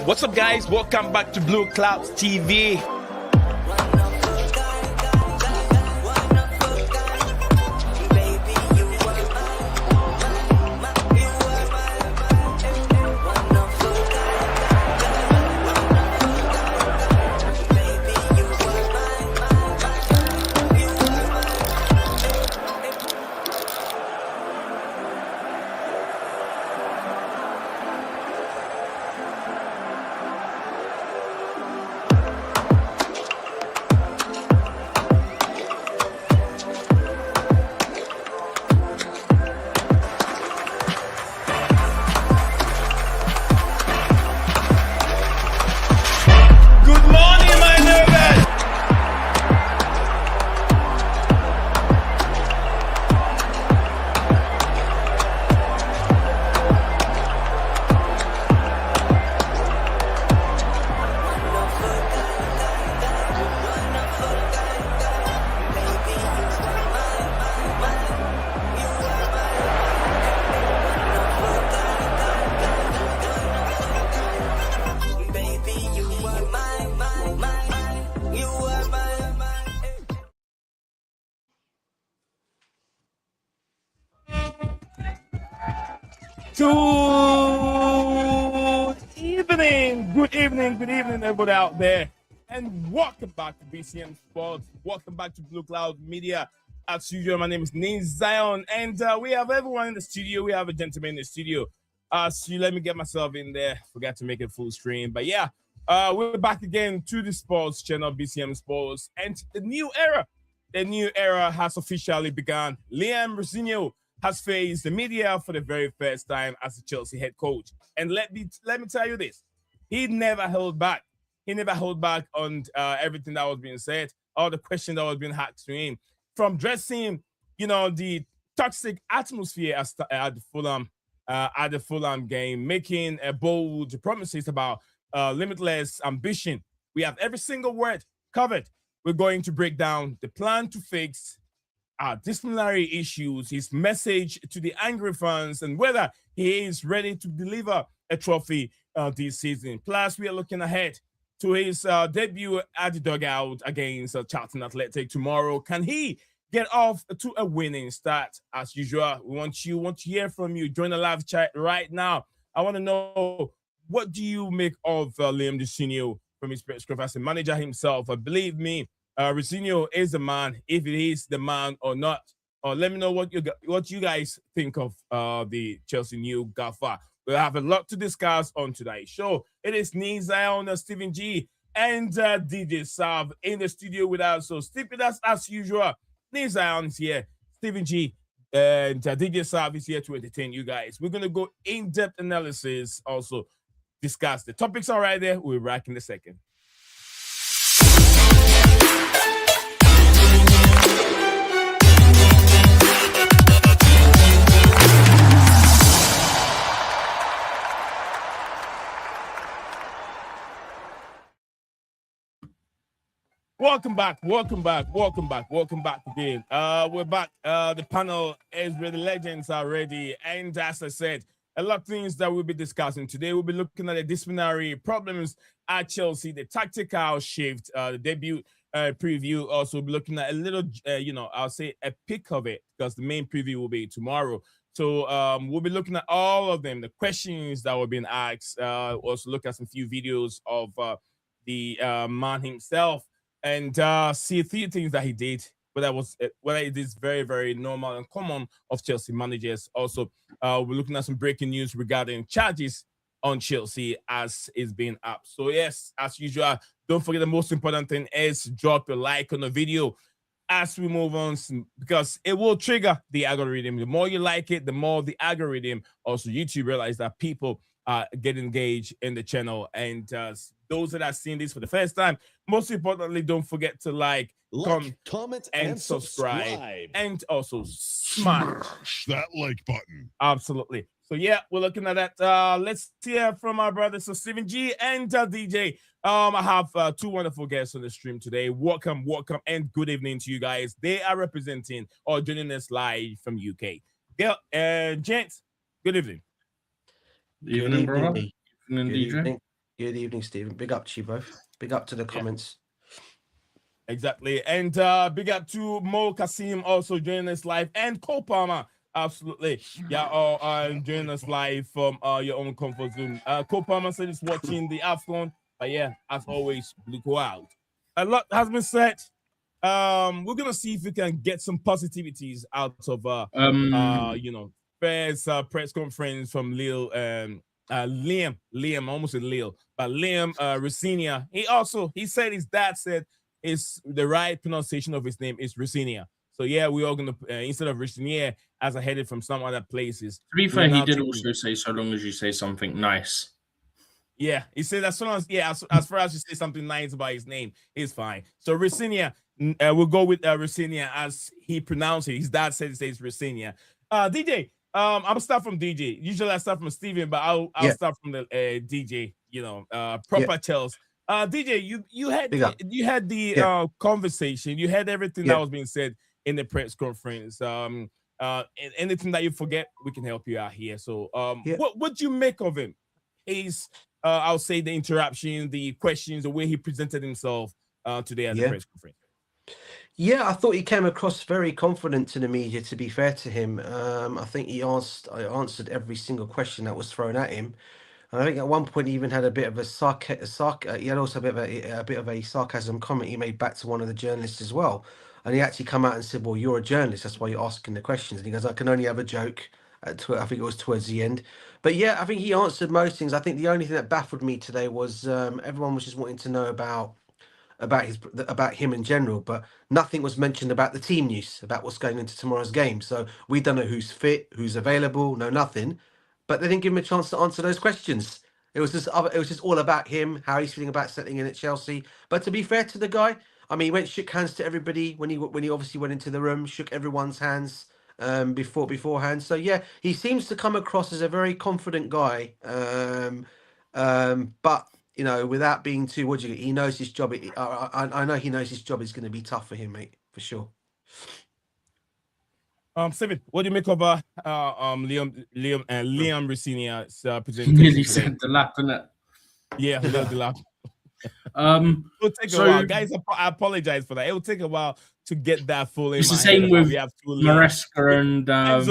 What's up, guys? Welcome back to Blue Clouds TV. Good evening, everybody out there, and welcome back to BCM Sports. Welcome back to Blue Cloud Media. As usual, my name is Nate Zion, and we have everyone in the studio. We have a gentleman in the studio. So let me get myself in there. Forgot to make it full screen, but yeah, we're back again to the sports channel, BCM Sports, and the new era has officially begun. Liam Rosenior has faced the media for the very first time as a Chelsea head coach, and let me tell you this. He never held back. He never held back on everything that was being said, all the questions that was being asked to him, from dressing, the toxic atmosphere at the Fulham game, making bold promises about limitless ambition. We have every single word covered. We're going to break down the plan to fix disciplinary issues, his message to the angry fans, and whether he is ready to deliver a trophy this season. Plus, we are looking ahead to his debut at the dugout against Charlton Athletic tomorrow. Can he get off to a winning start? As usual, we want to hear from you. Join the live chat right now. I want to know, what do you make of Liam Rosenior from his press conference as a manager himself? Believe me, Rosenior is the man, if it is the man or not. Or let me know what you guys think of the Chelsea new gaffer. We'll have a lot to discuss on today's show. It is Nate Zion, Stephen G, and DJ Sav in the studio with us. So stick with us as usual. Nate Zion is here, Stephen G, and DJ Sav is here to entertain you guys. We're going to go in-depth analysis, also discuss the topics are right there. We'll be back in a second. Welcome back again. We're back. The panel is where the legends are ready. And as I said, a lot of things that we'll be discussing today. We'll be looking at the disciplinary problems at Chelsea, the tactical shift, the debut preview. Also, we'll be looking at a little, I'll say a pick of it, because the main preview will be tomorrow. So we'll be looking at all of them, the questions that were being asked. Also look at some few videos of the man himself, and see a few things that he did, whether it is very, very normal and common of Chelsea managers. Also, we're looking at some breaking news regarding charges on Chelsea as it's been up. So yes, as usual, don't forget the most important thing is drop a like on the video as we move on, because it will trigger the algorithm. The more you like it, the more the algorithm, also YouTube, realize that people get engaged in the channel. And those that are seeing this for the first time, most importantly, don't forget to like, comment, and subscribe. And also smash that like button. Absolutely. So yeah, we're looking at that. Let's hear from our brothers, so Stephen G and DJ. I have two wonderful guests on the stream today. Welcome, and good evening to you guys. They are representing or joining us live from UK. Yeah, gents, good evening. Good evening, brother. Good evening, DJ. Good evening, Stephen. Big up to you both. Big up to the comments. Exactly. And big up to Mo Kasim also joining us live, and Cole Palmer. Absolutely. Yeah, all joining us live from your own comfort zone. Cole Palmer said he's watching the AFCON. But yeah, as always, BlueClouds. A lot has been said. We're gonna see if we can get some positivities out of first press conference from Liam, I almost said Lil, but Liam Rosenior. He said his dad said is the right pronunciation of his name is Rosenior. So yeah, we are gonna instead of Rosenior, as I headed from some other places. To be fair, he did also say, so long as you say something nice. Yeah, he said as soon as as far as you say something nice about his name, it's fine. So Rosenior, we'll go with Rosenior as he pronounced it. His dad said it's Rosenior. DJ, I'm gonna start from DJ. Usually I start from Steven, but I'll start from the DJ. Proper tells. DJ, you had the conversation. You had everything that was being said in the press conference. Anything that you forget, we can help you out here. So, what do you make of him? I'll say the interruption, the questions, the way he presented himself today at the press conference. Yeah, I thought he came across very confident to the media, to be fair to him. I think I answered every single question that was thrown at him. And I think at one point he even had a bit of he had also a bit of a sarcasm comment he made back to one of the journalists as well. And he actually come out and said, well, you're a journalist, that's why you're asking the questions. And he goes, I can only have a joke. I think it was towards the end. But yeah, I think he answered most things. I think the only thing that baffled me today was everyone was just wanting to know about him in general, but nothing was mentioned about the team news, about what's going into tomorrow's game. So we don't know who's fit, who's available, no nothing. But they didn't give him a chance to answer those questions. It was just all about him, how he's feeling about settling in at Chelsea. But to be fair to the guy, I mean, he went shook hands to everybody when he obviously went into the room, shook everyone's hands beforehand. So yeah, he seems to come across as a very confident guy. But without being too, he knows his job. I know he knows his job is going to be tough for him, mate, for sure. Steven, what do you make of Liam Rosenior's presentation? Nearly said the lap, innit? Yeah, the lap. It'll take a while, guys. I apologize for that. It will take a while to get that full in. It's the same with Maresca and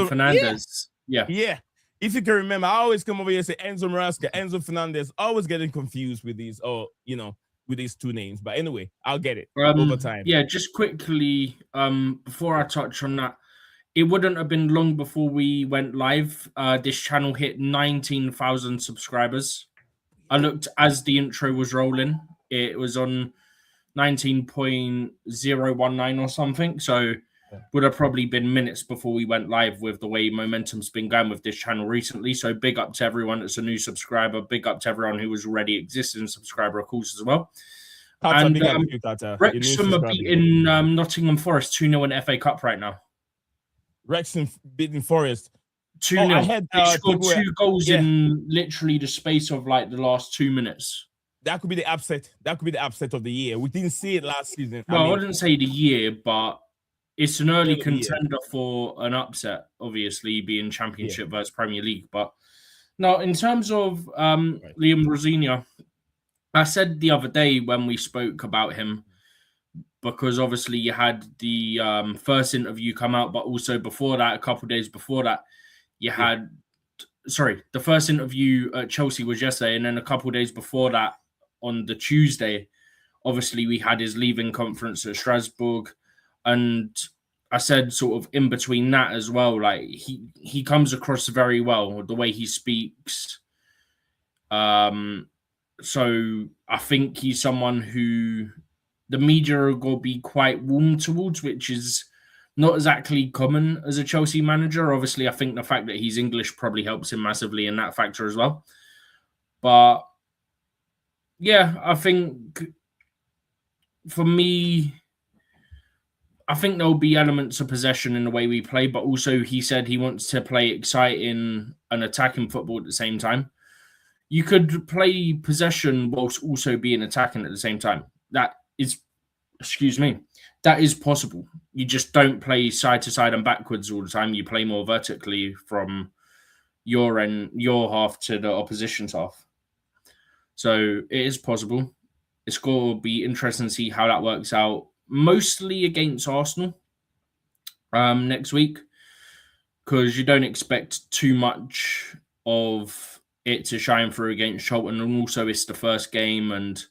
Fernandez. Yeah. If you can remember, I always come over here and say Enzo Maresca, Enzo Fernandez. Always getting confused with these, with these two names. But anyway, I'll get it over time. Yeah, just quickly, before I touch on that, it wouldn't have been long before we went live. This channel hit 19,000 subscribers. I looked as the intro was rolling. It was on 19.019 or something. So would have probably been minutes before we went live with the way momentum's been going with this channel recently. So big up to everyone that's a new subscriber. Big up to everyone who was already existing subscriber, of course, as well. And Wrexham are beating Nottingham Forest 2-0 in FA Cup right now. Wrexham beating Forest 2-0. They scored 2 goals in literally the space of like the last 2 minutes. That could be the upset. That could be the upset of the year. We didn't see it last season. Well, I wouldn't say the year, but it's an early contender for an upset, obviously, being Championship versus Premier League. But now, in terms of Liam Rosenior, I said the other day when we spoke about him, because obviously you had the first interview come out, but also before that, a couple of days before that, you had, the first interview at Chelsea was yesterday, and then a couple of days before that, on the Tuesday, obviously we had his leaving conference at Strasbourg, and I said sort of in between that as well, like he comes across very well, the way he speaks. So I think he's someone who the media are going to be quite warm towards, which is not exactly common as a Chelsea manager. Obviously, I think the fact that he's English probably helps him massively in that factor as well. But yeah, I think for me, I think there'll be elements of possession in the way we play, but also he said he wants to play exciting and attacking football at the same time. You could play possession whilst also being attacking at the same time. That is possible. You just don't play side to side and backwards all the time. You play more vertically from your half to the opposition's half. So it is possible. It's going to be interesting to see how that works out, mostly against Arsenal next week, because you don't expect too much of it to shine through against Charlton. And also it's the first game, and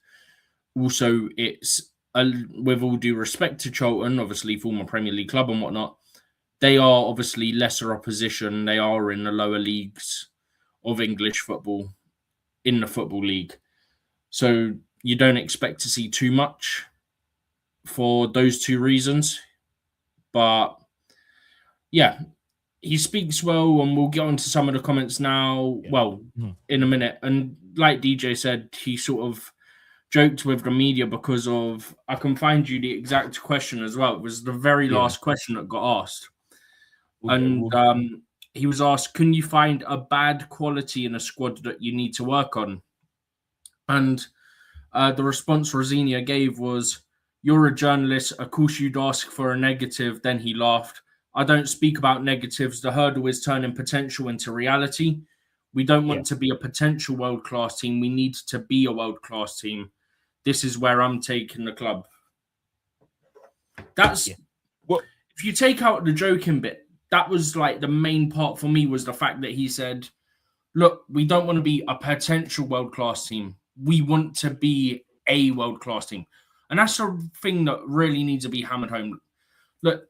also it's, with all due respect to Charlton, obviously former Premier League club and whatnot, they are obviously lesser opposition. They are in the lower leagues of English football in the Football League. So you don't expect to see too much for those two reasons. But yeah, he speaks well, and we'll get on to some of the comments now. Yeah. Well, in a minute. And like DJ said, he sort of joked with the media because of, I can find you the exact question as well. It was the very last question that got asked. He was asked, can you find a bad quality in a squad that you need to work on? And the response Rosenior gave was, you're a journalist, of course you'd ask for a negative. Then he laughed. I don't speak about negatives. The hurdle is turning potential into reality. We don't want to be a potential world-class team. We need to be a world-class team. This is where I'm taking the club. That's well, if you take out the joking bit, that was like the main part for me, was the fact that he said, look, we don't want to be a potential world-class team. We want to be a world-class team. And that's the thing that really needs to be hammered home. Look,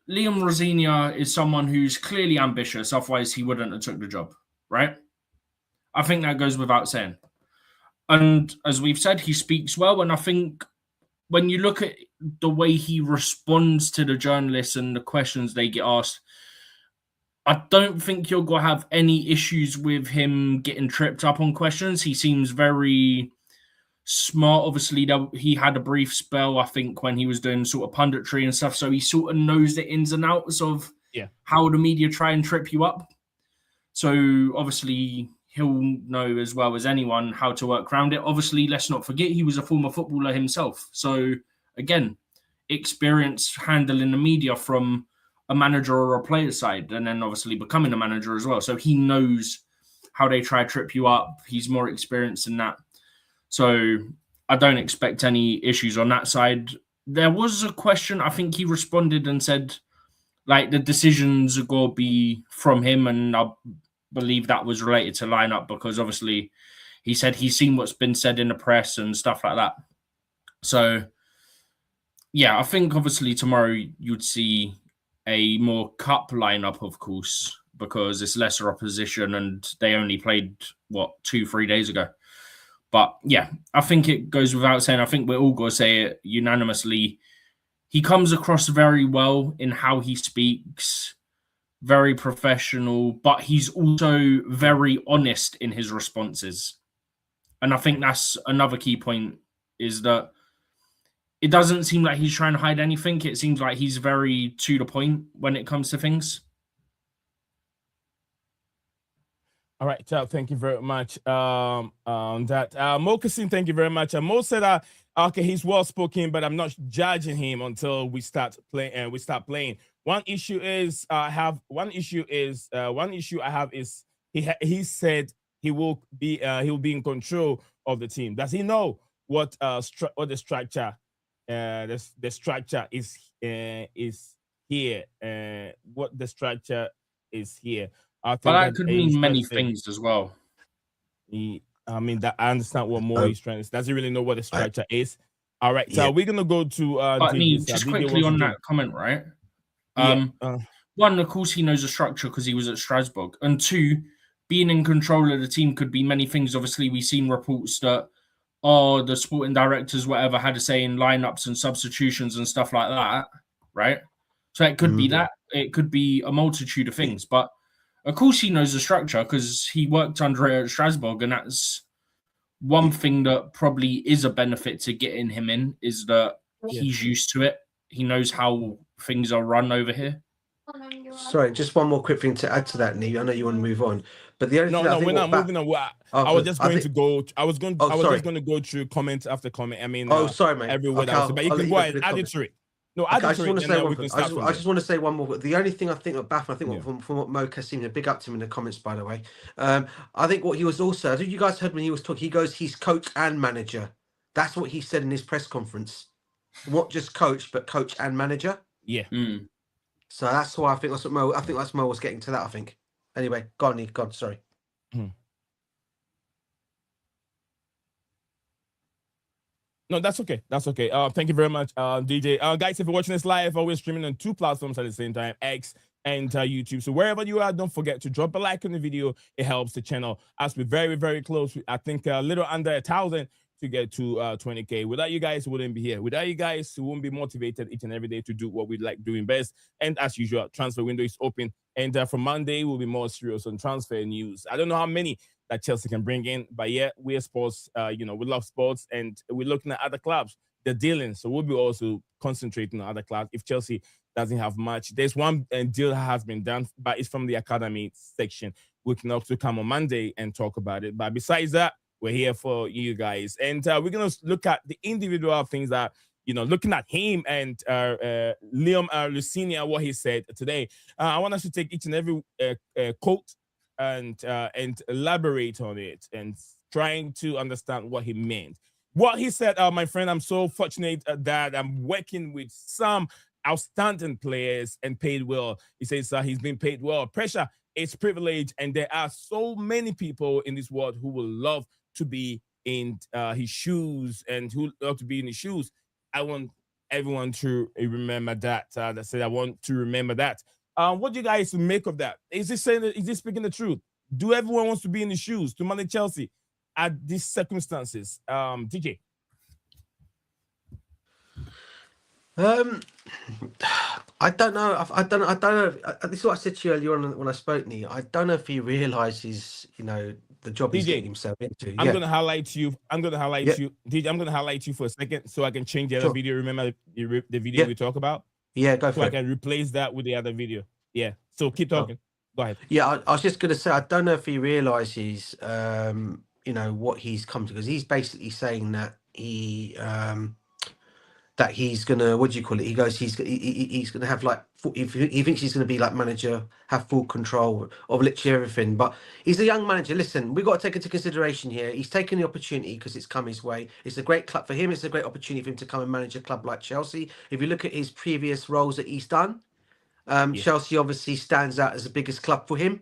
Liam Rosenior is someone who's clearly ambitious, otherwise he wouldn't have took the job, right? I think that goes without saying. And as we've said, he speaks well. And I think when you look at the way he responds to the journalists and the questions they get asked, I don't think you're going to have any issues with him getting tripped up on questions. He seems very smart. Obviously, he had a brief spell, I think, when he was doing sort of punditry and stuff. So he sort of knows the ins and outs of how the media try and trip you up. So obviously, he'll know as well as anyone how to work around it. Obviously, let's not forget, he was a former footballer himself. So again, experience handling the media from a manager or a player side, and then obviously becoming a manager as well. So he knows how they try to trip you up. He's more experienced in that. So I don't expect any issues on that side. There was a question, I think he responded and said, like, the decisions are going to be from him, and I believe that was related to lineup, because obviously he said he's seen what's been said in the press and stuff like that. So, yeah, I think obviously tomorrow you'd see a more cup lineup, of course, because it's lesser opposition and they only played, 2-3 days ago. But yeah, I think it goes without saying. I think we're all going to say it unanimously. He comes across very well in how he speaks, very professional, but he's also very honest in his responses. And I think that's another key point, is that it doesn't seem like he's trying to hide anything. It seems like he's very to the point when it comes to things. All right, Chad, thank you very much on that. Mo Kassim, thank you very much. Mo said, okay, he's well-spoken, but I'm not judging him until we start playing. One issue I have is he said he will be in control of the team. Does he know what the structure the structure is here? What the structure is here? But that could mean many things as well. I understand what Mo is trying to say. Does he really know what the structure is? All right, so we're going to go to... just quickly on that comment, right? One, of course, he knows the structure because he was at Strasbourg. And two, being in control of the team could be many things. Obviously, we've seen reports that, the sporting directors, whatever, had a say in lineups and substitutions and stuff like that, right? So it could be that. It could be a multitude of things. But of course, he knows the structure because he worked under it at Strasbourg, and that's one thing that probably is a benefit to getting him in, is that he's used to it. He knows how things are run over here. Sorry, just one more quick thing to add to that, Neve. I know you want to move on, but the only thing we're not moving on. I was just going to go through comment after comment. I mean, sorry, mate. Every word I was, but you can go ahead, add it to it. No, I just want to say one thing. I I just want to say one more. The only thing I think of Bath, from what Mo seemed to big up to him in the comments, by the way. I think what he was also, I think you guys heard when he was talking, he goes, he's coach and manager. That's what he said in his press conference. Not just coach, but coach and manager. Yeah. So that's why I think that's what Mo was getting to that, I think. Anyway, go on, sorry. No, that's okay. That's okay. Thank you very much, DJ. Guys, if you're watching this live, we're streaming on 2 platforms at the same time, X and YouTube. So wherever you are, don't forget to drop a like on the video. It helps the channel. As we're very, very close, I think a little under 1,000 to get to 20K. Without you guys, we wouldn't be here. Without you guys, we won't be motivated each and every day to do what we like doing best. And as usual, transfer window is open. And from Monday, we'll be more serious on transfer news. I don't know how many that Chelsea can bring in, but yeah, we're sports. We love sports, and we're looking at other clubs. They're dealing, so we'll be also concentrating on other clubs. If Chelsea doesn't have much, there's one deal that has been done, but it's from the academy section. We can also come on Monday and talk about it. But besides that, we're here for you guys, and we're gonna look at the individual things that looking at him and Liam Rosenior, what he said today. I want us to take each and every quote and elaborate on it and trying to understand what he meant. What he said, my friend, I'm so fortunate that I'm working with some outstanding players and paid well. He says he's been paid well. Pressure is privilege, and there are so many people in this world who will love to be in his shoes and who love to be in his shoes. I want everyone to remember that. That said, I want to remember that. What do you guys make of that? Is this saying that, is this speaking the truth? Do everyone wants to be in the shoes to manage Chelsea at these circumstances? DJ. I don't know. I don't know. This is what I said to you earlier on when I spoke to you. I don't know if he realizes, the job he's getting himself into. I'm going to highlight you. DJ, I'm going to highlight you for a second so I can change the other video. Remember the video we talk about? Yeah, go for it. So I can replace that with the other video. Yeah. So keep talking. Go ahead. Yeah, I was just going to say, I don't know if he realizes, what he's come to, because he's basically saying that he's gonna, what do you call it? He goes, he's gonna have he thinks he's gonna be like manager, have full control of literally everything. But he's a young manager. Listen, we've got to take into consideration here. He's taken the opportunity because it's come his way. It's a great club for him. It's a great opportunity for him to come and manage a club like Chelsea. If you look at his previous roles that he's done, Chelsea obviously stands out as the biggest club for him,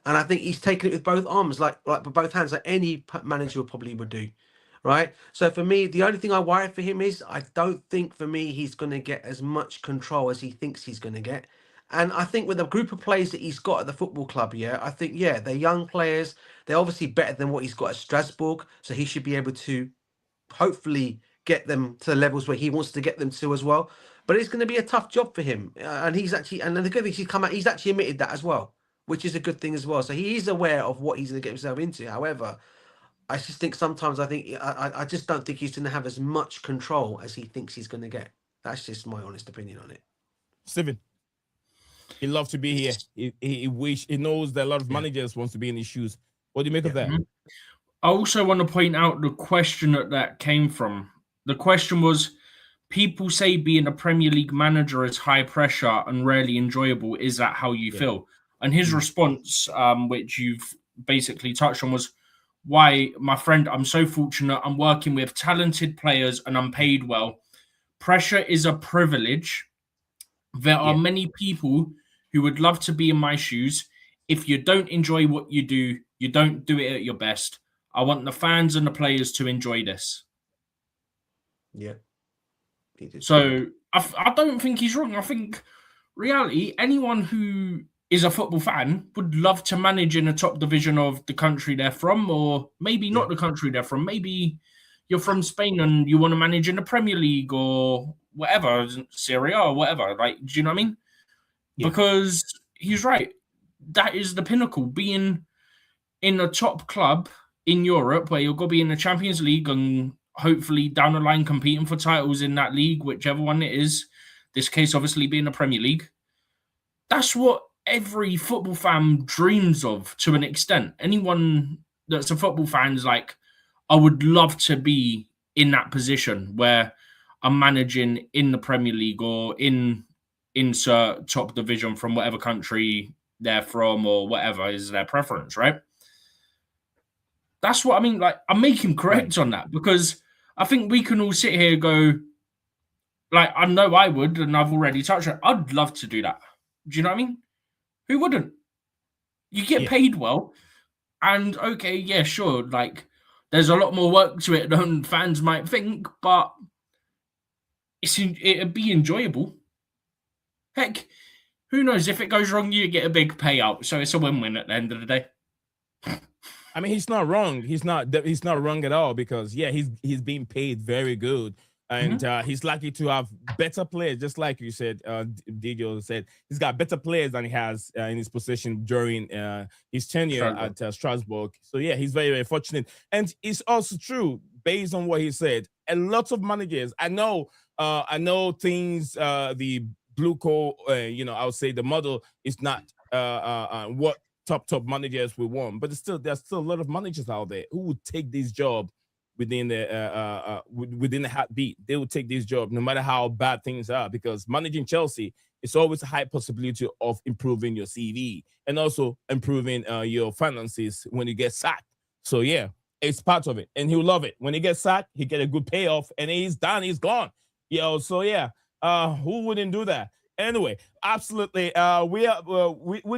and I think he's taken it with both arms, like with both hands, like any manager probably would do. Right. So for me, the only thing I worry for him is I don't think for me he's going to get as much control as he thinks he's going to get. And I think with the group of players that he's got at the football club, I think, they're young players. They're obviously better than what he's got at Strasbourg. So he should be able to hopefully get them to the levels where he wants to get them to as well. But it's going to be a tough job for him. And the good thing he's actually admitted that as well, which is a good thing as well. So he is aware of what he's going to get himself into. However, I just think sometimes I just don't think he's going to have as much control as he thinks he's going to get. That's just my honest opinion on it. Steven, he loves to be here. He knows that a lot of managers wants to be in his shoes. What do you make of that? I also want to point out the question that came from. The question was, people say being a Premier League manager is high pressure and rarely enjoyable. Is that how you feel? And his response, which you've basically touched on, was, why, my friend, I'm so fortunate. I'm working with talented players and I'm paid well. Pressure is a privilege. There are many people who would love to be in my shoes. If you don't enjoy what you do, you don't do it at your best. I want the fans and the players to enjoy this. Yeah. So I don't think he's wrong. I think reality, anyone who is a football fan would love to manage in a top division of the country they're from, or maybe not the country they're from. Maybe you're from Spain and you want to manage in the Premier League or whatever, Serie A or whatever. Like, do you know what I mean? Yeah. Because he's right. That is the pinnacle. Being in a top club in Europe where you're going to be in the Champions League and hopefully down the line competing for titles in that league, whichever one it is. This case, obviously, being the Premier League. That's what every football fan dreams of to an extent. Anyone that's a football fan is like, I would love to be in that position where are managing in the Premier League or in insert top division from whatever country they're from or whatever is their preference, right? That's what I mean. Like, I make him correct on that, because I think we can all sit here and go, like, I know I would, and I've already touched it. I'd love to do that. Do you know what I mean? Who wouldn't? You get paid well, and okay, yeah, sure. Like, there's a lot more work to it than fans might think, but it'd be enjoyable. Heck, who knows? If it goes wrong, you get a big payout, so it's a win-win at the end of the day. I mean, he's not wrong. He's not wrong at all, because he's being paid very good, and he's likely to have better players, just like you said. DJ said he's got better players than he has in his position during his tenure at Strasbourg. So yeah, he's very, very fortunate, and it's also true based on what he said. A lot of managers, I know things. The blue coat, I would say the model is not what top managers we want, but there's still a lot of managers out there who would take this job within the heartbeat. They would take this job no matter how bad things are, because managing Chelsea is always a high possibility of improving your CV and also improving your finances when you get sacked. So yeah, it's part of it, and he'll love it. When he gets sacked, he get a good payoff, and he's done. He's gone. So yeah, who wouldn't do that? Anyway, absolutely. We're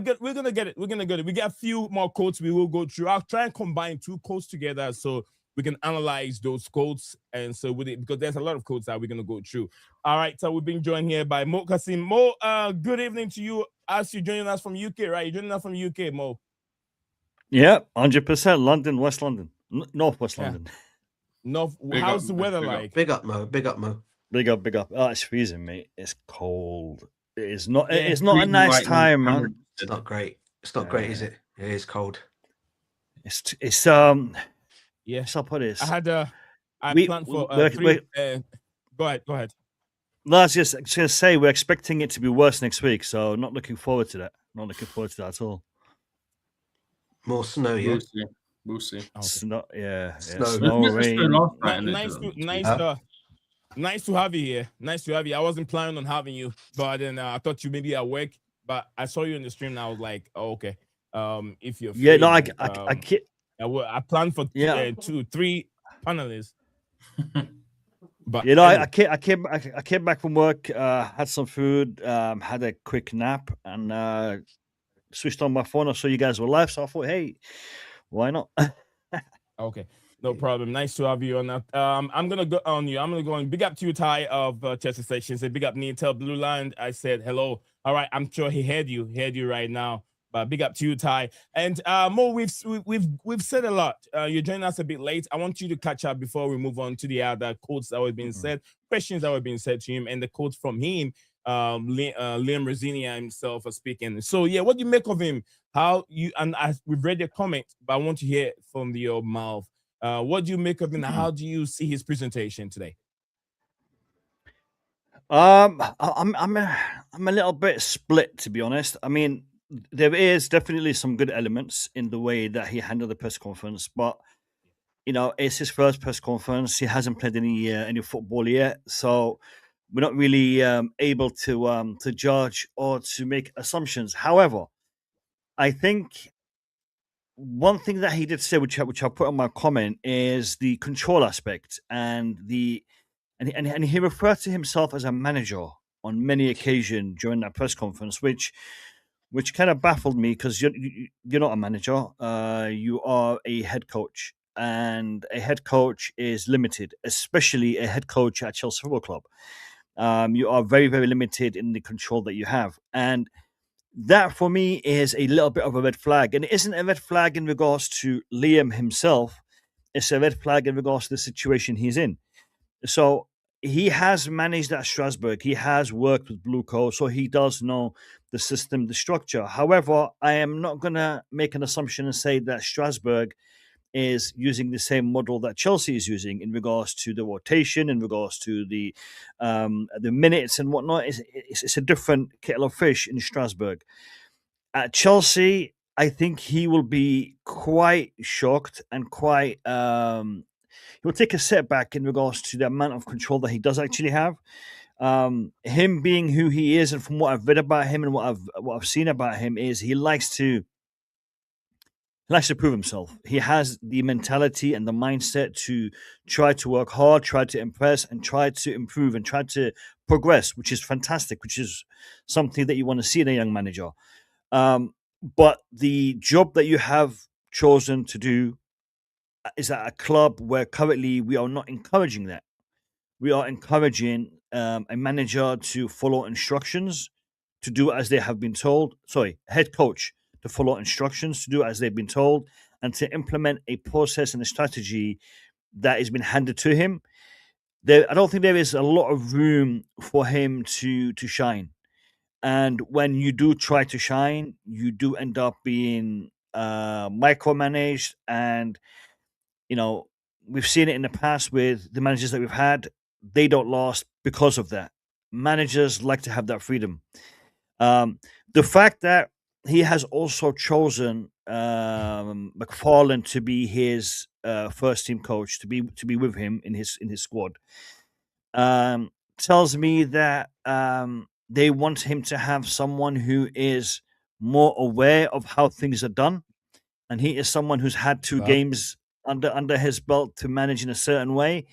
gonna get it. We're gonna get it. We got a few more quotes we will go through. I'll try and combine 2 quotes together so we can analyze those quotes. And so because there's a lot of quotes that we're gonna go through. All right. So we've been joined here by Mo Kasim. Mo, good evening to you. As you're joining us from UK, right? You're joining us from UK, Mo. Yeah, 100%. London, West London, Northwest London. How's the weather like? Big up, Mo. Big up, Mo. Big up. Oh, it's freezing, mate. It's cold. It's not. It's not a nice time, man. It's not great. It's not great, is it? It is cold. It's yeah. I'll put this. I planned for 3. Go ahead. No, I was just gonna say we're expecting it to be worse next week, so not looking forward to that. Not looking forward to that at all. More snow, yeah. We'll see. Snow, yeah. Snow, rain. Nice to have you here. Nice to have you. I wasn't planning on having you, but then I thought you maybe at work. But I saw you in the stream, and I was like, "Oh, okay." If you're free, I planned for 2-3 panelists. But I came back from work, had some food, had a quick nap, and switched on my phone. I saw you guys were live, so I thought, hey, why not? Okay. No problem. Nice to have you on that. I'm gonna go on you. I'm gonna go on. Big up to you, Ty of Chester Station. Say big up Nintel Blue Line. I said hello. All right. I'm sure he heard you right now. But big up to you, Ty. And Mo, we've said a lot. You're joining us a bit late. I want you to catch up before we move on to the other quotes that were being said, questions that were being said to him, and the quotes from him. Liam Rosenior himself was speaking. So yeah, what do you make of him? We've read your comment, but I want to hear it from your mouth. What do you make of him? How do you see his presentation today? I'm a little bit split, to be honest. I mean, there is definitely some good elements in the way that he handled the press conference, but it's his first press conference. He hasn't played any football yet, so we're not really able to judge or to make assumptions. However, I think one thing that he did say, which I put on my comment, is the control aspect, and he referred to himself as a manager on many occasions during that press conference, which kind of baffled me, because you're not a manager, you are a head coach, and a head coach is limited, especially a head coach at Chelsea Football Club. You are very, very limited in the control that you have, and that for me is a little bit of a red flag. And it isn't a red flag in regards to Liam himself. It's a red flag in regards to the situation he's in. So he has managed at Strasbourg. He has worked with Blue Coat, so he does know the system, the structure. However, I am not going to make an assumption and say that Strasbourg is using the same model that Chelsea is using in regards to the rotation, in regards to the minutes and whatnot. It's a different kettle of fish in Strasbourg. At Chelsea, I think he will be quite shocked and quite he'll take a setback in regards to the amount of control that he does actually have. Him being who he is, and from what I've read about him and what I've seen about him, is he likes to prove himself. He has the mentality and the mindset to try to work hard, try to impress, and try to improve and try to progress, which is fantastic, which is something that you want to see in a young manager. But the job that you have chosen to do is at a club where currently we are not encouraging that. We are encouraging a manager to follow instructions, to do as they have been told. Head coach to follow instructions, to do as they've been told, and to implement a process and a strategy that has been handed to him. I don't think there is a lot of room for him to shine. And when you do try to shine, you do end up being micromanaged. And, we've seen it in the past with the managers that we've had. They don't last because of that. Managers like to have that freedom. The fact that he has also chosen McFarlane to be his first team coach, to be with him in his squad, tells me that they want him to have someone who is more aware of how things are done, and he is someone who's had two games under his belt to manage in a certain way,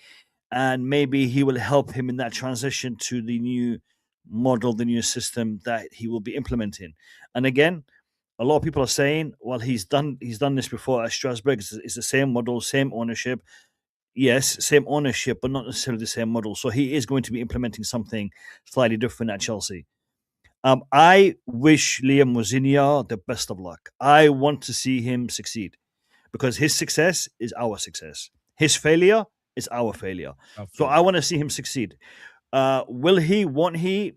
and maybe he will help him in that transition to the new model, the new system that he will be implementing. And again, a lot of people are saying, well, he's done this before at Strasbourg. It's the same model, same ownership. Yes, same ownership, but not necessarily the same model. So he is going to be implementing something slightly different at Chelsea. I wish Liam Rosenior the best of luck. I want to see him succeed, because his success is our success. His failure is our failure. Absolutely. So I want to see him succeed. Will he? Won't he?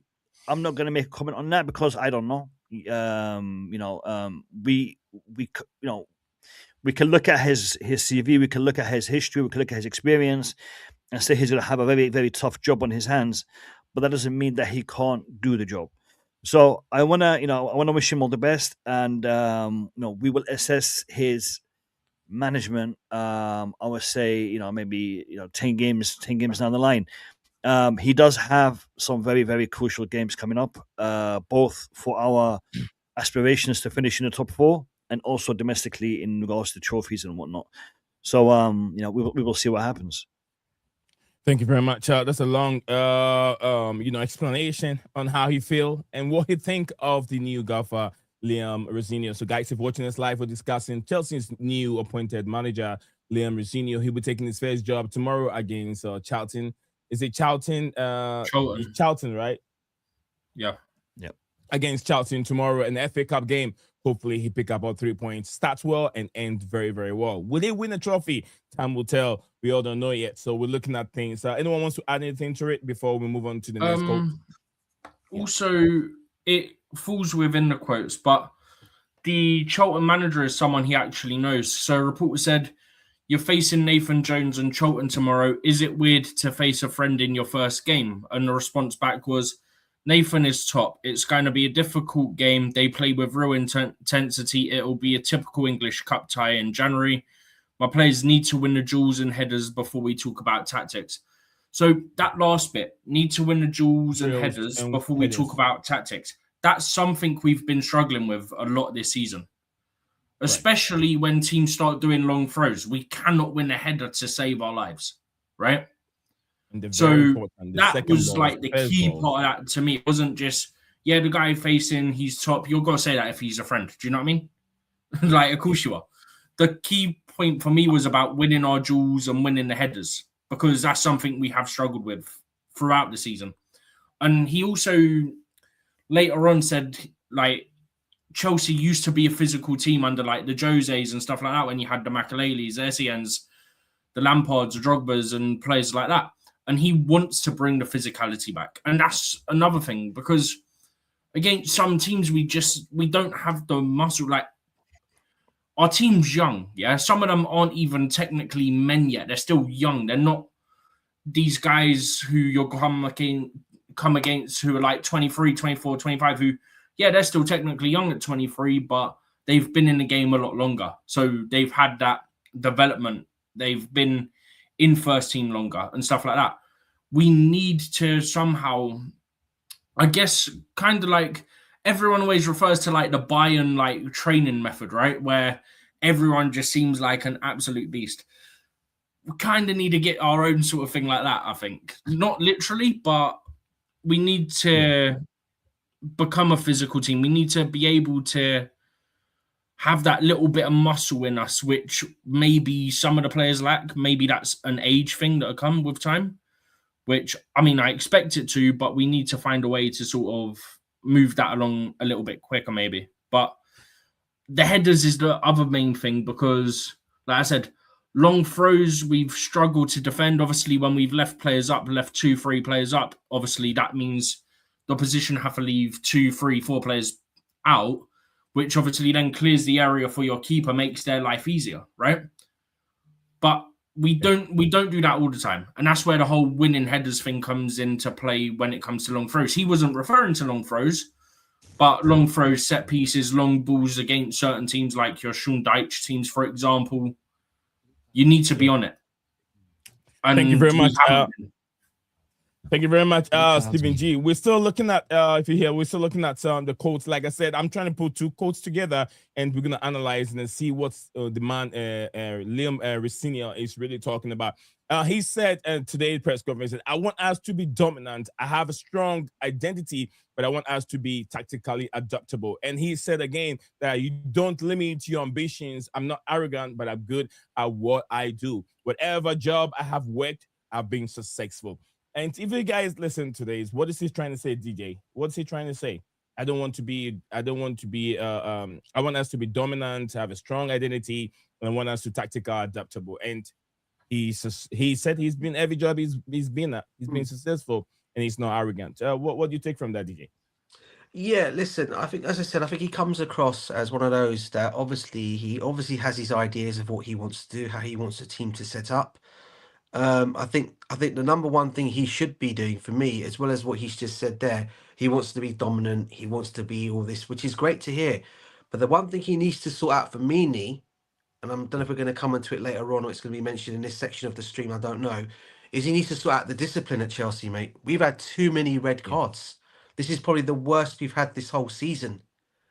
I'm not going to make a comment on that because I don't know. We can look at his CV, we can look at his history, we can look at his experience, and say he's going to have a very, very tough job on his hands. But that doesn't mean that he can't do the job. So I want to wish him all the best, and we will assess his management. I would say maybe 10 games down the line. He does have some very, very crucial games coming up, both for our aspirations to finish in the top four and also domestically in regards to trophies and whatnot. So, we will see what happens. Thank you very much. That's a long, explanation on how he feel and what he think of the new gaffer, Liam Rosenior. So, guys, if watching us live, we're discussing Chelsea's new appointed manager, Liam Rosenior. He'll be taking his first job tomorrow against Charlton. Is it Charlton? Charlton, right? Yeah. Against Charlton tomorrow in the FA Cup game. Hopefully, he pick up all 3 points, starts well, and ends very, very well. Will he win a trophy? Time will tell. We all don't know yet. So we're looking at things. Anyone wants to add anything to it before we move on to the next quote? Also, it falls within the quotes, but the Charlton manager is someone he actually knows. So a reporter said, "You're facing Nathan Jones and Charlton tomorrow. Is it weird to face a friend in your first game?" And the response back was, "Nathan is top. It's going to be a difficult game. They play with real intensity. It'll be a typical English Cup tie in January. My players need to win the duels and headers before we talk about tactics." So that last bit, need to win the duels and headers before we talk about tactics. That's something we've been struggling with a lot this season. Especially when teams start doing long throws. We cannot win a header to save our lives, right? So that was like the key part of that to me. It wasn't just, the guy facing, he's top. You've got to say that if he's a friend. Do you know what I mean? Like, of course you are. The key point for me was about winning our duels and winning the headers, because that's something we have struggled with throughout the season. And he also later on said, like, Chelsea used to be a physical team under like the Joses and stuff like that, when you had the Makaleles, the Essiens, the Lampards, the Drogbas and players like that. And he wants to bring the physicality back. And that's another thing, because against some teams, we don't have the muscle. Like, our team's young, yeah? Some of them aren't even technically men yet. They're still young. They're not these guys who you're come against who are like 23, 24, 25, who, they're still technically young at 23, but they've been in the game a lot longer. So they've had that development. They've been in first team longer and stuff like that. We need to somehow, I guess, kind of like everyone always refers to like the Bayern like training method, right? Where everyone just seems like an absolute beast. We kind of need to get our own sort of thing like that, I think. Not literally, but we need to become a physical team. We need to be able to have that little bit of muscle in us, which maybe some of the players lack. Maybe that's an age thing that'll come with time, which, I mean, I expect it to, but we need to find a way to sort of move that along a little bit quicker, maybe. But the headers is the other main thing because, like I said, long throws, we've struggled to defend. Obviously, when we've left 2-3 players up, obviously that means the opposition have to leave 2, 3, 4 players out, which obviously then clears the area for your keeper, makes their life easier, right? But we don't do that all the time. And that's where the whole winning headers thing comes into play when it comes to long throws. He wasn't referring to long throws, but long throws, set pieces, long balls against certain teams like your Sean Dyche teams, for example, you need to be on it. And thank you very much. Thank you very much, Stephen G. We're still looking at, if you're here, we're still looking at the quotes. Like I said, I'm trying to put 2 quotes together, and we're going to analyze and see what's the man, Liam Rosenior, is really talking about. He said in today's press conference, I want us to be dominant. I have a strong identity, but I want us to be tactically adaptable. And he said again that you don't limit your ambitions. I'm not arrogant, but I'm good at what I do. Whatever job I have worked, I've been successful. And if you guys listen to this, what is he trying to say, DJ? What's he trying to say? I want us to be dominant, have a strong identity, and I want us to tactical adaptable. And he said he's been every job he's been successful, and he's not arrogant. What do you take from that, DJ? Yeah, listen, I think, as I said, I think he comes across as one of those that he obviously has his ideas of what he wants to do, how he wants the team to set up. I think the number one thing he should be doing, for me, as well as what he's just said there, he wants to be dominant, he wants to be all this, which is great to hear. But the one thing he needs to sort out for me, and I don't know if we're going to come into it later on or it's going to be mentioned in this section of the stream, I don't know, is he needs to sort out the discipline at Chelsea, mate. We've had too many red cards. This is probably the worst we've had this whole season.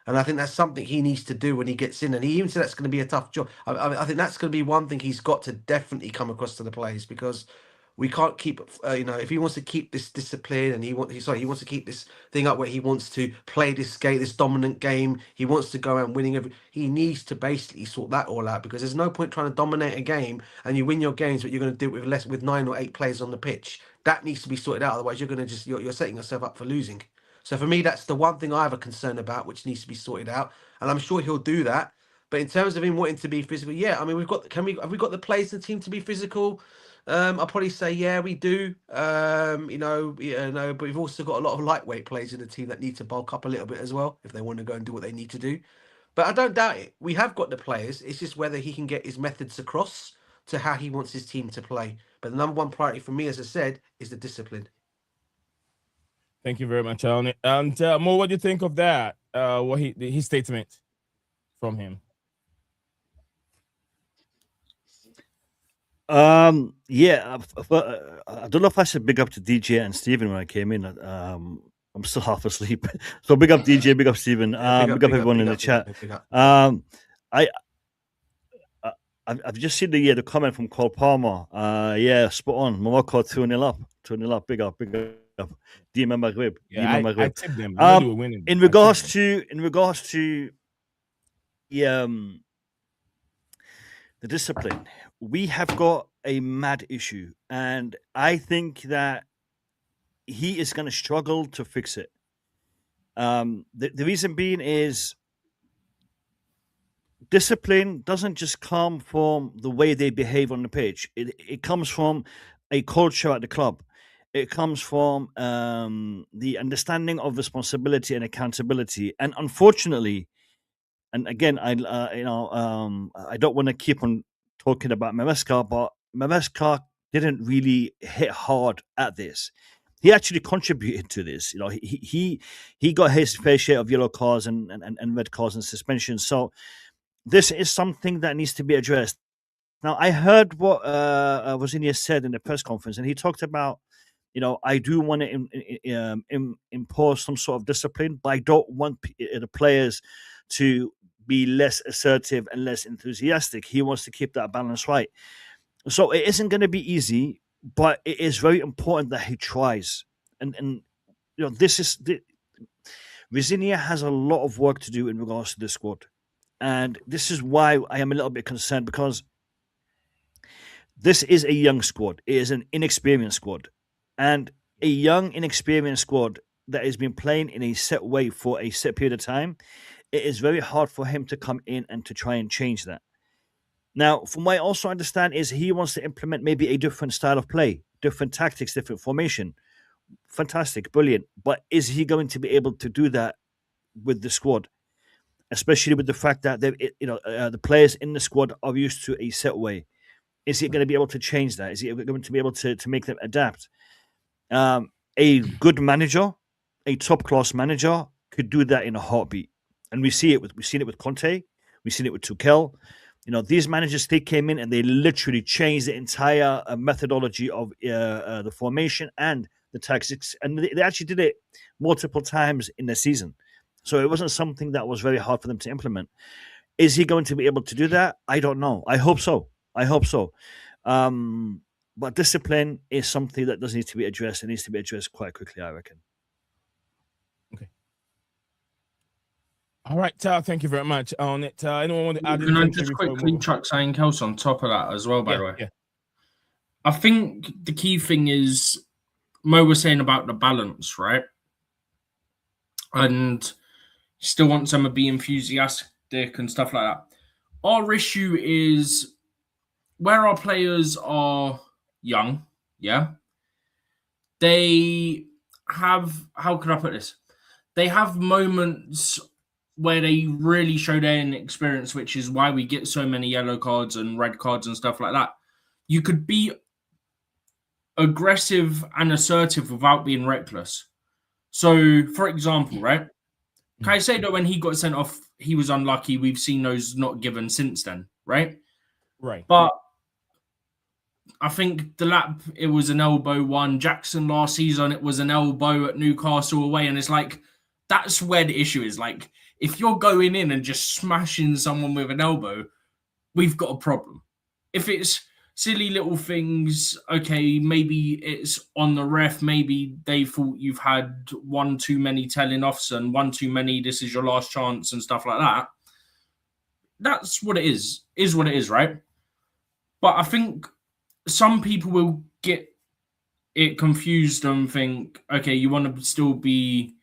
And I think that's something he needs to do when he gets in. And he even said that's going to be a tough job. I think that's going to be one thing he's got to definitely come across to the players, because we can't keep, if he wants to keep this discipline and he wants to keep this thing up where he wants to play this dominant game, he wants to go out winning he needs to basically sort that all out, because there's no point trying to dominate a game and you win your games, but you're going to do it with 9 or 8 players on the pitch. That needs to be sorted out. Otherwise, you're going to you're setting yourself up for losing. So for me, that's the one thing I have a concern about, which needs to be sorted out, and I'm sure he'll do that. But in terms of him wanting to be physical, yeah, I mean, have we got the players in the team to be physical? I'll probably say, yeah, we do. But we've also got a lot of lightweight players in the team that need to bulk up a little bit as well if they want to go and do what they need to do. But I don't doubt it. We have got the players. It's just whether he can get his methods across to how he wants his team to play. But the number one priority for me, as I said, is the discipline. Thank you very much, Alan. And Mo, what do you think of that? His statement from him? Yeah, I don't know if I should big up to DJ and Stephen when I came in. I'm still half asleep, so big up DJ, big up Stephen, big up everyone in the chat. I've just seen the comment from Cole Palmer. Yeah, spot on. Morocco 2-0 up, 2-0 up. Big up. DM Maghreb. Yeah, I tipped them. They were winning. In regards to the discipline, we have got a mad issue, and I think that he is going to struggle to fix it. The reason being is discipline doesn't just come from the way they behave on the pitch. It comes from a culture at the club. It comes from the understanding of responsibility and accountability. And unfortunately, and again, I don't want to keep on talking about Maresca, but Maresca didn't really hit hard at this. He actually contributed to this. He got his fair share of yellow cards and red cards and suspensions. So this is something that needs to be addressed. Now, I heard what Rosenior said in the press conference, and he talked about, I do want to impose some sort of discipline, but I don't want the players to be less assertive and less enthusiastic. He wants to keep that balance right. So it isn't going to be easy, but it is very important that he tries. And Rosenior has a lot of work to do in regards to the squad. And this is why I am a little bit concerned, because this is a young squad. It is an inexperienced squad. And a young, inexperienced squad that has been playing in a set way for a set period of time, it is very hard for him to come in and to try and change that. Now, from what I also understand is he wants to implement maybe a different style of play, different tactics, different formation. Fantastic, brilliant. But is he going to be able to do that with the squad? Especially with the fact that the players in the squad are used to a set way. Is he going to be able to change that? Is he going to be able to make them adapt? A good manager, a top-class manager, could do that in a heartbeat. And we've seen it with Conte. We've seen it with Tuchel. These managers, they came in and they literally changed the entire methodology of the formation and the tactics. And they actually did it multiple times in the season. So it wasn't something that was very hard for them to implement. Is he going to be able to do that? I don't know. I hope so. But discipline is something that does need to be addressed. It needs to be addressed quite quickly, I reckon. Okay. All right. Thank you very much on it. Anyone want to add Can I just quickly chuck something else on top of that as well, by the way? Yeah. I think the key thing is Mo was saying about the balance, right? And still want some to be enthusiastic and stuff like that. Our issue is where our players are young, yeah, they have, how can I put this? They have moments where they really show their inexperience, which is why we get so many yellow cards and red cards and stuff like that. You could be aggressive and assertive without being reckless. So, for example, right? Caicedo, when he got sent off, he was unlucky. We've seen those not given since then, right? Right. But I think Delap, it was an elbow one. Jackson last season, it was an elbow at Newcastle away. And it's like, that's where the issue is. Like, if you're going in and just smashing someone with an elbow, we've got a problem. If it's silly little things, okay, maybe it's on the ref. Maybe they thought you've had one too many telling offs and one too many, this is your last chance and stuff like that. That's what it is what it is, right? But I think some people will get it confused and think, okay, you want to still be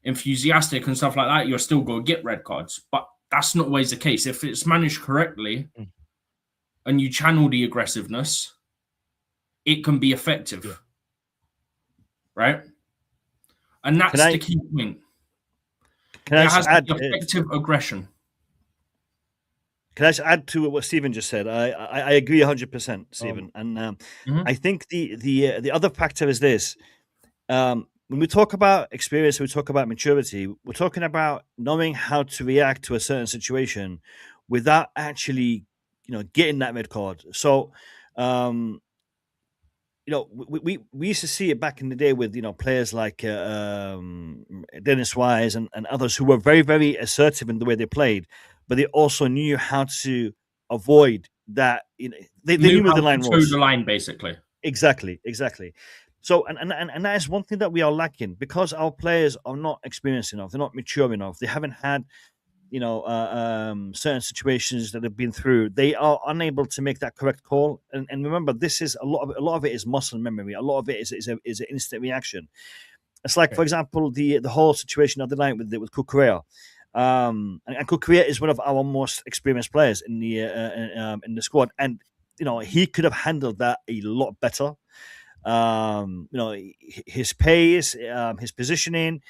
enthusiastic and stuff like that, you're still going to get red cards. But that's not always the case. If it's managed correctly and you channel the aggressiveness, it can be effective. Right? And that's the key point. It has to be effective aggression. Can I just add to what Stephen just said? I agree 100%, Stephen. And I think the other factor is this. When we talk about experience, we talk about maturity, we're talking about knowing how to react to a certain situation without actually, getting that red card. So, we used to see it back in the day with, players like Dennis Wise and others who were very, very assertive in the way they played, but they also knew how to avoid that. They knew where the line was. The line, basically. Exactly. So, and that is one thing that we are lacking because our players are not experienced enough. They're not mature enough. They haven't had, certain situations that they've been through. They are unable to make that correct call. And remember, this is a lot of it is muscle memory. A lot of it is an instant reaction. It's like, for example, the whole situation of the night with Cucurella. And Cucurella is one of our most experienced players in the squad, and he could have handled that a lot better. His pace, his positioning.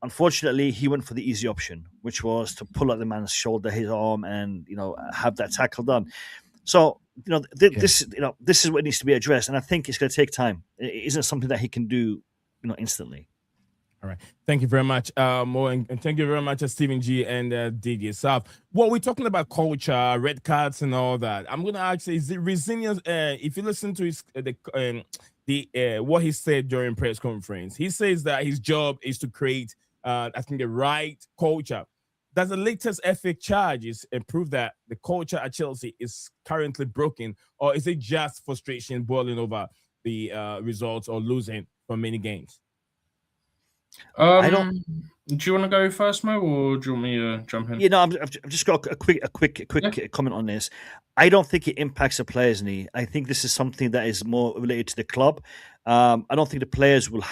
Unfortunately, he went for the easy option, which was to pull at the man's shoulder, his arm, and have that tackle done. So this is what needs to be addressed, and I think it's going to take time. It isn't something that he can do instantly. All right. Thank you very much, Mo, and thank you very much, Stephen G and DJ South. Well, we're talking about culture, red cards, and all that. I'm gonna ask: is it Rosenior? If you listen to his what he said during press conference, he says that his job is to create, I think, the right culture. Does the latest FA charges prove that the culture at Chelsea is currently broken, or is it just frustration boiling over the results or losing for many games? I don't. Do you want to go first, Mo, or do you want me to jump in? I've just got a quick comment on this. I don't think it impacts the players, Nee. I think this is something that is more related to the club. I don't think the players will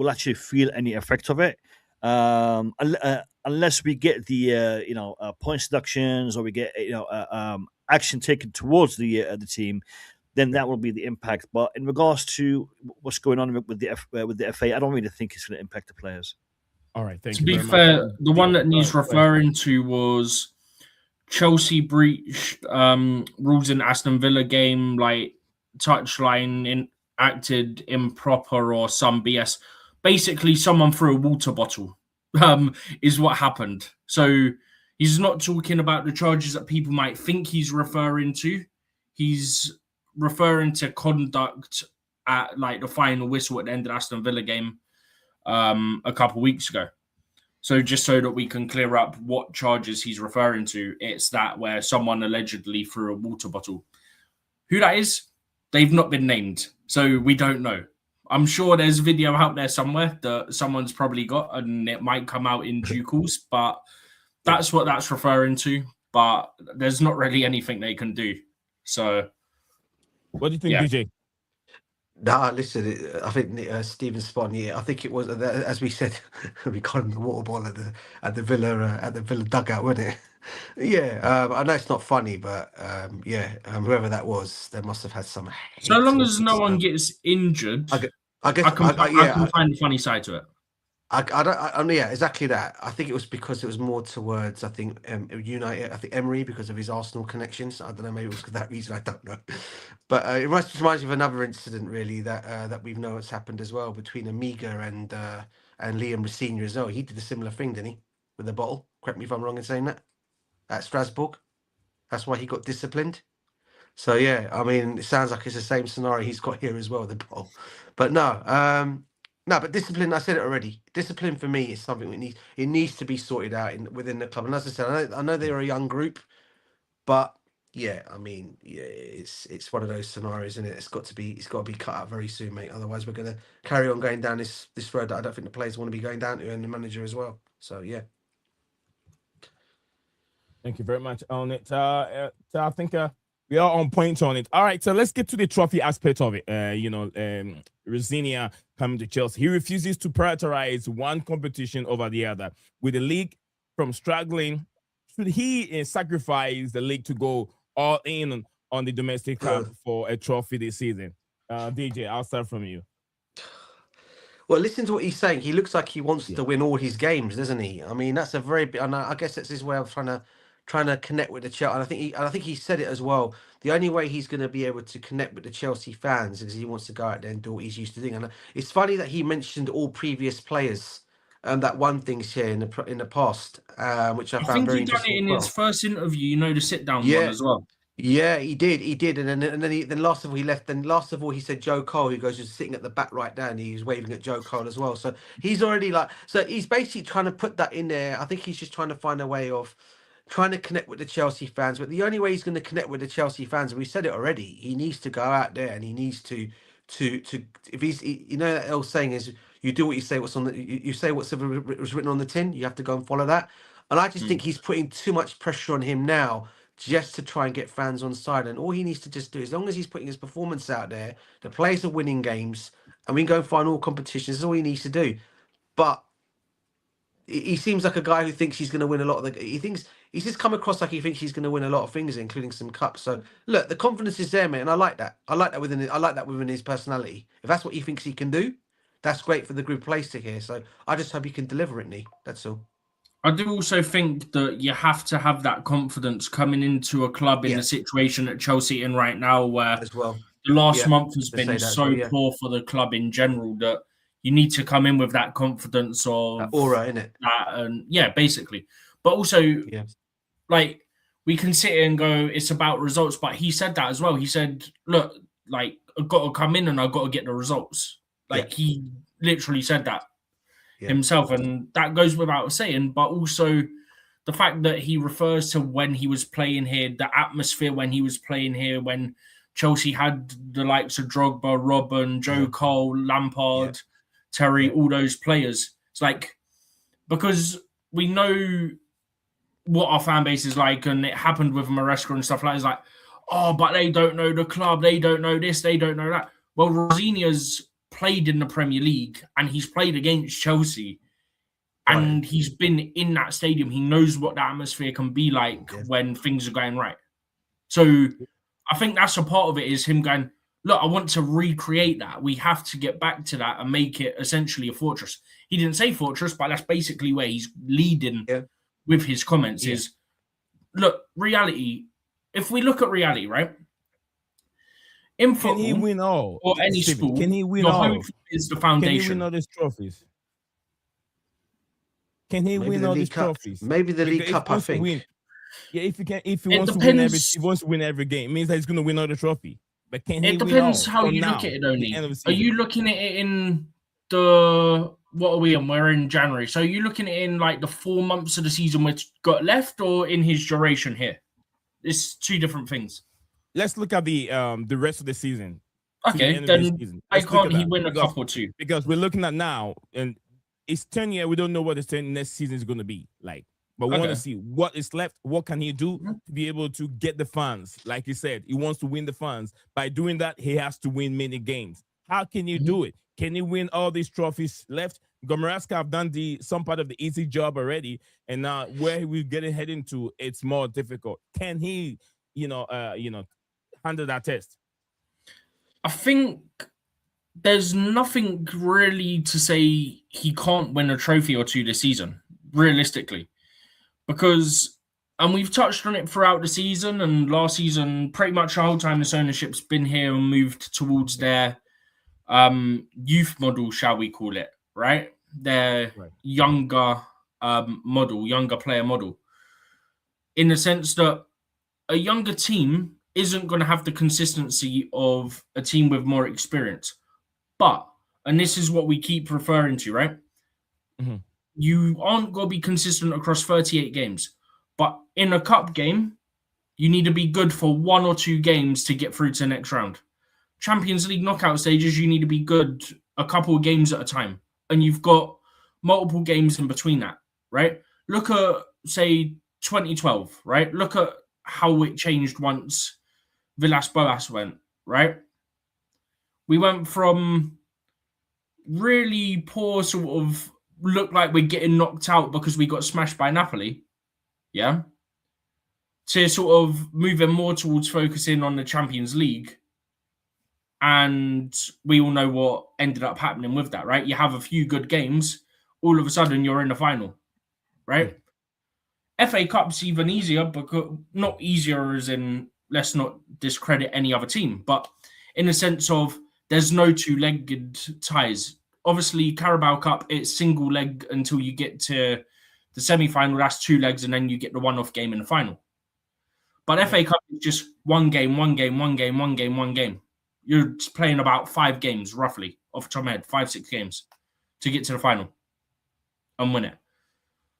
actually feel any effect of it, unless we get the points deductions or we get action taken towards the team. Then that will be the impact. But in regards to what's going on with the FA, I don't really think it's going to impact the players. All right, thank you. To be fair, the one that he's referring to was Chelsea breached rules in Aston Villa game, like touchline acted improper or some BS. Basically, someone threw a water bottle is what happened. So he's not talking about the charges that people might think he's referring to. He's referring to conduct at like the final whistle at the end of the Aston Villa game a couple of weeks ago. So just so that we can clear up what charges he's referring to, it's that where someone allegedly threw a water bottle. Who that is, they've not been named, so we don't know. I'm sure there's video out there somewhere that someone's probably got, and it might come out in due course, but that's what that's referring to. But there's not really anything they can do. So what do you think, DJ? Nah, listen, I think Stephen's spot on. Yeah, I think it was, as we said, we called him the water ball at the Villa dugout, wasn't it? Yeah, I know it's not funny, but whoever that was, they must have had some. So long as no one gets injured, I can find a funny side to it. Yeah, exactly that. I think it was because it was more towards, I think, United. I think Emery, because of his Arsenal connections. I don't know, maybe it was for that reason. I don't know. But it reminds me of another incident, really, that we've known has happened as well between Amiga and Liam Rosenior as well. He did a similar thing, didn't he, with the bottle? Correct me if I'm wrong in saying that. At Strasbourg, that's why he got disciplined. So yeah, I mean, it sounds like it's the same scenario he's got here as well, the bottle. But no. No, but discipline, I said it already. Discipline for me is something it needs to be sorted out within the club. And as I said, I know they're a young group, but yeah, I mean, yeah, it's one of those scenarios, isn't it? It's got to be cut out very soon, mate. Otherwise, we're going to carry on going down this road that I don't think the players want to be going down to, and the manager as well. So yeah. Thank you very much on it. I think we are on point on it. All right, so let's get to the trophy aspect of it. Rosenior coming to Chelsea. He refuses to prioritize one competition over the other. With the league from struggling, should he sacrifice the league to go all in on the domestic cup for a trophy this season? DJ, I'll start from you. Well, listen to what he's saying. He looks like he wants to win all his games, doesn't he? I mean, that's a very big, and I guess that's his way of trying to connect with the Chelsea. And I think he said it as well. The only way he's going to be able to connect with the Chelsea fans is he wants to go out there and do what he's used to doing. And it's funny that he mentioned all previous players. That one thing's here in the past, which I found very interesting. I think he done it in his first interview, the sit down one as well. Yeah, he did, and then last of all he left. Then last of all he said Joe Cole, who goes just sitting at the back right there, and he's waving at Joe Cole as well. So he's already he's basically trying to put that in there. I think he's just trying to find a way of trying to connect with the Chelsea fans. But the only way he's going to connect with the Chelsea fans, and we said it already, he needs to go out there and he needs to if he's that old saying is you do what you say. You say what's was written on the tin. You have to go and follow that. And I just think he's putting too much pressure on him now, just to try and get fans on side. And all he needs to just do, as long as he's putting his performance out there, the players are winning games, and we can go and find all competitions. That's all he needs to do. But he seems like a guy who thinks he's going to win a lot of he's just come across like he thinks he's going to win a lot of things, including some cups. So look, the confidence is there, mate, and I like that. I like that within his personality. If that's what he thinks he can do, that's great for the group place to hear. So I just hope he can deliver it, Nee. That's all. I do also think that you have to have that confidence coming into a club in the situation that Chelsea in right now, where as well. The last month has been so poor for the club in general that you need to come in with that confidence of aura, innit? That, and basically. But also, like, we can sit here and go, it's about results. But he said that as well. He said, look, like, I've got to come in and I've got to get the results. Like, he literally said that himself. And that goes without saying. But also the fact that he refers to when he was playing here, the atmosphere when he was playing here, when Chelsea had the likes of Drogba, Robben, Joe Cole, Lampard, Terry, all those players. It's like, because we know what our fan base is like, and it happened with Maresca and stuff like that. It's like, oh, but they don't know the club, they don't know this, they don't know that. Well, Rosenier's played in the Premier League and he's played against Chelsea, and he's been in that stadium. He knows what the atmosphere can be like when things are going right. So I think that's a part of it, is him going, look, I want to recreate that. We have to get back to that and make it essentially a fortress. He didn't say fortress, but that's basically where he's leading with his comments is, look, reality. If we look at reality, right? In football, can he win all? Or any sport, can he win all? Home is the foundation. Can he win all these trophies? Can he win all these trophies? Maybe the League Cup, I think. If he wants to win every game, it means that he's going to win all the trophy. But can he win all? It depends how you look at it, only. Are you looking at it in the, what are we on? We're in January. So are you looking at it in like the 4 months of the season which got left, or in his duration here? It's two different things. Let's look at the rest of the season. Okay, then why can't he win a cup or two? Because we're looking at now, and it's 10 years. We don't know what the next season is going to be like. But we want to see what is left. What can he do to be able to get the fans? Like he said, he wants to win the fans. By doing that, he has to win many games. How can you do it? Can he win all these trophies left? Maresca have done some part of the easy job already, and now where we're getting heading to, it's more difficult. Can he, handle that test? I think there's nothing really to say he can't win a trophy or two this season, realistically. Because, and we've touched on it throughout the season and last season, pretty much the whole time this ownership's been here and moved towards their youth model, shall we call it, right? Their younger model, younger player model. In the sense that a younger team isn't going to have the consistency of a team with more experience. But, and this is what we keep referring to, right? Mm-hmm. You aren't going to be consistent across 38 games. But in a cup game, you need to be good for 1 or 2 games to get through to the next round. Champions League knockout stages, you need to be good a couple of games at a time. And you've got multiple games in between that, right? Look at, say, 2012, right? Look at how it changed once Villas-Boas went, right? We went from really poor sort of look like we're getting knocked out because we got smashed by Napoli, to sort of moving more towards focusing on the Champions League. And we all know what ended up happening with that, right? You have a few good games, all of a sudden you're in the final, right? FA Cup's even easier, because not easier as in let's not discredit any other team, but in the sense of there's no two-legged ties. Obviously, Carabao Cup, it's single leg until you get to the semi-final. That's 2 legs, and then you get the one-off game in the final. But FA Cup is just one game. You're playing about 5 games, roughly, off the top of my head, 5-6 games to get to the final and win it.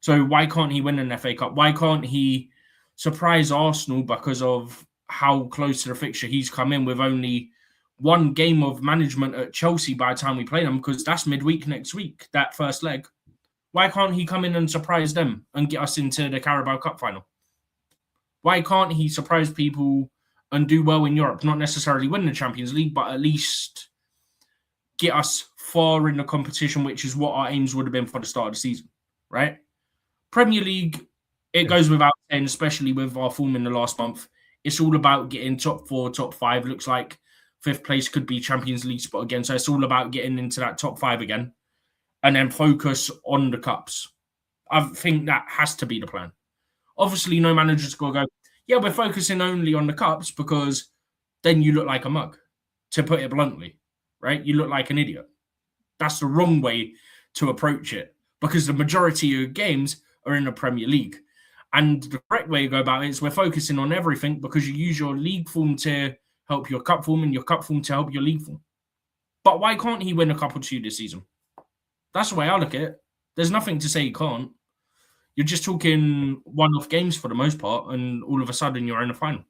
So why can't he win an FA Cup? Why can't he surprise Arsenal because of how close to the fixture he's come in with only 1 game of management at Chelsea by the time we play them, because that's midweek next week, that first leg. Why can't he come in and surprise them and get us into the Carabao Cup final? Why can't he surprise people and do well in Europe? Not necessarily win the Champions League, but at least get us far in the competition, which is what our aims would have been for the start of the season, right? Premier League, it goes without saying, especially with our form in the last month, it's all about getting top 4, top 5. Looks like 5th place could be Champions League spot again. So it's all about getting into that top 5 again and then focus on the cups. I think that has to be the plan. Obviously, no manager's going to go, yeah, we're focusing only on the cups, because then you look like a mug, to put it bluntly, right? You look like an idiot. That's the wrong way to approach it, because the majority of your games are in the Premier League. And the correct way to go about it is we're focusing on everything, because you use your league form to help your cup form and your cup form to help your league form. But why can't he win a cup or two this season? That's the way I look at it. There's nothing to say he can't. You're just talking one-off games for the most part, and all of a sudden you're in the final.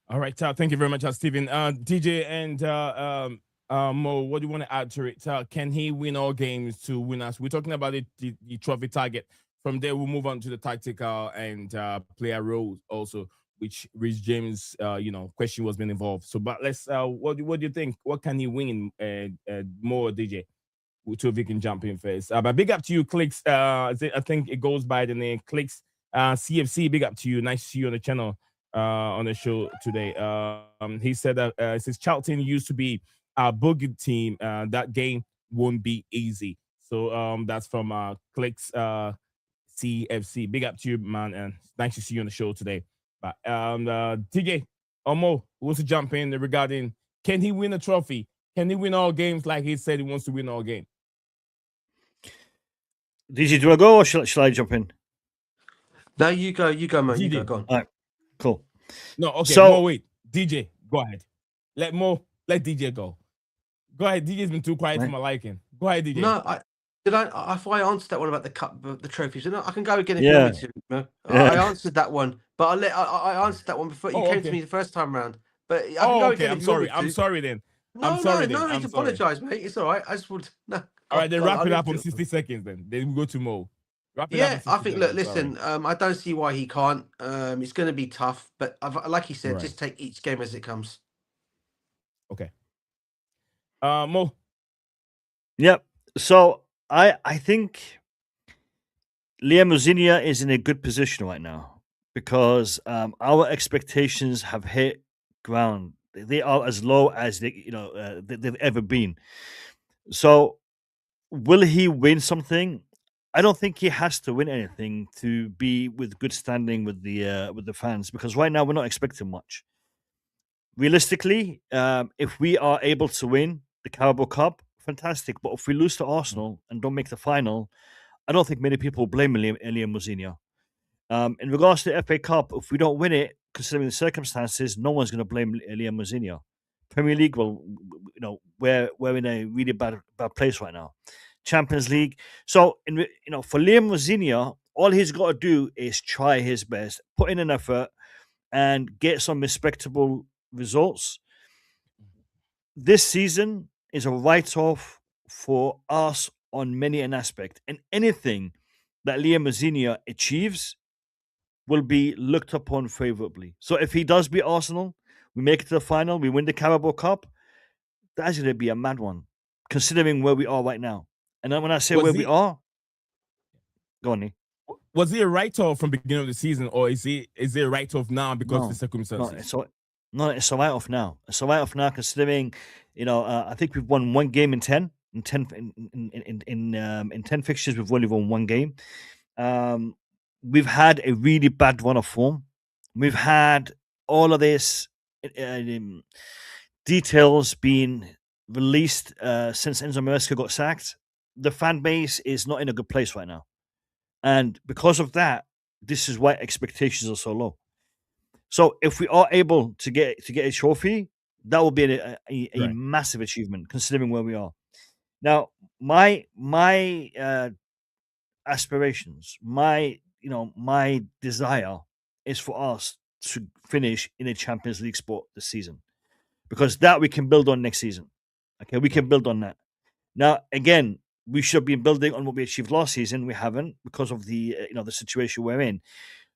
All right, thank you very much, Stephen. DJ and Mo, what do you want to add to it? Can he win all games to win us? We're talking about the trophy target. From there, we'll move on to the tactical and player roles also, which Reece James, question was being involved. So, but let's. What do you think? What can he win? More DJ. Two of you can jump in first. But big up to you, Clicks. I think it goes by the name Clicks. CFC. Big up to you. Nice to see you on the channel. On the show today. He said that since Charlton used to be our boogie team, that game won't be easy. So that's from Clicks CFC. Big up to you, man, and nice to see you on the show today. But DJ Omo wants to jump in regarding, can he win a trophy? Can he win all games like he said he wants to win all game? DJ, do you want to go or shall I jump in? No, you go, man. You go on. All right, cool. No, okay. So, Mo, wait. DJ, go ahead. Let DJ go. Go ahead. DJ's been too quiet for my liking. Go ahead, DJ. No, I thought I answered that one about the cup, the trophies. No, I can go again if Yeah. you want me to. No? I answered that one, but I answered that one before you came to me the first time round. But I can go again. I'm sorry. I'm sorry then. No need to apologize, mate. It's all right. I just would. No. All right, then wrap it up on 60 seconds. Then we go to Mo. Yeah, I think. Look, listen. I don't see why he can't. It's going to be tough, but like he said, just take each game as it comes. Okay. Mo. Yep. So I think Liam Rosenior is in a good position right now because our expectations have hit ground. They are as low as they've ever been. So, will he win something? I don't think he has to win anything to be with good standing with the fans, because right now we're not expecting much. Realistically, if we are able to win the Carabao Cup, fantastic. But if we lose to Arsenal and don't make the final, I don't think many people blame Liam Rosenior. In regards to the FA Cup, if we don't win it, considering the circumstances, no one's going to blame Liam Rosenior. Premier League, well, we're in a really bad place right now. Champions League. So, for Liam Rosenior, all he's got to do is try his best, put in an effort, and get some respectable results. This season is a write-off for us on many an aspect, and anything that Liam Rosenior achieves will be looked upon favorably. So if he does beat Arsenal, we make it to the final, we win the Carabao Cup, that's going to be a mad one, considering where we are right now. And then when I say we are, go on, Nick. Was he a write-off from the beginning of the season, or is it a write-off now because of the circumstances? It's a write-off now. It's a write-off now, considering, I think we've won one game in 10. In 10 fixtures, we've only won one game. We've had a really bad run of form. We've had all of this details being released since Enzo Maresca got sacked. The fan base is not in a good place right now. And because of that, this is why expectations are so low. So if we are able to get a trophy, that will be a massive achievement, considering where we are. Now, my aspirations, my desire is for us to finish in a Champions League spot this season, because that we can build on next season. Okay, we can build on that. Now, again, we should be building on what we achieved last season. We haven't, because of the the situation we're in.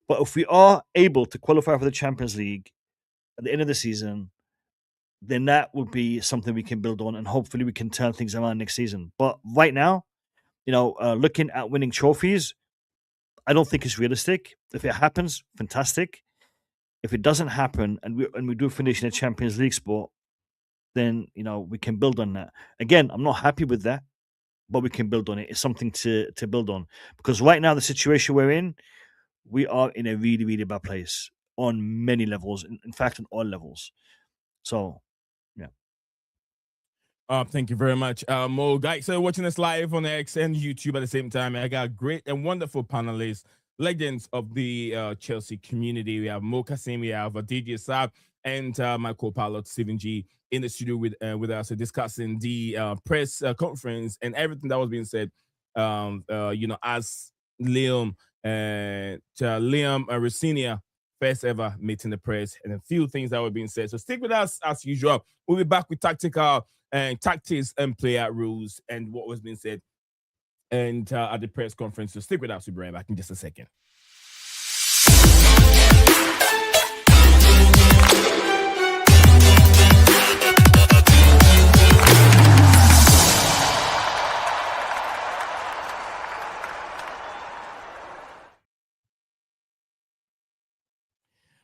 But if we are able to qualify for the Champions League at the end of the season, then that would be something we can build on, and hopefully we can turn things around next season. But right now, looking at winning trophies, I don't think it's realistic. If it happens, fantastic. If it doesn't happen and we do finish in a Champions League spot, then we can build on that. Again, I'm not happy with that, but we can build on it. It's something to build on, because right now the situation we're in, we are in a really, really bad place on many levels. In fact, on all levels. So, yeah. Thank you very much, Mo. Guys, so watching us live on X and YouTube at the same time. I got great and wonderful panelists, legends of the Chelsea community. We have Mo Kasim, we have DJ Saab, and my co-pilot Stephen G in the studio with us, discussing the press conference and everything that was being said. As Liam Rosenior first ever meeting the press, and a few things that were being said. So stick with us as usual. We'll be back with tactics and player rules and what was being said and at the press conference. So stick with us. We'll be right back in just a second.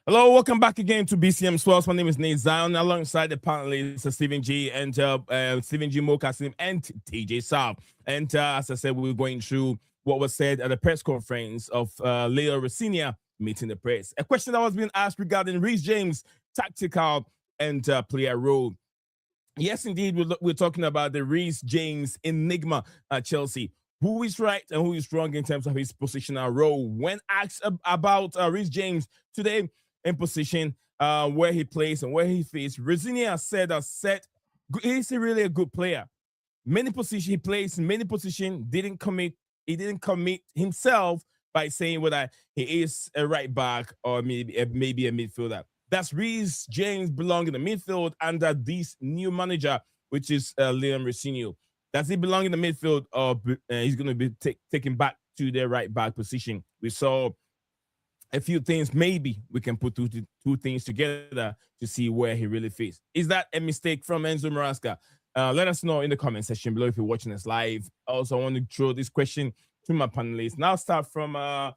Hello, welcome back again to BCM Sports. My name is Nate Zion, alongside the panelists Stephen G and Stephen G, Mo Kasim, and TJ Saab. And as I said, we were going through what was said at the press conference of Liam Rosenior meeting the press. A question that was being asked regarding Reece James' tactical and player role. Yes, indeed, we're talking about the Reece James enigma at Chelsea. Who is right and who is wrong in terms of his positional role? When asked about Reece James today, in position, where he plays and where he fits, Rosenior said he's really a good player. Many positions he plays, many positions didn't commit. He didn't commit himself by saying whether he is a right back or maybe a midfielder. Does Reece James belong in the midfield under this new manager, which is Liam Rosenior? Does he belong in the midfield, or he's going to be taken back to the right back position? We saw a few things. Maybe we can put two things together to see where he really fits. Is that a mistake from Enzo Maresca? Let us know in the comment section below if you're watching us live. Also, I want to throw this question to my panelists. Now start from, I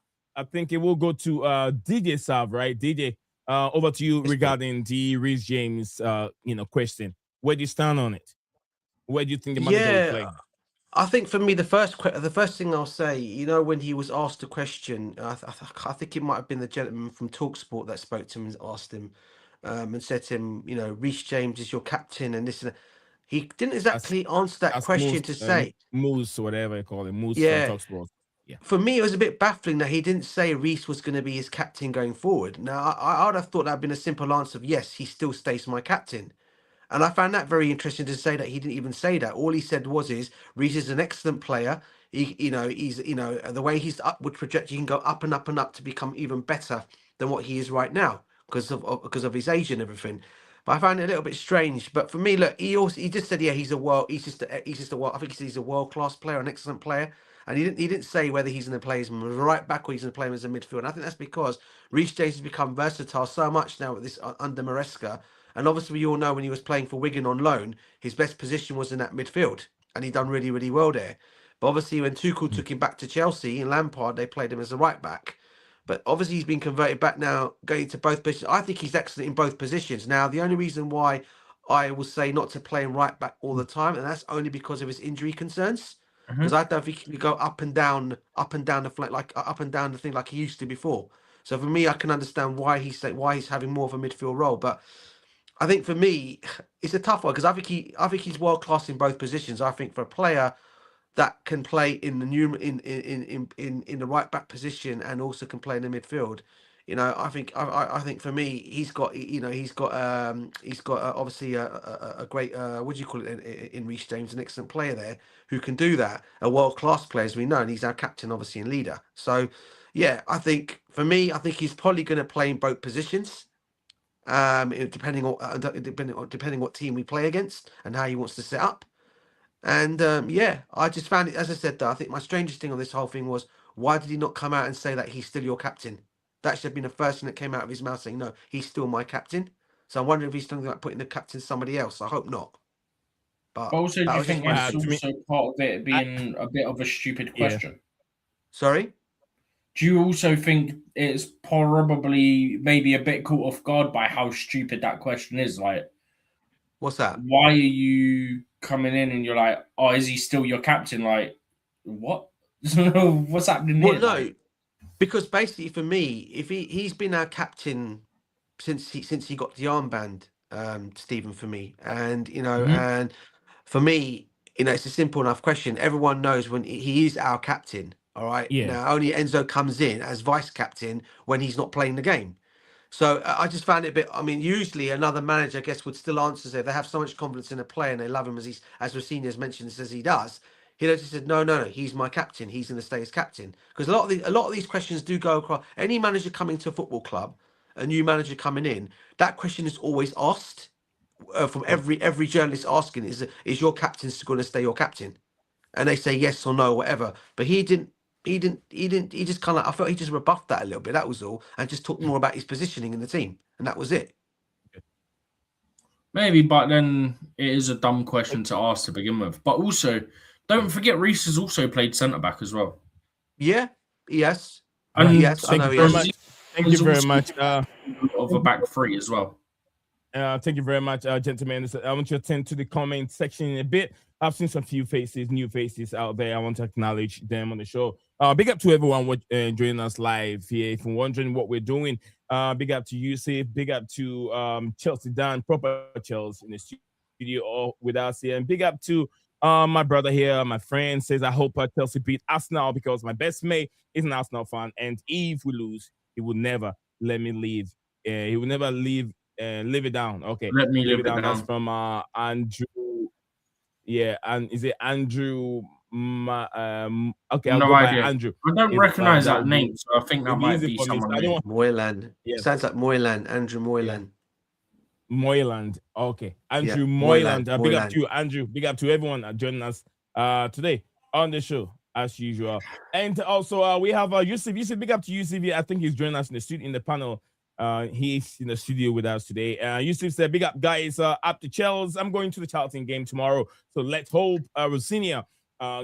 think it will go to DJ Sav, right? DJ, over to you regarding the Reece James, question. Where do you stand on it? Where do you think the manager will play? I think for me, the first thing I'll say, when he was asked a question, I think it might have been the gentleman from TalkSport that spoke to him and asked him, and said to him, Reece James is your captain, and this and that. He didn't exactly answer that question to say Moose, whatever you call it, Moose from TalkSport. Yeah. For me, it was a bit baffling that he didn't say Reece was going to be his captain going forward. Now, I would have thought that'd been a simple answer of yes, he still stays my captain. And I found that very interesting to say that he didn't even say that. All he said is Reece is an excellent player. He's the way he's upward project, he can go up and up and up to become even better than what he is right now because of his age and everything. But I found it a little bit strange. But for me, look, he just said, yeah, he's just a world. I think he's a world-class player, an excellent player. And he didn't say whether he's going to play as a right back or he's going to play him as a midfield. And I think that's because Reece James has become versatile so much now with this under Maresca. And obviously, we all know when he was playing for Wigan on loan, his best position was in that midfield. And he done really, really well there. But obviously, when Tuchel took him back to Chelsea and Lampard, they played him as a right back. But obviously, he's been converted back now, going to both positions. I think he's excellent in both positions. Now, the only reason why I will say not to play him right back all the time, and that's only because of his injury concerns. Because I don't think he can go up and down the flank, like up and down the thing like he used to before. So for me, I can understand why he's having more of a midfield role. But I think for me, it's a tough one because I think he's world class in both positions. I think for a player that can play in the right back position and also can play in the midfield, I think for me, he's got obviously a great what do you call it in Reece James, an excellent player there who can do that, a world class player as we know, and he's our captain obviously and leader. So yeah, I think for me, I think he's probably going to play in both positions. Depending on what team we play against and how he wants to set up. And I just found it, as I said, though, I think my strangest thing on this whole thing was, why did he not come out and say that he's still your captain? That should have been the first thing that came out of his mouth, saying, no, he's still my captain. So I'm wondering if he's thinking about putting the captain somebody else. I hope not. But also, do you think that's also part of it being a bit of a stupid question? Yeah. Sorry? Do you also think it's probably maybe a bit caught off guard by how stupid that question is? Like, what's that? Why are you coming in and you're like, oh, is he still your captain? Like, what? What's happening here? Well, no, because basically for me, if he's been our captain since he got the armband, Stephen, for me, and and for me, it's a simple enough question. Everyone knows when he is our captain. All right. Yeah. Now only Enzo comes in as vice captain when he's not playing the game. So I just found it a bit. I mean, usually another manager, I guess, would still answer if they have so much confidence in a player and they love him as Rosenior's mentioned, says he does. He just said, no, he's my captain. He's going to stay as captain, because a lot of these questions do go across. Any manager coming to a football club, a new manager coming in, that question is always asked from every journalist asking: is your captain going to stay your captain? And they say yes or no, or whatever. But he didn't. He just kind of, I felt he just rebuffed that a little bit. That was all, and just talked more about his positioning in the team, and that was it. Maybe, but then it is a dumb question to ask to begin with. But also, don't forget Reece has also played centre back as well. Yeah. Yes. And yes. I know. Thank you very much. Of a back three as well. Thank you very much, gentlemen. I want you to attend to the comment section in a bit. I've seen some new faces out there. I want to acknowledge them on the show. Big up to everyone joining us live here. If you're wondering what we're doing, big up to Yusuf. Big up to Chelsea Dan, proper Chelsea in the studio all with us here. And big up to my brother here, my friend says, I hope Chelsea beat Arsenal because my best mate is an Arsenal fan. And if we lose, he would never let me leave. He will never leave. Live it down. Okay. Let me live it down. That's from Andrew. Yeah, and is it Andrew? Okay, I'll no go idea. by Andrew. I don't recognize that name, so I think that might be someone. Moylan. Yes. Sounds like Moylan. Andrew Moylan. Yeah. Moyland. Okay, Andrew Moyland. Big up to you, Andrew. Big up to everyone joining us today on the show as usual. And also we have Yusuf. Yusuf, big up to Yusuf. I think he's joining us in the studio in the panel. He's in the studio with us today. Yusuf said, big up, guys, up to Chelsea. I'm going to the Charlton game tomorrow. So let's hope Rosenior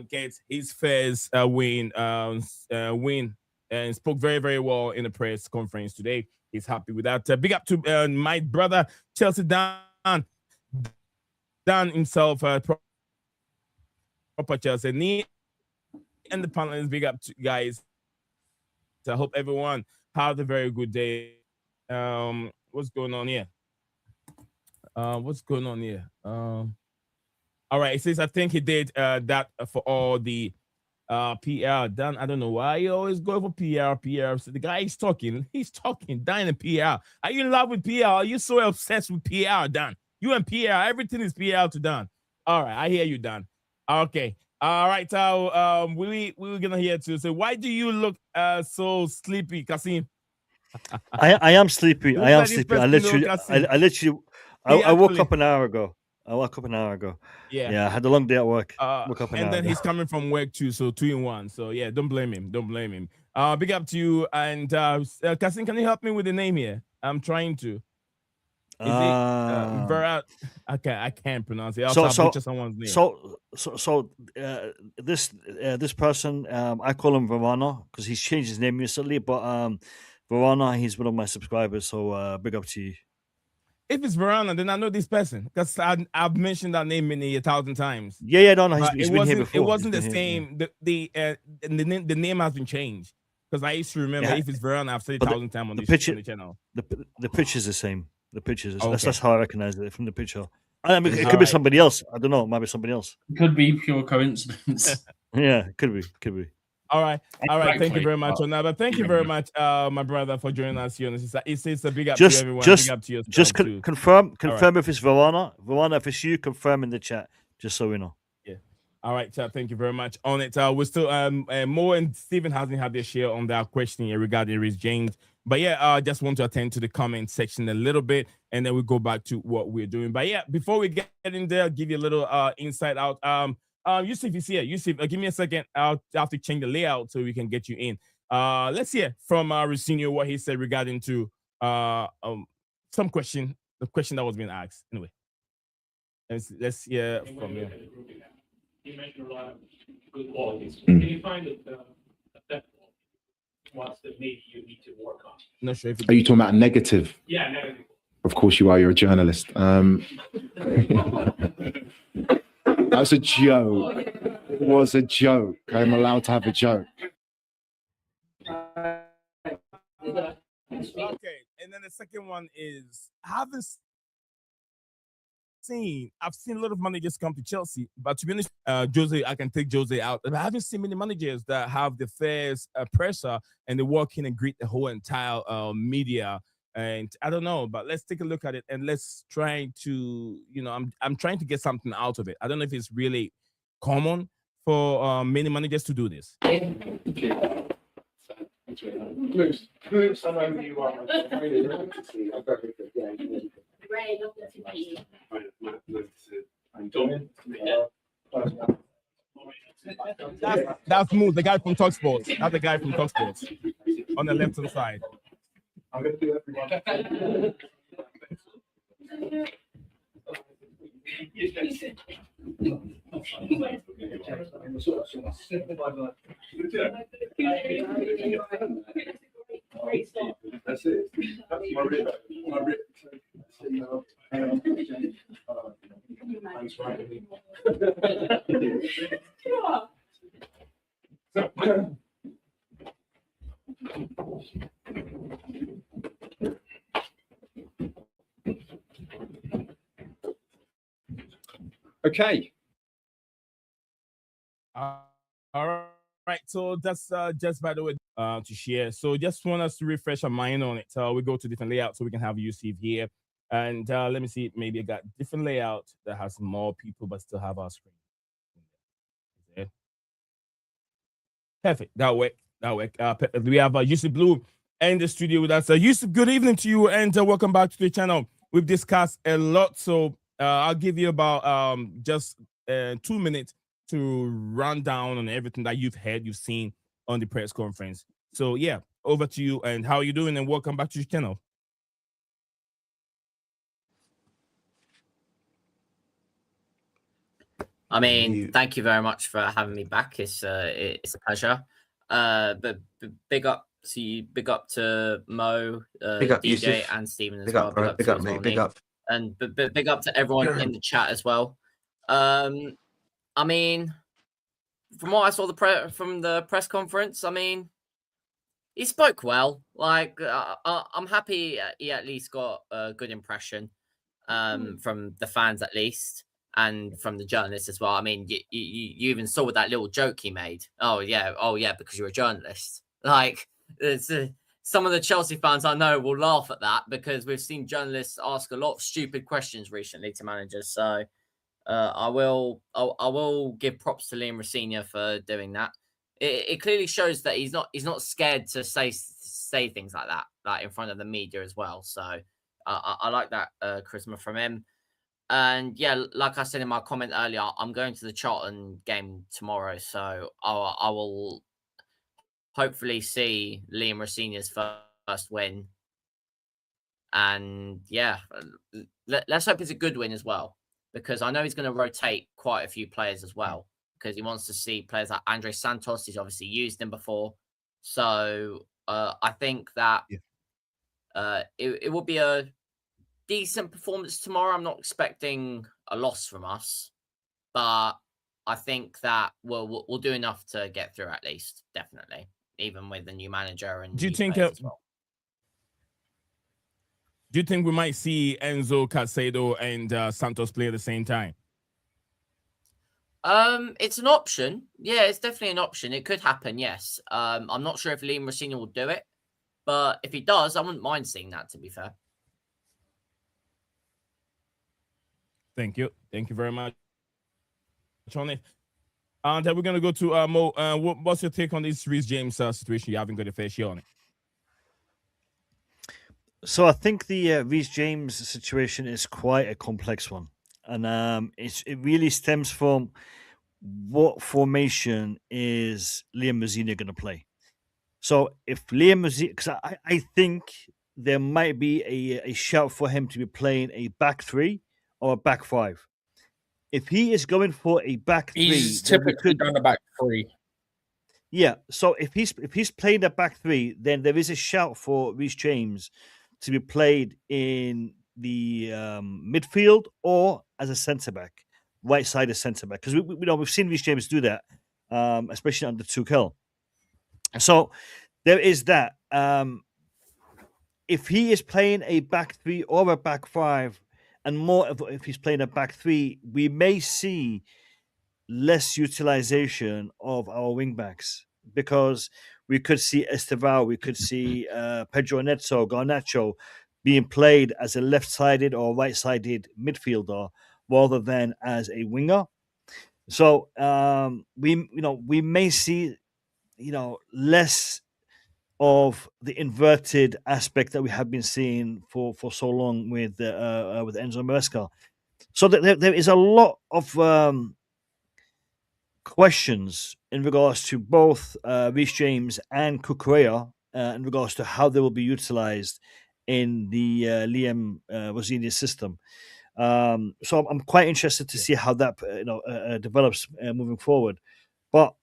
gets his first win and spoke very, very well in the press conference today. He's happy with that. Big up to my brother, Chelsea Dan himself, proper Chelsea. Me and the panelists, big up to guys. So I hope everyone has a very good day. What's going on here? All right, it says I think he did that for all the PR. Dan, I don't know why you always go for PR. So the guy is talking, Dan and PR. Are you in love with PR? Are you so obsessed with PR, Dan? You and PR, everything is PR to Dan. All right, I hear you, Dan. Okay. All right, we were gonna hear too. So why do you look so sleepy, Kasim? I am sleepy. I woke up an hour ago. Yeah, I had a long day at work. And then he's coming from work too, so 2 in 1. So yeah, don't blame him. Big up to you. And Kasim, can you help me with the name here? I'm trying to. Is it Verat? Okay, I can't pronounce it. I'll butcher someone's name. This person, I call him Verana because he's changed his name recently, but Verana, he's one of my subscribers, so big up to you. If it's Verana, then I know this person because I've mentioned that name 1,000 times. Yeah, no, he's been here before. It wasn't the same. Yeah. The name has been changed because I used to remember if it's Verana, I've said it 1,000 times on the channel. The picture's the same. The picture is that's how I recognize it from the picture. I mean, it could be somebody else. I don't know. It might be somebody else. It could be pure coincidence. Yeah, it could be. All right. Thank you very much on that. But thank you very much, my brother, for joining us here. It's a big up to everyone. Big up to yourself just confirm if it's Verana. Verana, if it's you, confirm in the chat, just so we know. Yeah. All right, chat. Thank you very much on it. We're still Mo and Stephen hasn't had their share on that question here regarding Reece James. But yeah, I just want to attend to the comment section a little bit, and then we'll go back to what we're doing. But yeah, before we get in there, I'll give you a little insight out. Yusuf is here. Yusuf, give me a second. I'll have to change the layout so we can get you in. Let's hear from Rosenior what he said regarding to some question, the question that was being asked. Anyway, let's hear from him. You mentioned a lot of good qualities. Can you find that what's that maybe you need to work on? Not sure if are you talking about negative? Yeah, negative. Of course you are. You're a journalist. That's a joke. It was a joke. I'm allowed to have a joke. Okay, and then the second one is having seen a lot of managers come to Chelsea, but to be honest, Jose, I can take Jose out. But I haven't seen many managers that have the first pressure and they walk in and greet the whole entire media. And I don't know, but let's take a look at it and let's try to, I'm trying to get something out of it. I don't know if it's really common for many managers to do this. Bruce, I know who you are. Ray, lovely to meet you. That's Moose, the guy from Talksports. That's the guy from Talksports on the left hand side. I'm going to do everyone. That's it. That's my rip. My rip. Thanks for having me. Okay. All right. So that's just by the way to share. So just want us to refresh our mind on it. We go to different layouts so we can have you see here. And let me see. Maybe I got different layout that has more people but still have our screen. Okay. Perfect. That work. We have Yusuf Blue in the studio with us. Yusuf, good evening to you and welcome back to the channel. We've discussed a lot, so I'll give you about just 2 minutes to run down on everything that you've seen on the press conference. So yeah, over to you. And how are you doing? And welcome back to the channel. I mean, thank you very much for having me back. It's a pleasure. But big up to you, big up to Mo, Big up, DJ, Yusuf. and Stephen as Big well. up, bro. Big up, mate. Big up. And big up to everyone in the chat as well. I mean, from what I saw from the press conference, I mean, he spoke well. Like, I'm happy he at least got a good impression from the fans at least, and from the journalists as well. I mean, you even saw that little joke he made. Oh yeah, because you're a journalist. Like, it's some of the Chelsea fans I know will laugh at that because we've seen journalists ask a lot of stupid questions recently to managers. So I will give props to Liam Rosenior for doing that. It clearly shows that he's not scared to say things like that, like in front of the media as well. So I like that charisma from him. And yeah, like I said in my comment earlier, I'm going to the Charlton game tomorrow, so I will hopefully see Liam Rosenior's first win. And yeah, let's hope it's a good win as well, because I know he's going to rotate quite a few players as well, because he wants to see players like Andre Santos. He's obviously used him before. So I think that it will be a decent performance tomorrow. I'm not expecting a loss from us, but I think that we'll do enough to get through at least, definitely, even with the new manager. And do you think as well. Do you think we might see Enzo, Caicedo, and Santos play at the same time? It's an option. Yeah, it's definitely an option. It could happen, yes. I'm not sure if Liam Rosenior will do it, but if he does, I wouldn't mind seeing that, to be fair. Thank you. Thank you very much, Tony. And we're going to go to Mo. What's your take on this Reece James situation? You haven't got a fair share on it. So I think the Reece James situation is quite a complex one. And it really stems from what formation is Liam Rosenior going to play. So if Liam Rosenior, because I think there might be a shout for him to be playing a back three or a back five. If he is going for a back three, he's typically done a back three. Yeah, so if he's playing a back three, then there is a shout for Reece James to be played in the midfield or as a centre back, right side of centre back, because we've seen Reece James do that, especially under Tuchel. So there is that. If he is playing a back three or a back five, and more if he's playing a back three, we may see less utilization of our wing backs, because we could see Estevao, we could see Pedro Neto, Garnacho being played as a left-sided or right-sided midfielder rather than as a winger. So we may see less of the inverted aspect that we have been seeing for so long with Enzo Maresca. So there is a lot of questions in regards to both Reece James and Cucurella in regards to how they will be utilized in the Liam Rosenior system. So I'm quite interested to see how that develops moving forward. But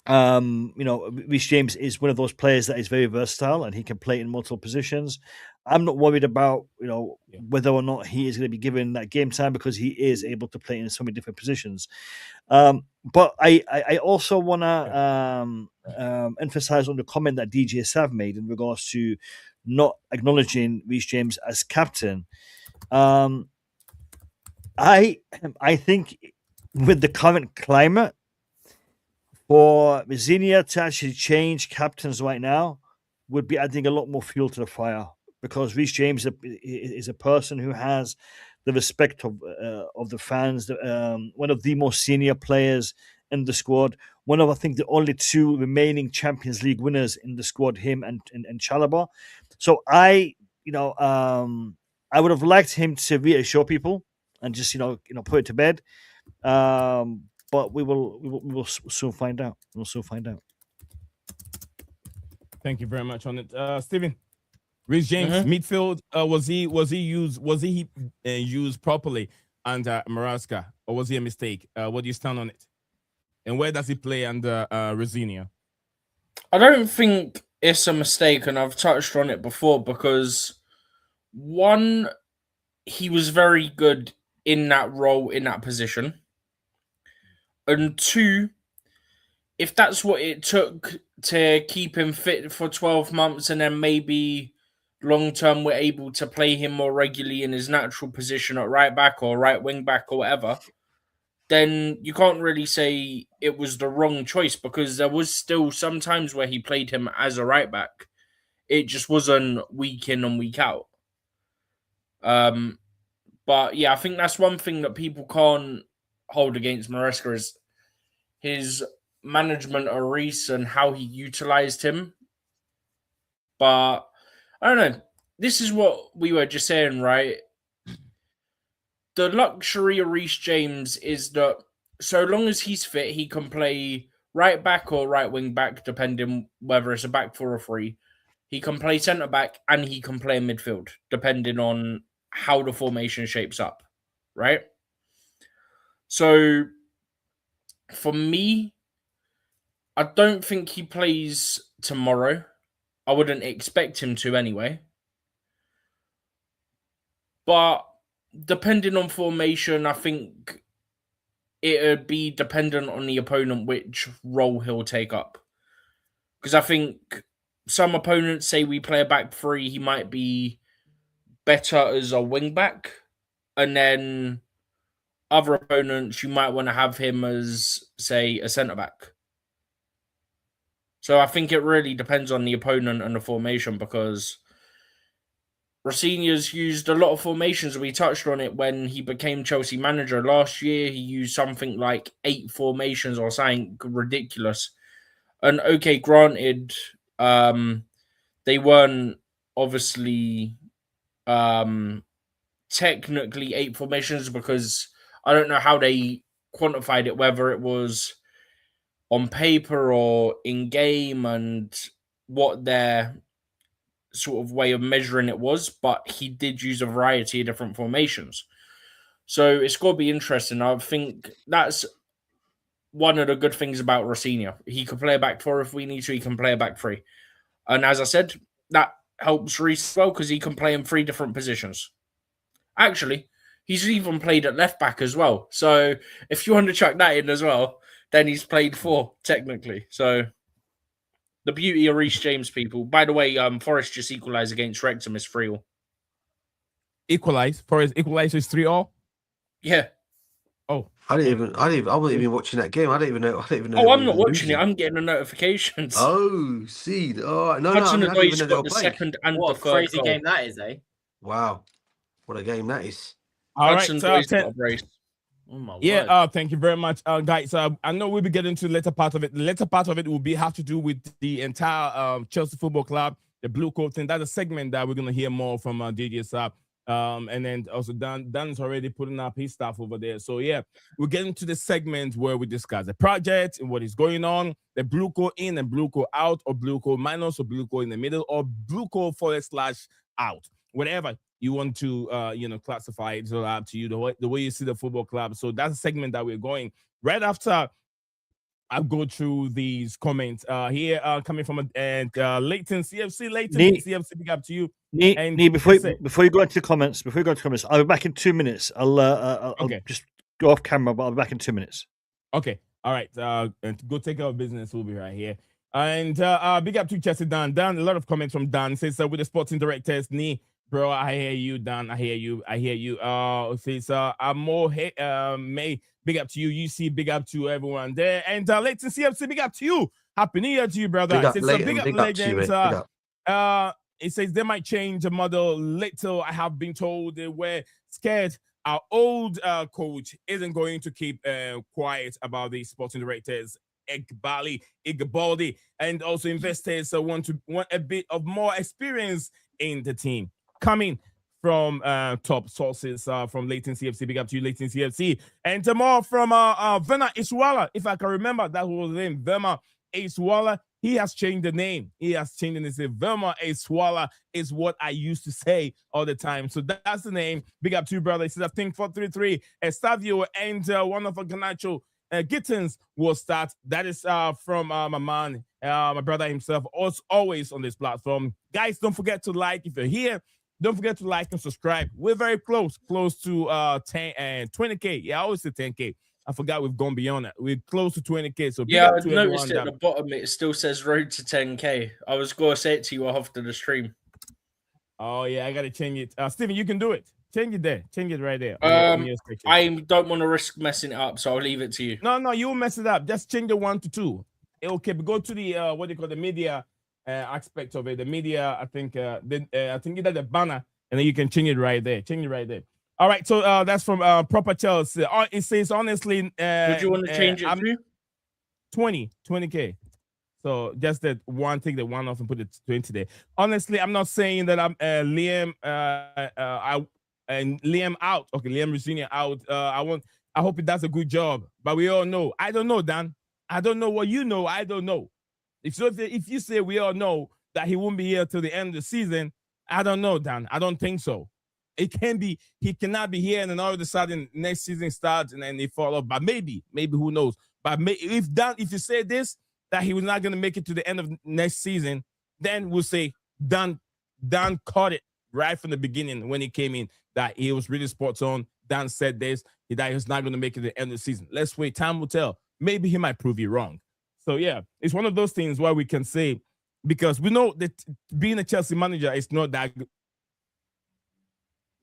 Reece James is one of those players that is very versatile and he can play in multiple positions. I'm not worried about whether or not he is going to be given that game time, because he is able to play in so many different positions. But I also want to emphasize on the comment that DJ Sav made in regards to not acknowledging Reece James as captain. I think with the current climate, for Rosenior to actually change captains right now would be adding a lot more fuel to the fire, because Reece James is a person who has the respect of the fans, one of the most senior players in the squad, one of, I think, the only two remaining Champions League winners in the squad, him and Chalobah. So I would have liked him to reassure people and just put it to bed. But we will soon find out. We'll soon find out. Thank you very much on it, Stephen. Reece James midfield, was he used properly under Maresca, or was he a mistake? What do you stand on it? And where does he play under Rosenior? I don't think it's a mistake, and I've touched on it before, because one, he was very good in that role, in that position. And two, if that's what it took to keep him fit for 12 months and then maybe long-term we're able to play him more regularly in his natural position at right back or right wing back or whatever, then you can't really say it was the wrong choice, because there was still some times where he played him as a right back. It just wasn't week in and week out. But yeah, I think that's one thing that people can't hold against Maresca is his management of Reece and how he utilized him. But I don't know. This is what we were just saying, right? The luxury of Reece James is that so long as he's fit, he can play right back or right wing back, depending whether it's a back four or three. He can play centre back and he can play in midfield, depending on how the formation shapes up, right? So for me, I don't think he plays tomorrow. I wouldn't expect him to anyway. But depending on formation, I think it would be dependent on the opponent which role he'll take up. Because I think some opponents say we play a back three, he might be better as a wing back. And then other opponents, you might want to have him as, say, a centre back. So I think it really depends on the opponent and the formation, because Rosenior's used a lot of formations. We touched on it when he became Chelsea manager. Last year, he used something like 8 formations or something ridiculous. And okay, granted, they weren't obviously technically 8 formations, because I don't know how they quantified it, whether it was on paper or in game and what their sort of way of measuring it was, but he did use a variety of different formations. So it's got to be interesting. I think that's one of the good things about Rosenior. He can play a back four if we need to. He can play a back three. And as I said, that helps Reece well, because he can play in 3 different positions. Actually, he's even played at left back as well. So if you want to chuck that in as well, then he's played 4 technically. So the beauty of Reece James, people. By the way, Forest just equalised against Wrexham is 3-3. Equalize. Forest equalize, so it's 3-3. Yeah. Oh, I wasn't even watching that game. I don't even know. Oh, I'm not watching it. I'm getting the notifications. Oh, see. Oh, no. Hudson I didn't even know they got were the playing. second and What the a third crazy goal. game that is, eh? Wow, what a game that is. all Hudson right. got a brace. Oh my Yeah, word. thank you very much, guys. I know we'll be getting to the later part of it. The later part of it will have to do with the entire Chelsea Football Club, the Blue Coat thing. That's a segment that we're gonna hear more from DJ Saab. And then also Dan's already putting up his stuff over there. So yeah, we're getting to the segment where we discuss the project and what is going on, the Blue Coat in and Blue Coat out, or Blue Coat minus, or Blue Coat in the middle, or Blue Coat / out, whatever you want to classify it. It's all up to you, the way you see the football club. So that's a segment that we're going right after. I'll go through these comments here coming from Leighton CFC. Leighton CFC, big up to you. Before you go into the comments, I'll be back in 2 minutes. I'll just go off camera, but I'll be back in 2 minutes. Okay, all right. Go take care of business. We'll be right here. And big up to Chelsea Dan. Dan, a lot of comments from Dan. Says with the sporting directors, bro, I hear you, Dan. I hear you. Says I'm more May. Big up to you. UC, big up to everyone there. And Leighton CFC, big up to you. Happy New Year to you, brother. Big up Legends. It says they might change the model little. I have been told they were scared. Our old coach isn't going to keep quiet about the sporting directors, Igbaldi, and also investors want a bit of more experience in the team. Coming from top sources from Leighton CFC. Big up to you, Leighton CFC. And more from Verma Iswala. If I can remember, that was the name, Verma Iswala. He has changed the name. He has changed and he said Verma Iswala is what I used to say all the time. So that's the name. Big up to you, brother. He says, I think 433, Estavio and one of our Ganacho Gittins will start. That is from my man, my brother himself, always on this platform. Guys, don't forget to like if you're here. Don't forget to like and subscribe. We're very close to 10 and 20K. Yeah, I always say 10K. I forgot we've gone beyond that. We're close to 20K. So yeah, I noticed at the bottom it still says road to 10K. I was going to say it to you after the stream. Oh yeah, I gotta change it. Steven, you can do it. Change it there. Change it right there. I don't want to risk messing it up, so I'll leave it to you. No, you will mess it up. Just change the 1 to 2. Okay, but go to the what do you call the media aspect of it. The media, I think either the banner, and then you can change it right there. All right, so that's from Proper Chelsea. It says honestly. Would you want to change it to 20K? So just that one, take the 1 off and put it 20 there. Honestly, I'm not saying that I'm Liam out. Okay, Liam Rosenior out. I hope he does a good job. But we all know. I don't know, Dan. I don't know what you know. I don't know. If you say we all know that he won't be here till the end of the season, I don't know, Dan. I don't think so. He cannot be here and then all of a sudden next season starts and then they fall off. But maybe who knows? But if you say this, that he was not going to make it to the end of next season, then we'll say Dan caught it right from the beginning when he came in, that he was really spot on. Dan said this, that he was not going to make it to the end of the season. Let's wait. Time will tell. Maybe he might prove you wrong. So, yeah, it's one of those things where we can say, because we know that being a Chelsea manager is not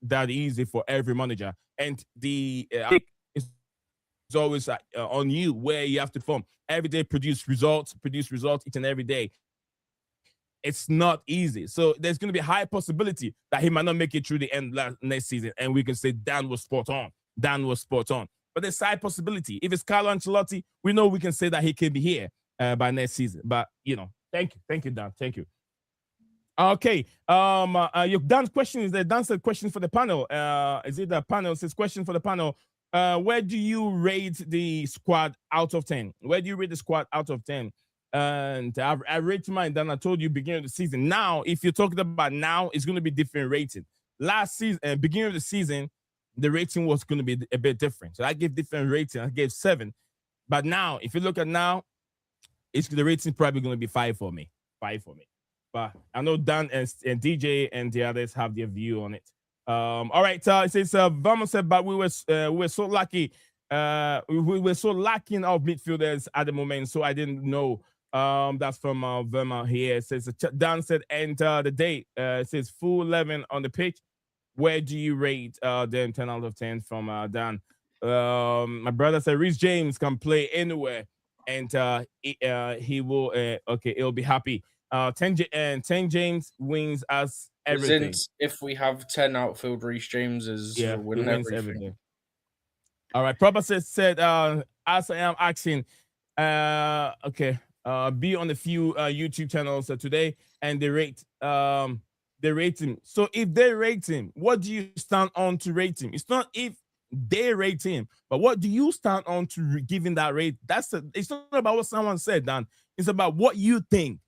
that easy for every manager. And it's always on you where you have to perform. Every day produce results each and every day. It's not easy. So there's going to be a high possibility that he might not make it through the end next season. And we can say Dan was spot on. But there's a high possibility. If it's Carlo Ancelotti, we know we can say that he can be here by next season. But, thank you, Dan. Thank you. Okay. Dan's question is that Dan said question for the panel. Is it the panel? It says question for the panel. Where do you rate the squad out of 10? Where do you rate the squad out of 10? And I rate mine. Then I told you beginning of the season. Now, if you're talking about now, it's going to be different rating. Last season, beginning of the season, the rating was going to be a bit different. So I gave different rating. I gave 7. But now, if you look at now, the rating probably going to be 5 for me. But I know Dan and DJ and the others have their view on it. All right. It says Verma said, but we were so lucky. We were so lacking of midfielders at the moment, so I didn't know. That's from Verma here. It says Dan said enter the date. It says full 11 on the pitch. where do you rate them 10 out of 10 from Dan? My brother said Reece James can play anywhere, and he will. Okay, he'll be happy. 10 James wins us everything. Since if we have 10 outfield, Reece James he win wins everything. everything. All right, Proper said as I am asking, okay, be on a few YouTube channels today, and they rate him. So if they rate him, what do you stand on to rate him? It's not if they rate him, but what do you stand on to giving that rate? It's not about what someone said, Dan. It's about what you think.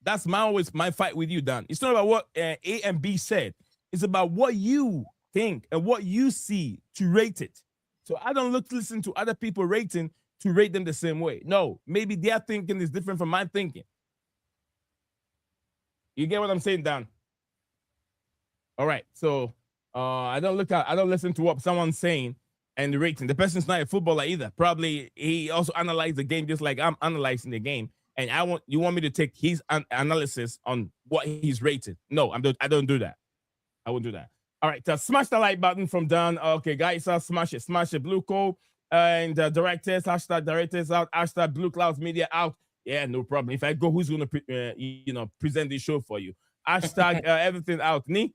That's always my fight with you, Dan. It's not about what A and B said. It's about what you think and what you see to rate it. So I don't listen to other people rating to rate them the same way. No, maybe their thinking is different from my thinking. You get what I'm saying, Dan? All right. So I don't listen to what someone's saying and the rating. The person's not a footballer either. Probably he also analyzed the game just like I'm analyzing the game. And you want me to take his analysis on what he's rated? No, I don't do that. I won't do that. All right, smash the like button from Dan. Okay, guys, smash it. Blue Code and directors, #directors out, #BlueClouds Media out. Yeah, no problem. If I go, who's gonna present this show for you? Everything out. Me.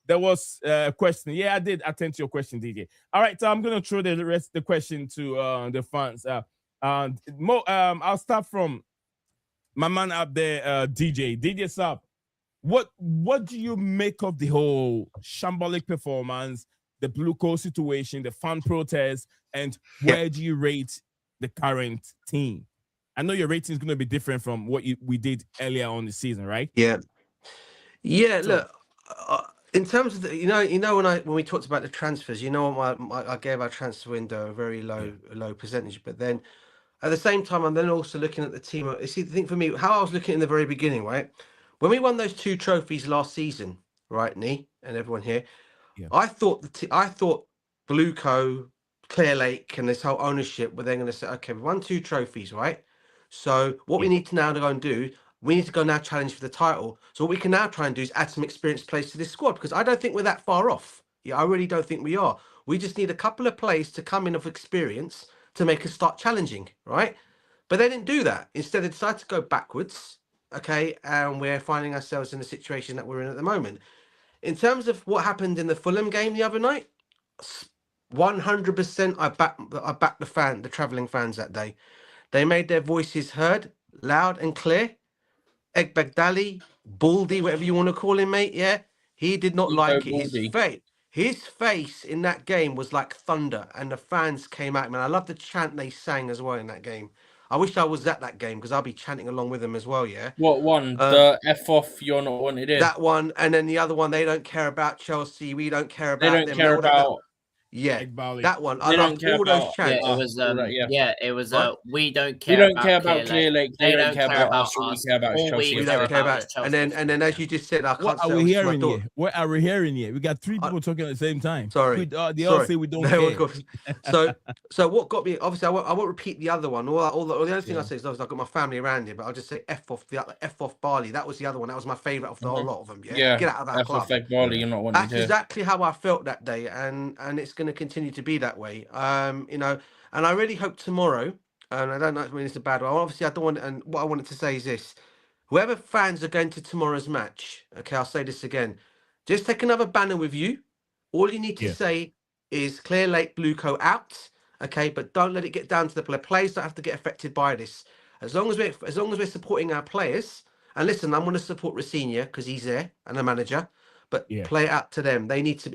There was a question. Yeah, I did attend to your question, DJ. All right, so I'm gonna throw the rest of the question to the fans. I'll start from my man up there, DJ. DJ Sub. What do you make of the whole shambolic performance, the Blue Coat situation, the fan protest, and where do you rate the current team? I know your rating is going to be different from what we did earlier on the season, right? Yeah. So, look, in terms of when we talked about the transfers, I gave our transfer window a very low percentage, but then at the same time, I'm then also looking at the team. See, the thing for me, how I was looking in the very beginning, right? When we won those 2 trophies last season, right, Nee, and everyone here, I thought Blueco, Clear Lake, and this whole ownership were then going to say, okay, we won 2 trophies, right? So what we need to now go and do, we need to go now challenge for the title. So what we can now try and do is add some experienced players to this squad, because I don't think we're that far off. Yeah, I really don't think we are. We just need a couple of players to come in of experience to make us start challenging, right? But they didn't do that. Instead, they decided to go backwards. Okay, and we're finding ourselves in the situation that we're in at the moment. In terms of what happened in the Fulham game the other night, 100% I backed the travelling fans that day. They made their voices heard loud and clear. Egbagdali, Baldy, whatever you want to call him, mate. Yeah, he did not like it. His face in that game was like thunder, and the fans came out. Man, I love the chant they sang as well in that game. I wish I was at that game because I'll be chanting along with them as well, yeah? What one? The F off, you're not wanted in? That one, and then the other one, they don't care about Chelsea, we don't care about them. They don't care about... Yeah, that one. I loved all those chants. It was we don't care. We don't care about Clear Lake. They don't care about us. All we care about is Chelsea. We don't care about. And then, as you just said, I can't. What are we hearing here? What are we hearing here? We got 3 people talking at the same time. Sorry, they all say we don't care. So what got me? Obviously, I won't repeat the other one. The only thing I say is obviously I've got my family around here, but I'll just say F off Barley. That was the other one. That was my favourite of the whole lot of them. Yeah, get out of that club. F off Barley. You're not wanted. That's exactly how I felt that day, and it's going to continue to be that way. And I really hope tomorrow, and I don't know when it's a bad one. Obviously, I don't want, and what I wanted to say is this: whoever fans are going to tomorrow's match, okay, I'll say this again, just take another banner with you. All you need to say is Clear Lake Blueco out, okay, but don't let it get down to the players don't have to get affected by this. As long as we're supporting our players, and listen, I'm going to support Rosenior because he's there and the manager. But play it out to them. It needs to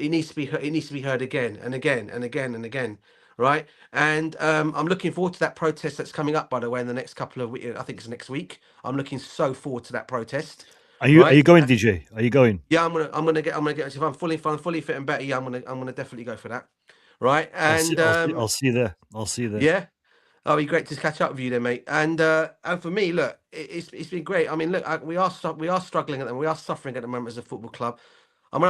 be heard again and again and again and again, right? And I'm looking forward to that protest that's coming up, by the way, in the next couple of weeks. I think it's next week. I'm looking so forward to that protest. Are you going, DJ? Are you going? Yeah, I'm gonna get. If I'm fully fit and better, yeah, I'm gonna definitely go for that, right? And I'll see you there. I'll see you there. Yeah. Oh, it'd be great to catch up with you then, mate. And for me, look, it's been great. I mean, look, we are struggling at them. We are suffering at the moment as a football club. And when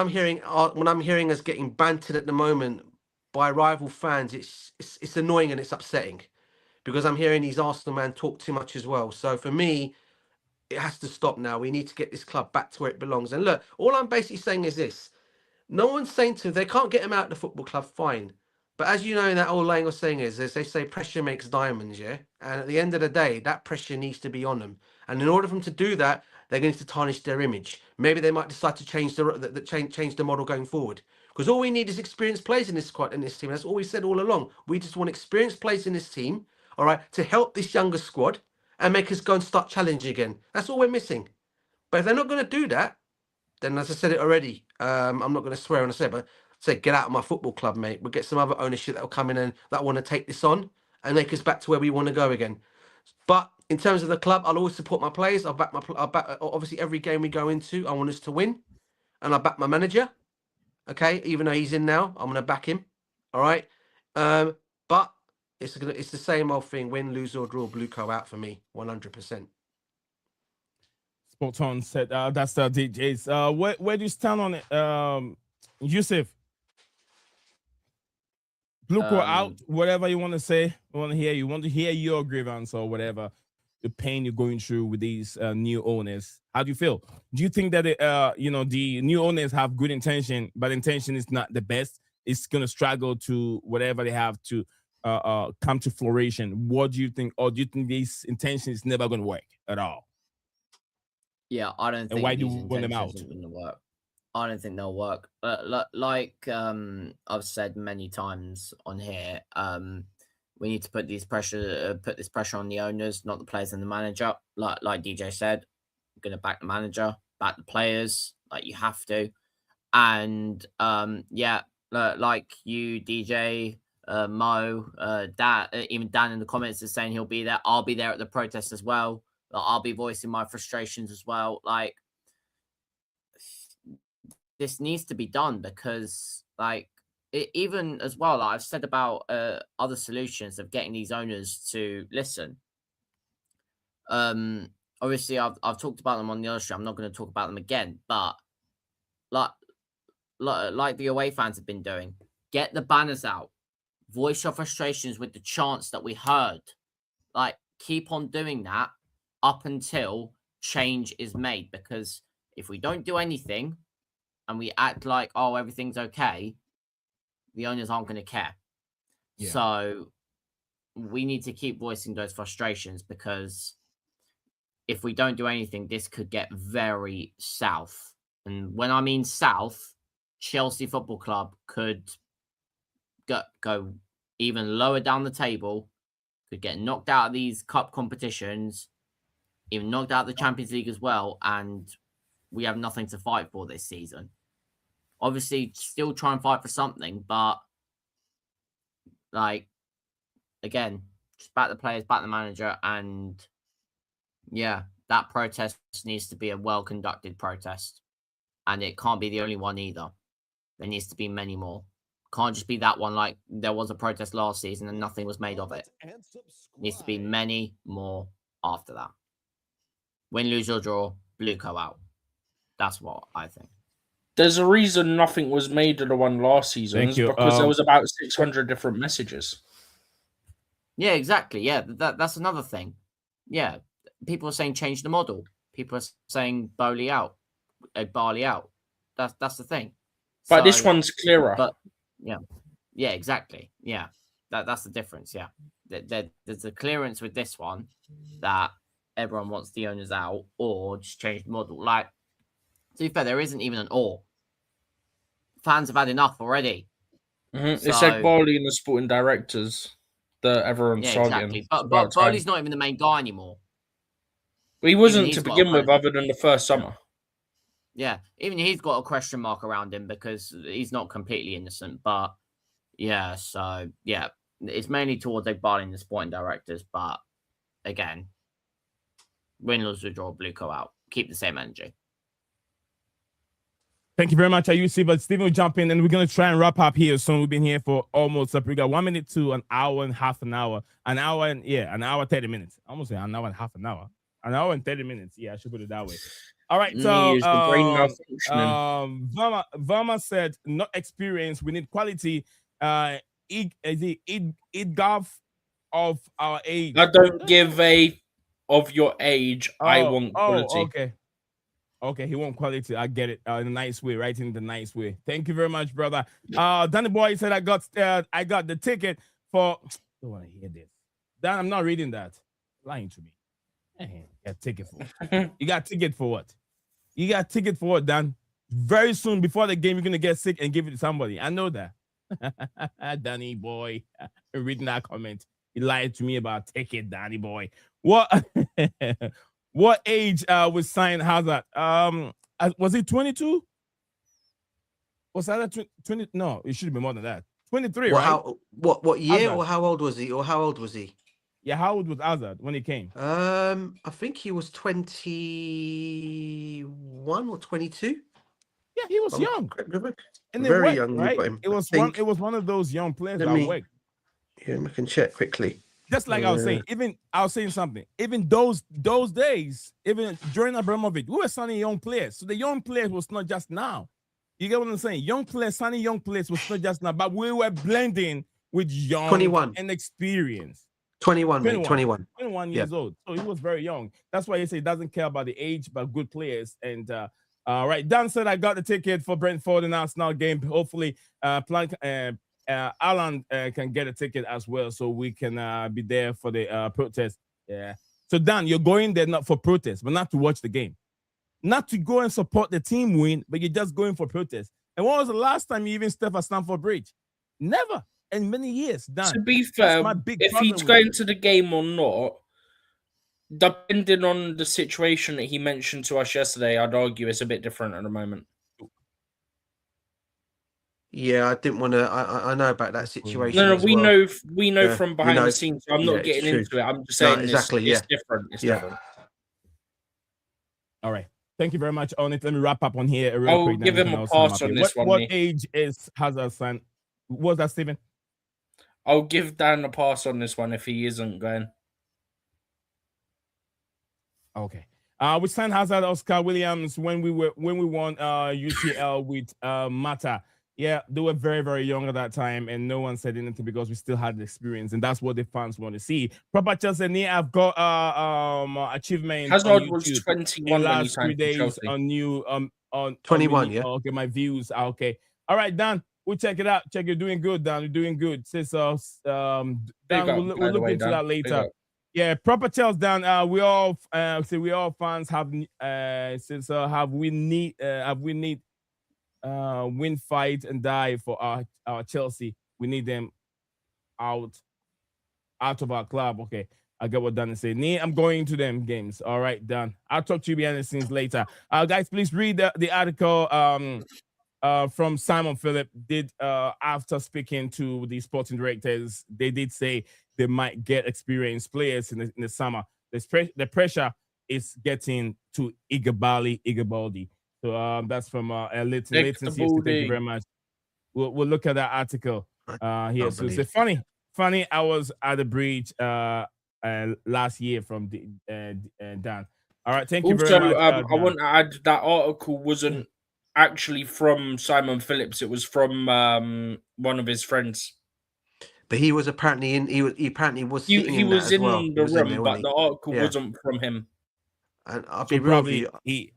I'm hearing us getting bantered at the moment by rival fans, it's annoying and it's upsetting, because I'm hearing these Arsenal men talk too much as well. So for me, it has to stop now. We need to get this club back to where it belongs. And look, all I'm basically saying is this. No one's saying to them, they can't get him out of the football club, fine. But as you know, in that old laying of saying is, as they say, pressure makes diamonds, yeah? And at the end of the day, that pressure needs to be on them. And in order for them to do that, they're going to tarnish their image. Maybe they might decide to change change the model going forward. Because all we need is experienced players in this squad, in this team. That's all we said all along. We just want experienced players in this team, all right, to help this younger squad and make us go and start challenging again. That's all we're missing. But if they're not going to do that, then as I said it already, I'm not going to swear on I say, but say get out of my football club, mate. We'll get some other ownership that will come in and that want to take this on and make us back to where we want to go again. But in terms of the club, I'll always support my players. I'll back obviously every game we go into, I want us to win, and I'll back my manager. Okay, even though he's in now, I'm going to back him. All right, but it's the same old thing: win, lose or draw. Blueco out for me, 100%. Spot on said that's the DJs. Where do you stand on it, Yusuf? Blueco out. Whatever you want to say, we want to hear. You want to hear your grievance or whatever, the pain you're going through with these new owners. How do you feel? Do you think that the new owners have good intention, but intention is not the best? It's gonna struggle to whatever they have to come to flourishing. What do you think? Or do you think this intention is never gonna work at all? Yeah, I don't think. And why do you want them out? Work. I don't think they'll work. Like I've said many times on here, we need to put this pressure on the owners, not the players and the manager. Like DJ said, I'm gonna back the manager, back the players, like you have to. And like you, DJ, Mo, even Dan in the comments is saying he'll be there. I'll be there at the protest as well. I'll be voicing my frustrations as well. Like, this needs to be done because, like, even as well, like I've said about other solutions of getting these owners to listen. Obviously, I've talked about them on the other show. I'm not going to talk about them again, but like the away fans have been doing, get the banners out, voice your frustrations with the chants that we heard. Like, keep on doing that up until change is made, because if we don't do anything and we act like, oh, everything's okay, the owners aren't going to care. Yeah. So we need to keep voicing those frustrations, because if we don't do anything, this could get very south. And when I mean south, Chelsea Football Club could go even lower down the table, could get knocked out of these cup competitions, even knocked out of the Champions League as well, and we have nothing to fight for this season. Obviously, still try and fight for something, but, like, again, just back the players, back the manager, and, yeah, that protest needs to be a well-conducted protest, and it can't be the only one either. There needs to be many more. Can't just be that one, like there was a protest last season and nothing was made of it. Needs to be many more after that. Win, lose, or draw, Blueco out. That's what I think. There's a reason nothing was made of the one last season, because there was about 600 different messages. Yeah, exactly. Yeah, that's another thing. Yeah, people are saying change the model. People are saying Barley out. That's the thing. But so, this one's clearer. But yeah, exactly. Yeah, that's the difference. Yeah, there's a clearance with this one that everyone wants the owners out or just change the model. Like, to be fair, there isn't even an or. Fans have had enough already. Mm-hmm. It's like Barley and the sporting directors that everyone's targeting. Exactly. But Barley's not even the main guy anymore. Well, he wasn't to begin with, other than the first summer. Yeah, even he's got a question mark around him because he's not completely innocent. But yeah, so yeah, it's mainly towards Barley and the sporting directors. But again, win, lose, or draw, Blueco out. Keep the same energy. Thank you very much, Ayusi. But Stephen will jump in, and we're going to try and wrap up here soon. We've been here for almost we got 1 minute to an hour and half an hour. An hour 30 minutes. I almost say an hour and half an hour. An hour and 30 minutes. Yeah, I should put it that way. All right, so Verma said, not experience, we need quality. Golf of our age. I don't give a of your age, I want quality. Okay. Okay, he want quality. I get it. In a nice way, right? In the nice way. Thank you very much, brother. Danny Boy said I got the ticket for. Don't want to hear this. Dan, I'm not reading that. Lying to me. You got ticket for. You got ticket for what? You got ticket for what, Dan? Very soon before the game, you're gonna get sick and give it to somebody. I know that. Danny Boy, reading that comment. He lied to me about ticket, Danny Boy. What? What age was signed Hazard? Was he 22? Was that 20? No, it should be more than that. 23, right? What year Hazard. or how old was he? Yeah, how old was Hazard when he came? I think he was 21 or 22. Yeah, he was young. And very worked, young, right? him. It was one of those young players that worked. Yeah, I can check quickly. Just like I was saying, I was saying something. Even those days, even during Abramovich, we were signing young players. So the young players was not just now. You get what I'm saying? Young players, signing young players was not just now, but we were blending with young 21 and experience. 21 years old. So he was very young. That's why he said he doesn't care about the age, but good players. And right, Dan said I got the ticket for Brentford and Arsenal game. Hopefully, Alan can get a ticket as well, so we can be there for the protest. Yeah. So Dan, you're going there not for protest, but not to watch the game, not to go and support the team win, but you're just going for protest. And when was the last time you even stepped at Stamford Bridge? Never in many years. Dan, to be fair, if he's going to the game or not, depending on the situation that he mentioned to us yesterday, I'd argue it's a bit different at the moment. Yeah, I didn't want to. I know about that situation. No, we know from behind the scenes. So I'm not getting into it. I'm just saying exactly. It's different. It's different. All right. Thank you very much on it. Let me wrap up on here. I'll quick, give him a pass on this one. What age is Hazard signed? What was that, Stephen? I'll give Dan a pass on this one if he isn't going. Okay. We signed Hazard, Oscar Williams when we won UCL with Mata. Yeah, they were very, very young at that time, and no one said anything because we still had the experience, and that's what the fans want to see. Proper Chelsea, I've got achievement. Hazard was 21 in last 3 days on new on 21. Yeah. Okay, my views. Okay. All right, Dan. We'll check it out. You're doing good, Dan. You're doing good. Dan, we'll look into that later. Yeah, proper Chelsea, Dan. We all fans have win, fight, and die for our Chelsea. We need them out of our club. Okay, I get what Dan is saying. I'm going to them games. All right, Dan. I'll talk to you behind the scenes later. Guys, please read the article from Simon Philip. After speaking to the sporting directors, they did say they might get experienced players in the summer. The pressure is getting to Igabali. So that's from Leighton. Thank you very much. We'll look at that article here. So it's funny. I was at the bridge last year from Dan. All right, thank you very much. I want to add that article wasn't actually from Simon Phillips. It was from one of his friends. But he was apparently in. He was in the room, but the article wasn't from him. And I'll be real with you.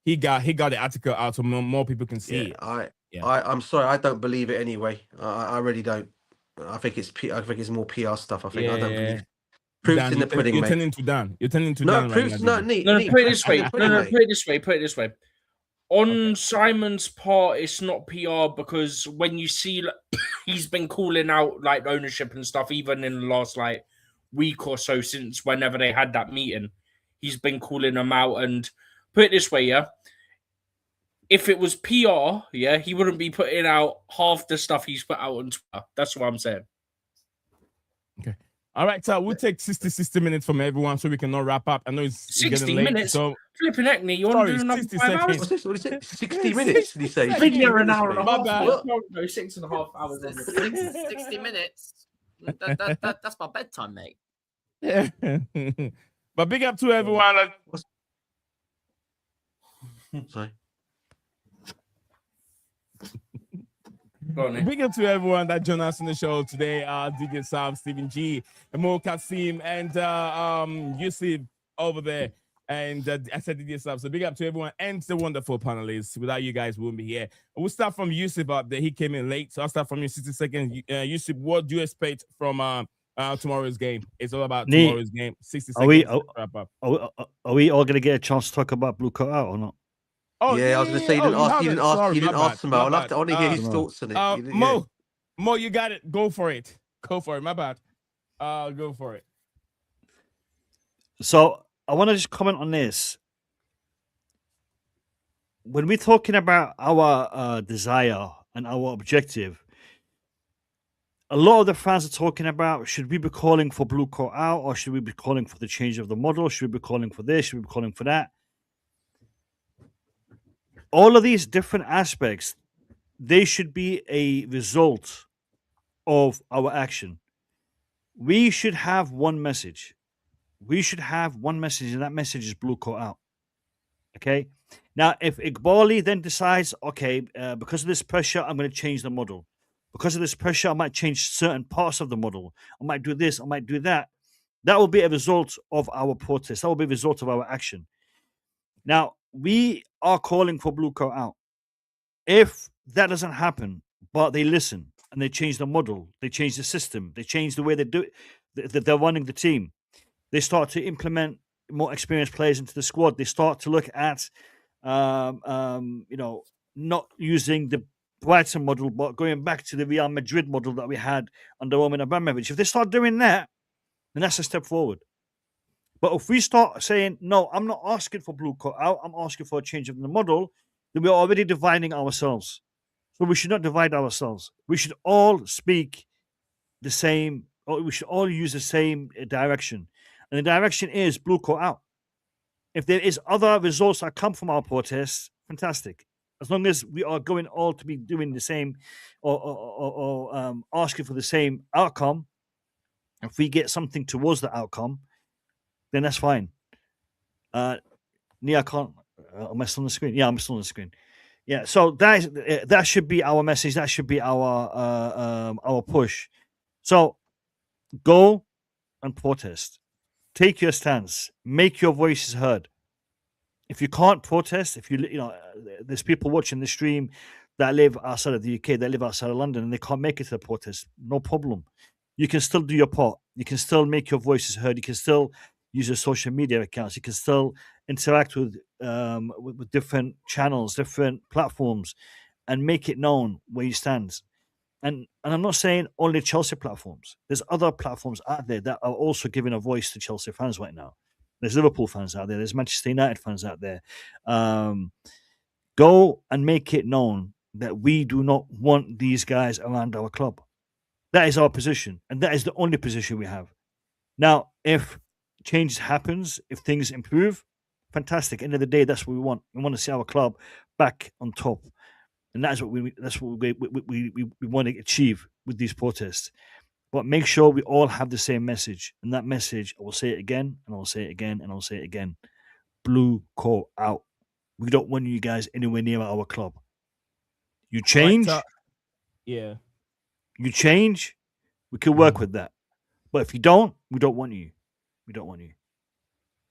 He got the article out so more people can see it. I'm sorry, I don't believe it anyway. I really don't. I think it's more PR stuff. I don't believe. Proof's Dan, in the pudding, you're mate. Turning to Dan. You're turning to Dan. No, proof's not neat. No, put it this way. Put it this way. On Simon's part, it's not PR because when you see he's been calling out like ownership and stuff, even in the last week or so since whenever they had that meeting, he's been calling them out. And put it this way, yeah. If it was PR, yeah, he wouldn't be putting out half the stuff he's put out on Twitter. That's what I'm saying. Okay. All right, so we'll take 60 minutes from everyone so we can not wrap up. I know it's 60 late, minutes. So Flipping heck, you want to do another 5 hours? What is it? 60 minutes, did he say? Video an hour and a half. No, 6.5 hours. 60 minutes. That's my bedtime, mate. Yeah. But big up to everyone. Sorry. Big up to everyone that joined us on the show today. DJ Sam, Stephen G, Mo Kasim, and Yusuf over there. And I said it yourself. So big up to everyone and the wonderful panelists. Without you guys, we wouldn't be here. We'll start from Yusuf up there. He came in late. So I'll start from you 60 seconds. Yusuf, what do you expect from tomorrow's game? It's all about tomorrow's game. 60 seconds. Wrap up. Are we all going to get a chance to talk about Blue Coat out or not? Oh, yeah, I was going to say, you didn't ask him. I want to hear his thoughts on it. Mo, you got it. Go for it. My bad. Go for it. So I want to just comment on this. When we're talking about our desire and our objective, a lot of the fans are talking about, should we be calling for Blue Coat out, or should we be calling for the change of the model? Should we be calling for this? Should we be calling for that? All of these different aspects, they should be a result of our action. We should have one message. And that message is Blue Coat out. Okay? Now, if Iqbali then decides, okay, because of this pressure, I'm going to change the model. Because of this pressure, I might change certain parts of the model. I might do this, I might do that. That will be a result of our protest. That will be a result of our action. Now, we are calling for Blue Coat out. If that doesn't happen, but they listen and they change the model, they change the system, they change the way they do it, they're running the team, they start to implement more experienced players into the squad, they start to look at, not using the Brighton model, but going back to the Real Madrid model that we had under Roman Abramovich. If they start doing that, then that's a step forward. But if we start saying, no, I'm not asking for Blue Coat out, I'm asking for a change of the model, then we're already dividing ourselves. So we should not divide ourselves. We should all speak the same, or we should all use the same direction. And the direction is Blue Coat out. If there is other results that come from our protests, fantastic. As long as we are going all to be doing the same or asking for the same outcome, if we get something towards the outcome, then that's fine. I can't. Am I still on the screen? Yeah, I'm still on the screen. Yeah, so that should be our message. That should be our push. So go and protest. Take your stance. Make your voices heard. If you can't protest, there's people watching the stream that live outside of the UK, that live outside of London, and they can't make it to the protest. No problem. You can still do your part. You can still make your voices heard. You can still use your social media accounts. You can still interact with different channels, different platforms, and make it known where you stand. And I'm not saying only Chelsea platforms. There's other platforms out there that are also giving a voice to Chelsea fans right now. There's Liverpool fans out there. There's Manchester United fans out there. Go and make it known that we do not want these guys around our club. That is our position, and that is the only position we have. Now, if change happens, if things improve, fantastic. End of the day, that's what we want. We want to see our club back on top, and that's what we want to achieve with these protests. But make sure we all have the same message, and that message, I will say it again, and I will say it again, and I will say it again: Blue Coat out. We don't want you guys anywhere near our club. You change, You change, we can work with that. But if you don't, we don't want you. We don't want you.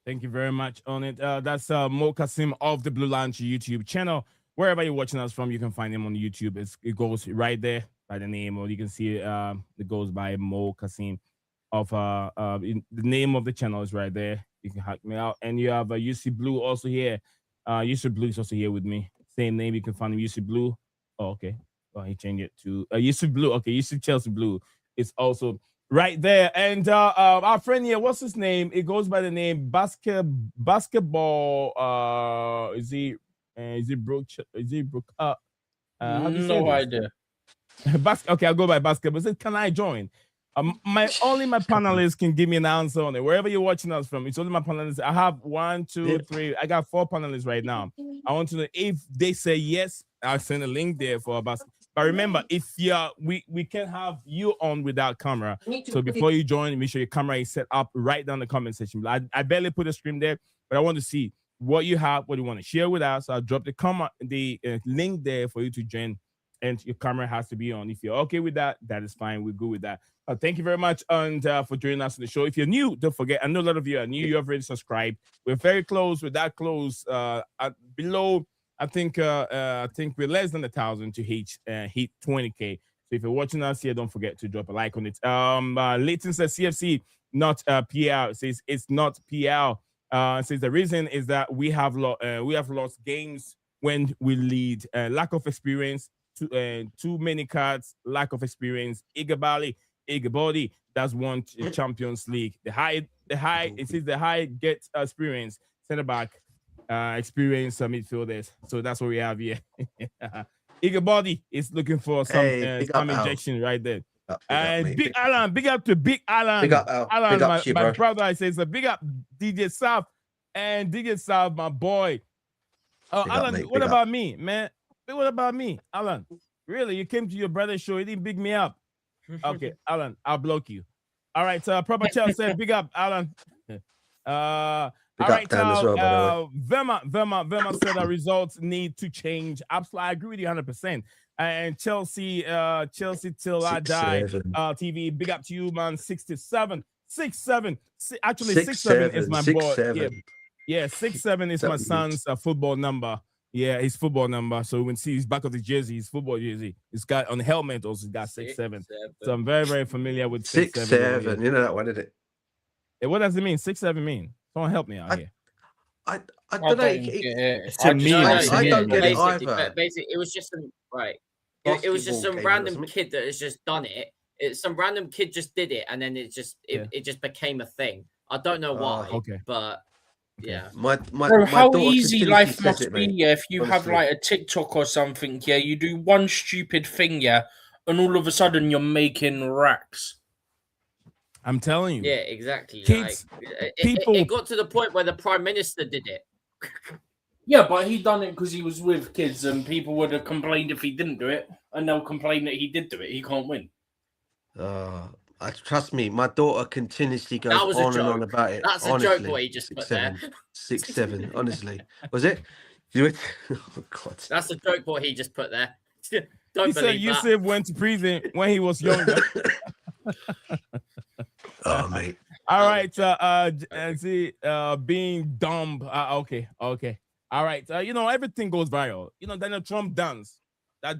Thank you very much on it. That's Mo Kasim of the Blue Lounge YouTube channel. Wherever you're watching us from, you can find him on YouTube. It goes right there by the name, or you can see it goes by Mo Kasim. The name of the channel is right there. You can hack me out. And you have UC Blue also here. UC Blue is also here with me. Same name. You can find him, UC Blue. Oh, okay. Well, he changed it to UC Blue. Okay, UC Chelsea Blue. It's also right there. And our friend here, what's his name? It goes by the name Basketball. Is he Brooke? How do you say No idea. Okay, I'll go by basketball. Said, can I join? My panelists can give me an answer on it. Wherever you're watching us from, it's only my panelists. I have 1, 2, 3. I got 4 panelists right now. I want to know if they say yes. I'll send a link there for a basket. But remember, if we can have you on without camera. So before you join, make sure your camera is set up right down the comment section. I barely put a screen there, but I want to see what you have, what you want to share with us. I'll drop the link there for you to join and your camera has to be on. If you're okay with that, that is fine. We're good with that. Thank you very much and for joining us on the show. If you're new, don't forget, I know a lot of you are new. You have already subscribed. We're very close. We're that close. Below, I think we're less than 1,000 to hit 20K. So if you're watching us here, don't forget to drop a like on it. Leighton says CFC, not PL. It says it's not PL. Says the reason is that we have lost games when we lead. Lack of experience, too many cards, lack of experience. Igabody, that's won Champions League. The high. It says the high gets experience. Center back, experience midfielders. So that's what we have here. Igabody is looking for some injection right there. Big Alan, big up to Big Alan. Big up, Al. Alan, Big up to you, my bro. brother. I say, so big up DJ South and DJ South, my boy. Alan, what about me, man? What about me, Alan? Really, you came to your brother's show, he didn't big me up. Okay, Alan, I'll block you. All right, Proper Chell said, big up, Alan. All right, Verma said the results need to change. Absolutely, I agree with you 100%. And Chelsea till I die. TV, big up to you, man. 67. Actually, 67 is my boy. Yeah, 67 is my son's football number. Yeah, his football number. So when see his back of the jersey, his football jersey, it's got on the helmet also. It's got 6'7". So I'm very, very familiar with 6'7". You know that one, isn't it? Hey, what does it mean? 6'7" mean? Someone help me out here. I don't know. I don't get it either. Basically, it was just some It was just some random kid that has just done it. Some random kid just did it, and then it just became a thing. I don't know why. But. Yeah, Bro, how easy life must be if you have like a TikTok or something. Yeah, you do one stupid thing, yeah, and all of a sudden you're making racks. I'm telling you. Yeah, exactly. Kids, it got to the point where the Prime Minister did it. Yeah, but he done it because he was with kids, and people would have complained if he didn't do it, and they'll complain that he did do it. He can't win. Trust me, my daughter continuously goes on and on about it. That's honestly, a joke what he just put there. 6'7", honestly. Was it? Oh, God. That's a joke what he just put there. He said Yusuf went to prison when he was younger. Oh, mate. All right. Being dumb. Okay. All right. Everything goes viral. Donald Trump dance. It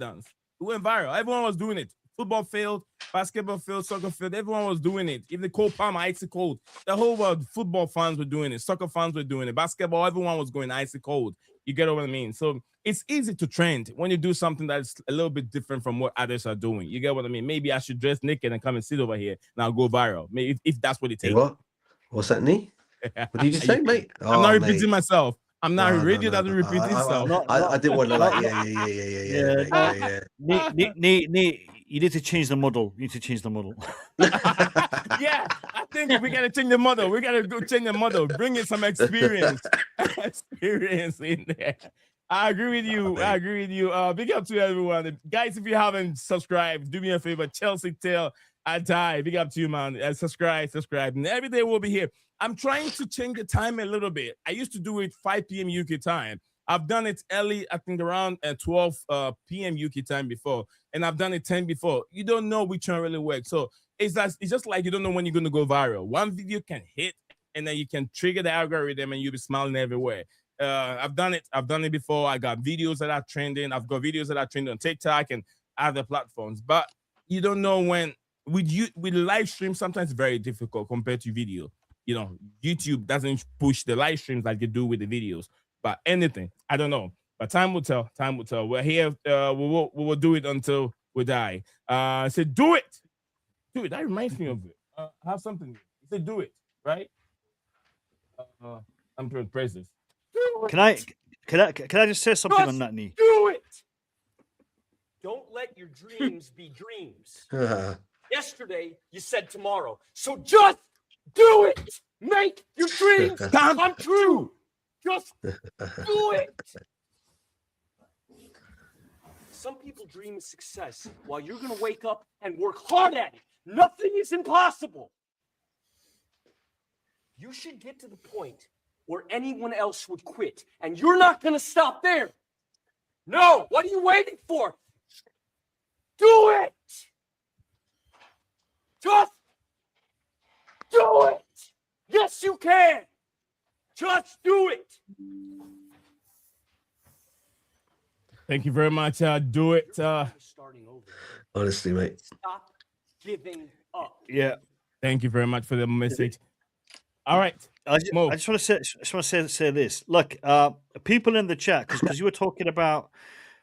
went viral. Everyone was doing it. Football field, basketball field, soccer field, everyone was doing it. Even the cold palm, icy cold. The whole world, football fans were doing it. Soccer fans were doing it. Basketball, everyone was going icy cold. You get what I mean? So it's easy to trend when you do something that's a little bit different from what others are doing. You get what I mean? Maybe I should dress naked and come and sit over here and I'll go viral. Maybe if that's what it takes. What? What's that, knee? What did you just say, mate? I'm not repeating myself. I'm not radio doesn't repeat itself. I didn't want to yeah. You need to change the model. Yeah, I think we gotta change the model. We gotta go change the model. Bring in some experience in there. I agree with you. Big up to everyone, guys. If you haven't subscribed, do me a favor. Chelsea Tail, I die. Big up to you, man. Subscribe, and every day we'll be here. I'm trying to change the time a little bit. I used to do it 5 p.m. UK time. I've done it early, I think around 12 p.m. UK time before, and I've done it 10 before. You don't know which one really works. So it's just like you don't know when you're going to go viral. One video can hit, and then you can trigger the algorithm, and you'll be smiling everywhere. I've done it before. I got videos that are trending. I've got videos that are trending on TikTok and other platforms. But you don't know when. With live stream, sometimes it's very difficult compared to video. YouTube doesn't push the live streams like you do with the videos. But anything, I don't know. But time will tell. We're here. We will do it until we die. Say do it. That reminds me of it. I have something. He said do it, right? I'm going to praise this. Can I just say something on that, knee? Do it. Don't let your dreams be dreams. Yesterday you said tomorrow, so just do it. Make your dreams come true. Just do it. Some people dream of success while you're going to wake up and work hard at it. Nothing is impossible. You should get to the point where anyone else would quit, and you're not going to stop there. No, what are you waiting for? do it. Just do it. Yes, you can. Just do it. Thank you very much. Do it. Starting over. Honestly, mate. Stop giving up. Yeah. Thank you very much for the message. All right. I just want to say this. Look, people in the chat, because you were talking about,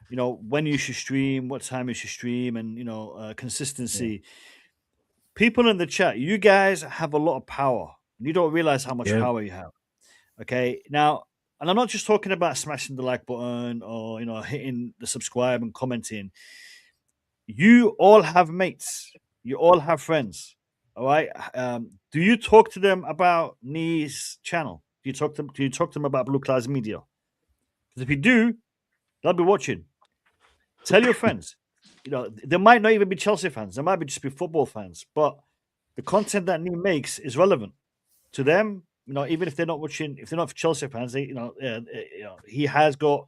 when you should stream, what time you should stream, and consistency. Yeah. People in the chat, you guys have a lot of power. You don't realize how much power you have. Okay, now, and I'm not just talking about smashing the like button or hitting the subscribe and commenting. You all have mates. You all have friends. All right. Do you talk to them about Nee's channel? Do you talk to them about BlueClouds Media? Because if you do, they'll be watching. Tell your friends. They might not even be Chelsea fans. They might just be football fans. But the content that Nee makes is relevant to them. Even if they're not watching, if they're not Chelsea fans, he has got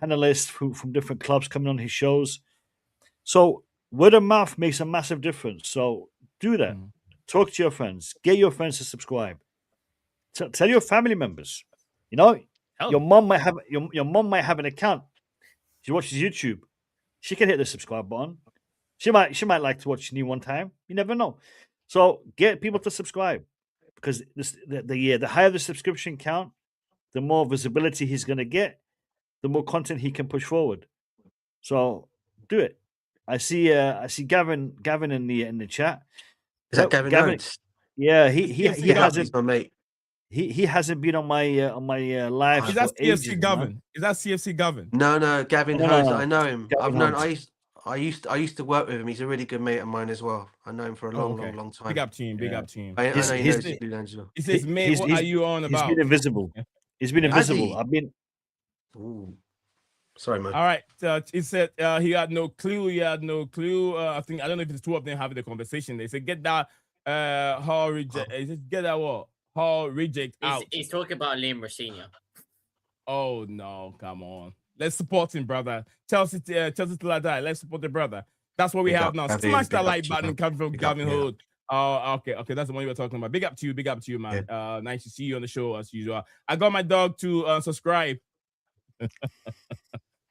panelists from different clubs coming on his shows. So word of mouth makes a massive difference. So do that. Talk to your friends. Get your friends to subscribe. Tell your family members. Your mom might have an account. She watches YouTube. She can hit the subscribe button. She might like to watch Nee one time. You never know. So get people to subscribe, because the higher the subscription count, the more visibility he's going to get, the more content he can push forward. So do it. I see Gavin in the chat. Is that Gavin? Yeah, he hasn't. He's my mate. He hasn't been on my live. Is that CFC Gavin? Is that CFC Gavin? No, Gavin Hose. No. I know him. Gavin I used to work with him. He's a really good mate of mine as well. I know him for a long time. Big up to him. Big up to him. I know he knows Angelo. He says, mate, what are you on about? He's been invisible. He's been invisible. I've been. Ooh. Sorry, man. All right. He said he had no clue. He had no clue. I don't know if it's two of them having the conversation. They said, get that Hall reject. Get that what? Hall reject out. He's talking about Liam Rosenior. Oh no, come on. Let's support him, brother. Chelsea till I die. Let's support the brother. That's what we have now. Smash that like button coming from Gavin Hood. Oh, okay. That's the one you were talking about. Big up to you, man. Yeah. Nice to see you on the show as usual. I got my dog to subscribe.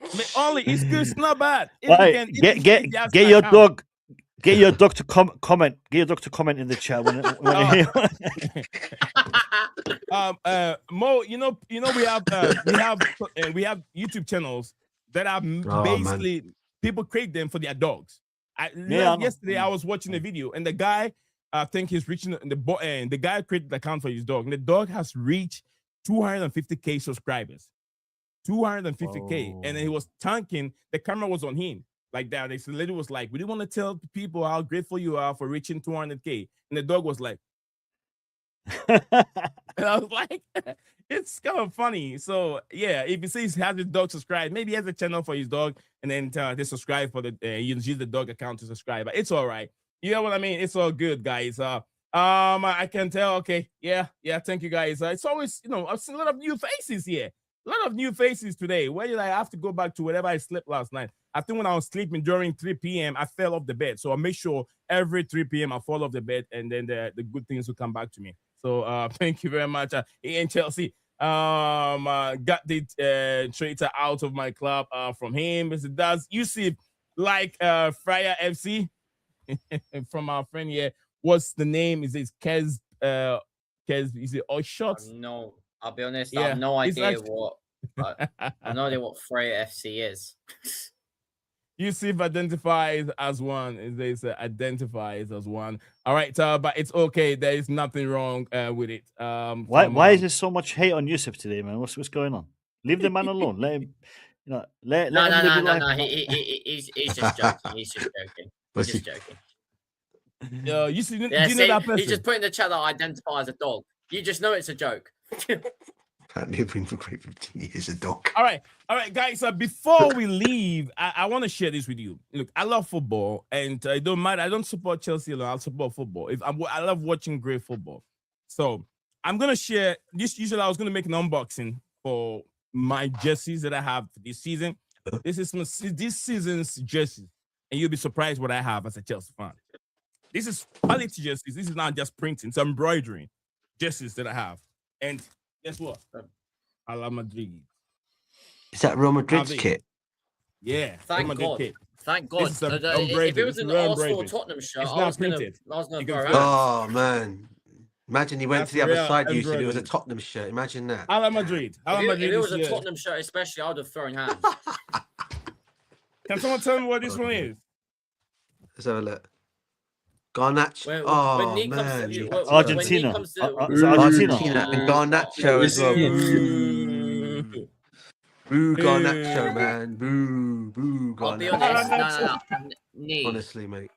It's not bad. Get your dog. Get your dog to comment. Get your dog to comment in the chat when Mo, we have YouTube channels that are basically people create them for their dogs. Yesterday I was watching a video and the guy, I think he's reaching the guy created the account for his dog and the dog has reached 250k subscribers. 250k, and then he was tanking. The camera was on him like that. The lady was like, "We didn't want to tell people how grateful you are for reaching 200k," and the dog was like, and I was like, "It's kind of funny." So yeah, if he says he has his dog subscribed, maybe he has a channel for his dog, and then they subscribe for the use the dog account to subscribe. But it's all right. You know what I mean? It's all good, guys. I can tell. Okay, yeah. Thank you, guys. It's always I've seen a lot of new faces here. A lot of new faces today. Where did I have to go back to wherever I slept last night? I think when I was sleeping during 3 p.m., I fell off the bed. So I make sure every 3 p.m. I fall off the bed and then the good things will come back to me. So thank you very much. In Chelsea, got the traitor out of my club from him. Does Yusuf like Fryer FC from our friend here? What's the name? Is it Kez? Is it Oshot? No. I'll be honest, I have no idea what Freya FC is. Yusuf identifies as one. They say identifies as one. All right, but it's okay. There is nothing wrong with it. Why is there so much hate on Yusuf today, man? What's going on? Leave the man alone. Let him. No. He's just joking. He's just joking. He's just joking. Yusuf, do you know that person? He just put in the chat that I identify as a dog. You just know it's a joke. Living for great 15 years, a dog. All right, guys. Before we leave, I want to share this with you. Look, I love football, and it don't matter. I don't support Chelsea alone. I'll support football. I love watching great football. So I'm gonna share this. Usually, I was gonna make an unboxing for my jerseys that I have this season. This is this season's jerseys. and you'll be surprised what I have as a Chelsea fan. This is quality jerseys. This is not just printing. It's embroidering jerseys that I have. And guess what? Ala Madrid. Is that Real Madrid's kit? Yeah. Thank God. Thank God. If it was an Arsenal or Tottenham shirt, it's I not was going printed. to throw Oh, man. Imagine he went That's to the other real side, usually. It embroidery. was a Tottenham shirt. Imagine that. Ala Madrid. Ala If Madrid it was a is here. Tottenham shirt, especially, I would have thrown hands. Can someone tell me what this one is? Let's have a look. Garnacho. When Nick comes man. to, Argentina. When Nick comes to, Argentina and Garnacho as well. Boo Garnacho, man. Boo I'll be Garnacho. honest. No. Honestly, mate.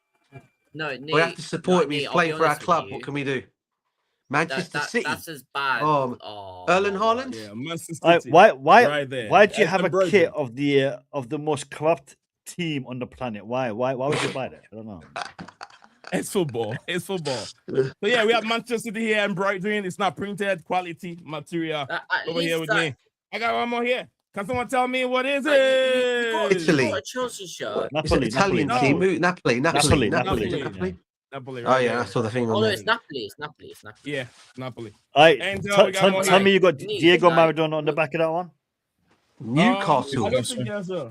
No, We have to support him. He's playing for our club. What can we do? Manchester City. That's as bad. Erling Haaland. Yeah, Manchester City. Why Right there. do you That's have a embroidery. kit of the most corrupt team on the planet? Why would you buy that? I don't know. It's football. It's football. So yeah, we have Manchester City here embroidering. It's not printed, quality material over here with me. I got one more here. Can someone tell me what is it? Italy. A Chelsea shirt. It's an Italian team. Napoli. Napoli. Oh yeah, I saw the thing Oh on no, there. it's Napoli. It's Napoli. Yeah, Napoli. And we got tell more me you got Nice, Diego nice. Maradona on the back of that one. Newcastle. I don't think there's a.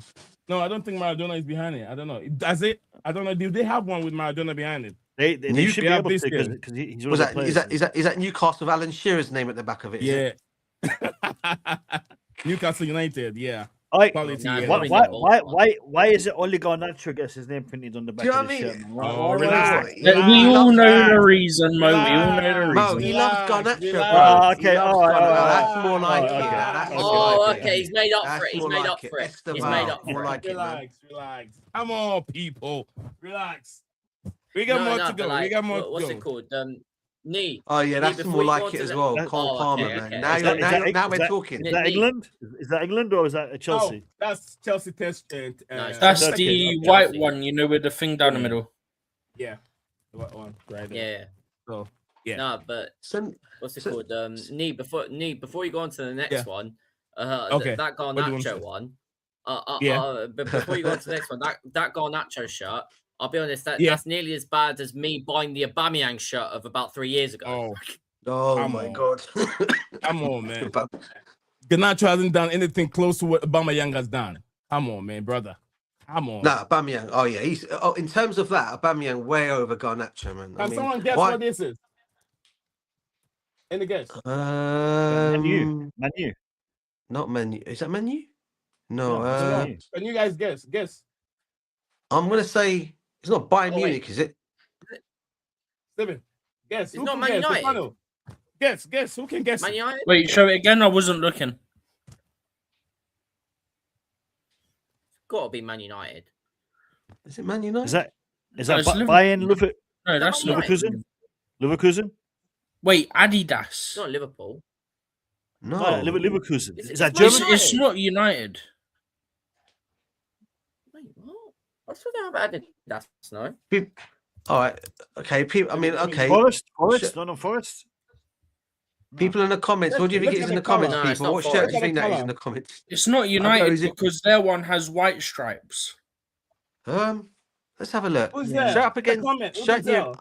No, I don't think Maradona is behind it. I don't know. Does it? I don't know. Do they have one with Maradona behind it? They should be have able to this because here. he's one of the players. Is that Newcastle with Alan Shearer's name at the back of it? Yeah. Newcastle United. Yeah. Quality. Nah, yeah. Why is it only Garnacho gets his name printed on the back Do you know of the what I shirt? mean? Man? Oh, relax. We all know the reason, Mo. We all know the Mo, reason. he loves Garnacho, bro. Relax. He loves all right, Garnacho. all right. That's more like it. Okay. That's more Oh, like it. okay. He's made up That's for it. He's more made like up it. for it. Esteban, He's made up more for it. like it, man. Relax. Come on, people. Relax. We got more to go. Like, we got more to what's go. it called? Knee. Oh yeah, that's before more you go like on it to as the- well. Oh, Cole Palmer, okay, man. okay. Now we're talking. Is that England? Is that England or is that Chelsea? Oh, that's Chelsea test. That's Okay, the okay. white one, you know, with the thing down the middle. Yeah. The white one. Right there. Yeah. So, yeah. No, but what's it called? Knee. Before you go on to the next one, Okay. that What do you want to Garnacho say? one. Yeah. But before you go on to the next one, that Garnacho shirt. I'll be honest, Yeah. that's nearly as bad as me buying the Aubameyang shirt of about 3 years ago. Oh Come my on. god. Come on, man. Garnacho hasn't done anything close to what Aubameyang has done. Come on, man, brother. Come on. Nah, Aubameyang. Oh yeah, he's in terms of that, Aubameyang way over Garnacho, man. Can someone guess what this is? Any guess? Menu. Not Menu. Is that Menu? No. Can you guys guess? Guess. I'm gonna say it's not Bayern Munich, is it? Steven, guess. It's Who not can Man guess? United. Stefano. Guess. Who can guess? Man United? Wait, show it again. I wasn't looking. Gotta be Man United. Is it Man United? Is that That's Bayern No, that's Man United. Leverkusen. Leverkusen? Wait, It's Adidas. not Liverpool. No. Leverkusen. Is Is that Man German? It's not United. Wait, what? I thought they have Adidas. No. All right. Okay. People. I mean, okay. Forest? Shit. No, Forest. People in the comments. What do you think Look it is at in the the comments, colour. No, it's people? not What shirt do you Forest. think that is Colour. in the comments? It's not United is it- because their one has white stripes. Let's have a look. Who's that? Shut up again. The comment. Who's Shut that? you.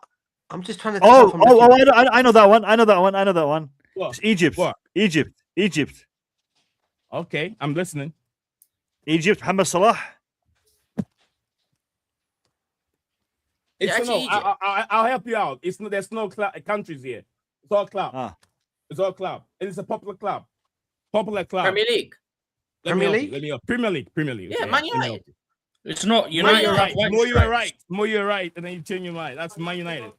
I'm just trying to. I know that one. I know that one. What? It's Egypt. What? Egypt. Okay, I'm listening. Egypt. Mohamed Salah. It's actually no. Egypt. I'll help you out. It's no. There's no countries here. It's all club. Ah. It's all club. And it's a popular club. Popular club. Premier League. Premier League? Let me help. Premier League. Yeah, Man United. It's not More United. you're have right. white More you're stripes. right. More you're right. And then you change your mind. That's Man United.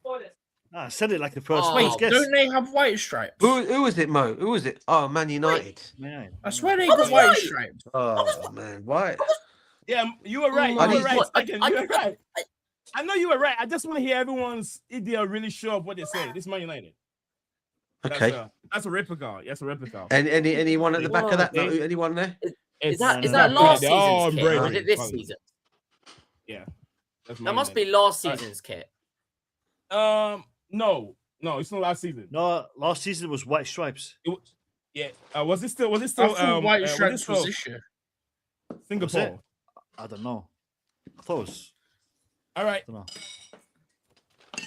I said it like the first. Oh, Wait, guess. Don't they have white stripes? Who was it, Mo? Who was it? Oh, Man United. Man. I swear they I got was white right. stripes. Oh man, why? Yeah, you were right. Oh, You were right. what? Second, you were right. I know you were right. I just want to hear everyone's if they are really sure of what they say. This is Man United. Okay. That's a replica. That's a replica. And anyone at the back of that? No, Okay. anyone there? Is that it's last not season's printed. Oh, kit? Or is embroidered. it this season? Yeah. That's That Man must be United. last season's kit. No, it's not last season. No, last season was white stripes. Yeah. Was it still? I thought white was it stripes still was this year. Singapore? I don't know. I thought it was. All right.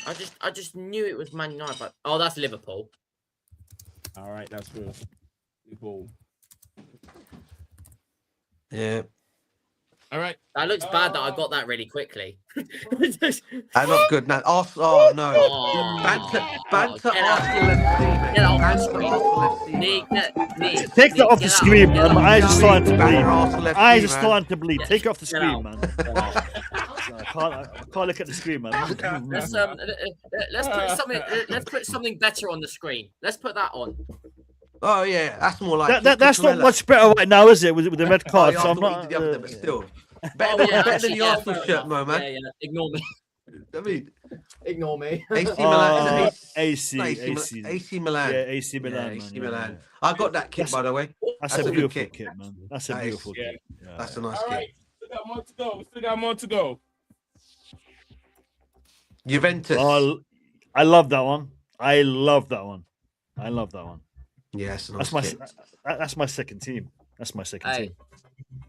I just knew it was Man United, but that's Liverpool. All right, that's true. Liverpool. Yeah. All right. That looks bad that I got that really quickly. That's not good. Now, oh no. Banter Arsenal FC, Get off the Banter screen. Arsenal FC. Take that off the screen, man. My eyes are starting to bleed. Arsenal FC, Eyes are man. starting to bleed. Take it off the Get screen, out. man. I can't look at the screen, man. Let's put something better on the screen. Let's put that on. Oh yeah, that's more like that's not much better right now, is it? With the red card, yeah, so I I'm thought not. you did the other day, but still, better than the Arsenal shirt, Mo, man. Yeah, ignore me. I mean, Ignore me. AC Milan. AC Milan. Yeah, AC Milan. AC Milan. I got that kit, by the way. That's a beautiful kit, man. That's a beautiful kit. That's a nice All kit. right. Still got more to go. We still got more to go. Juventus. Oh, I love that one. I love that one. Yeah, that's my second team. That's my second team.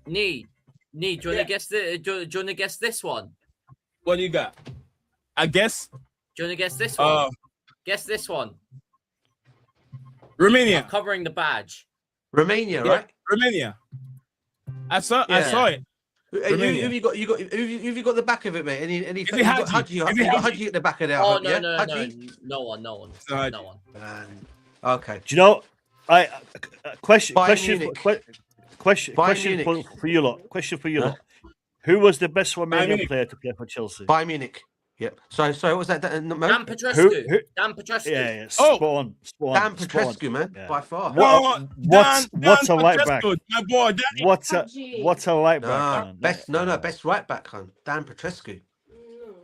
Nee, do you want to guess the? Do you want to guess this one? What do you got? I guess. Do you want to guess this one? Guess this one. Romania. I'm covering the badge. Romania, right? Romania. I saw it. Who have you got? Who have you got the back of it, mate? Any? Is it Hadji? You got Hadji at the back of there. Oh yeah? no, Hadji? no one. No one. Okay. Do you know? Question for you lot. Question for you lot. Who was the best Romanian player to play for Chelsea? Bayern Munich. Yep. Sorry, what was that? Dan Petrescu. Dan Petrescu. Yeah. Spot on. Dan Petrescu, man, by far. What's a right back? My boy, What's a right back? Best right back, hon. Dan Petrescu.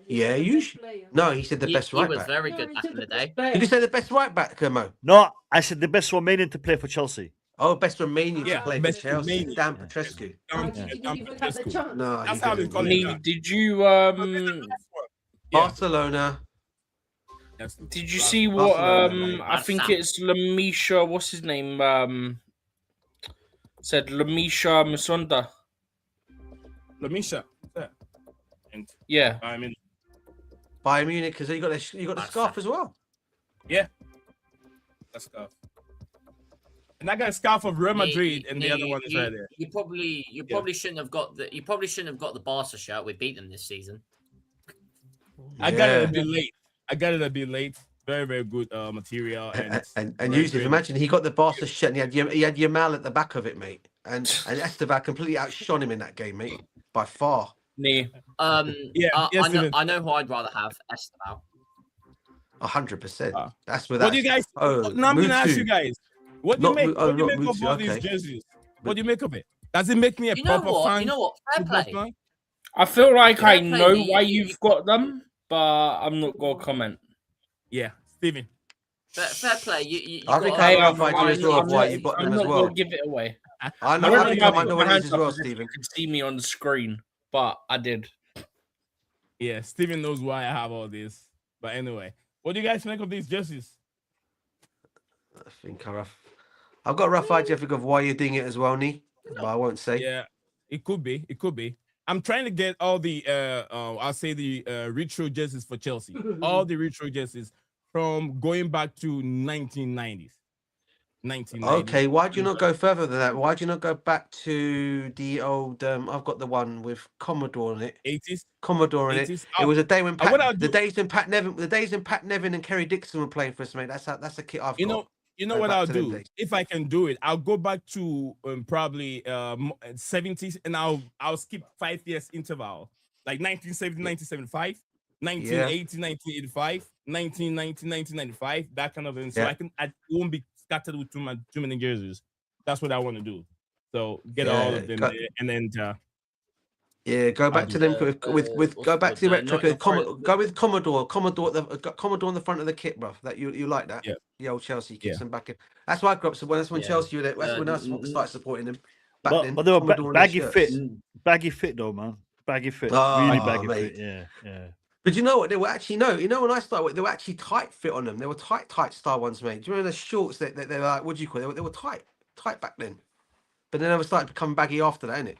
Yeah, you should. No, he said the best right back. He was very good back in the day. Did you say the best right back, Mo? No, I said the best Romanian to play for Chelsea. Oh, best Romanian to play for Chelsea. Dan Petrescu. No, that's how we call it. Did you Barcelona? Did you see what? I think it's Lamisha. What's his name? Said Lamisha Musonda. Lamisha. Yeah. I mean, Bayern Munich, because you got the scarf as well. Yeah, that scarf. And I got a scarf of Real Madrid, and the other one is right there. You probably shouldn't have got the. You probably shouldn't have got the Barca shirt. We beat them this season. I got it a bit late. Very, very good material. And Yusuf, imagine he got the Barca shirt and he had Yamal at the back of it, mate. And Esteban completely outshone him in that game, mate, by far. Nee. I know who I'd rather have, Esteban. 100%. That's where. What do you guys? Now I'm gonna ask you guys. What do you make of all these jerseys? What do you make of it? Does it make me a proper fan? You know what? Fair play. I feel like I know why you've got them, but I'm not gonna comment. Yeah, Steven. Fair play. I think I have no idea as well why you got them as well. I'm not gonna give it away. I think I might know what it is as well, Steven. You can see me on the screen, but I did. Yeah, Steven knows why I have all this. But anyway, what do you guys think of these jerseys? I think I've got a rough idea of why you're doing it as well, Nee. But I won't say. Yeah, it could be. I'm trying to get all the I'll say the retro jerseys for Chelsea. All the retro jerseys from going back to 1990s. Okay, why do you not go further than that? Why do you not go back to the old I've got the one with Commodore on it. 80s? Commodore in 80s? it. It was a day when the days when Pat Nevin and Kerry Dixon were playing for us, mate. That's a kit I've got. You know what I'll do? If I can do it, I'll go back to probably 70s and I'll skip 5 years interval. Like 1970, 1975, 1980, 1985, 1990, 1995, that kind of thing. So I won't be scattered with too many jerseys. That's what I want to do. So get all of them there, and then go back to them with go back to the retro. Go with Commodore on the front of the kit, bro. That you like that? Yeah. The old Chelsea kits and back in. That's why I grew up. So that's when Chelsea were there. That's when I started supporting them. Back then, but they were baggy fit though, man. Baggy fit, really baggy fit. Yeah. But you know what? They were actually when I started, they were actually tight fit on them. They were tight style ones, mate. Do you remember the shorts that they were like? What do you call it? They were tight back then. But then they started to become baggy after that, innit?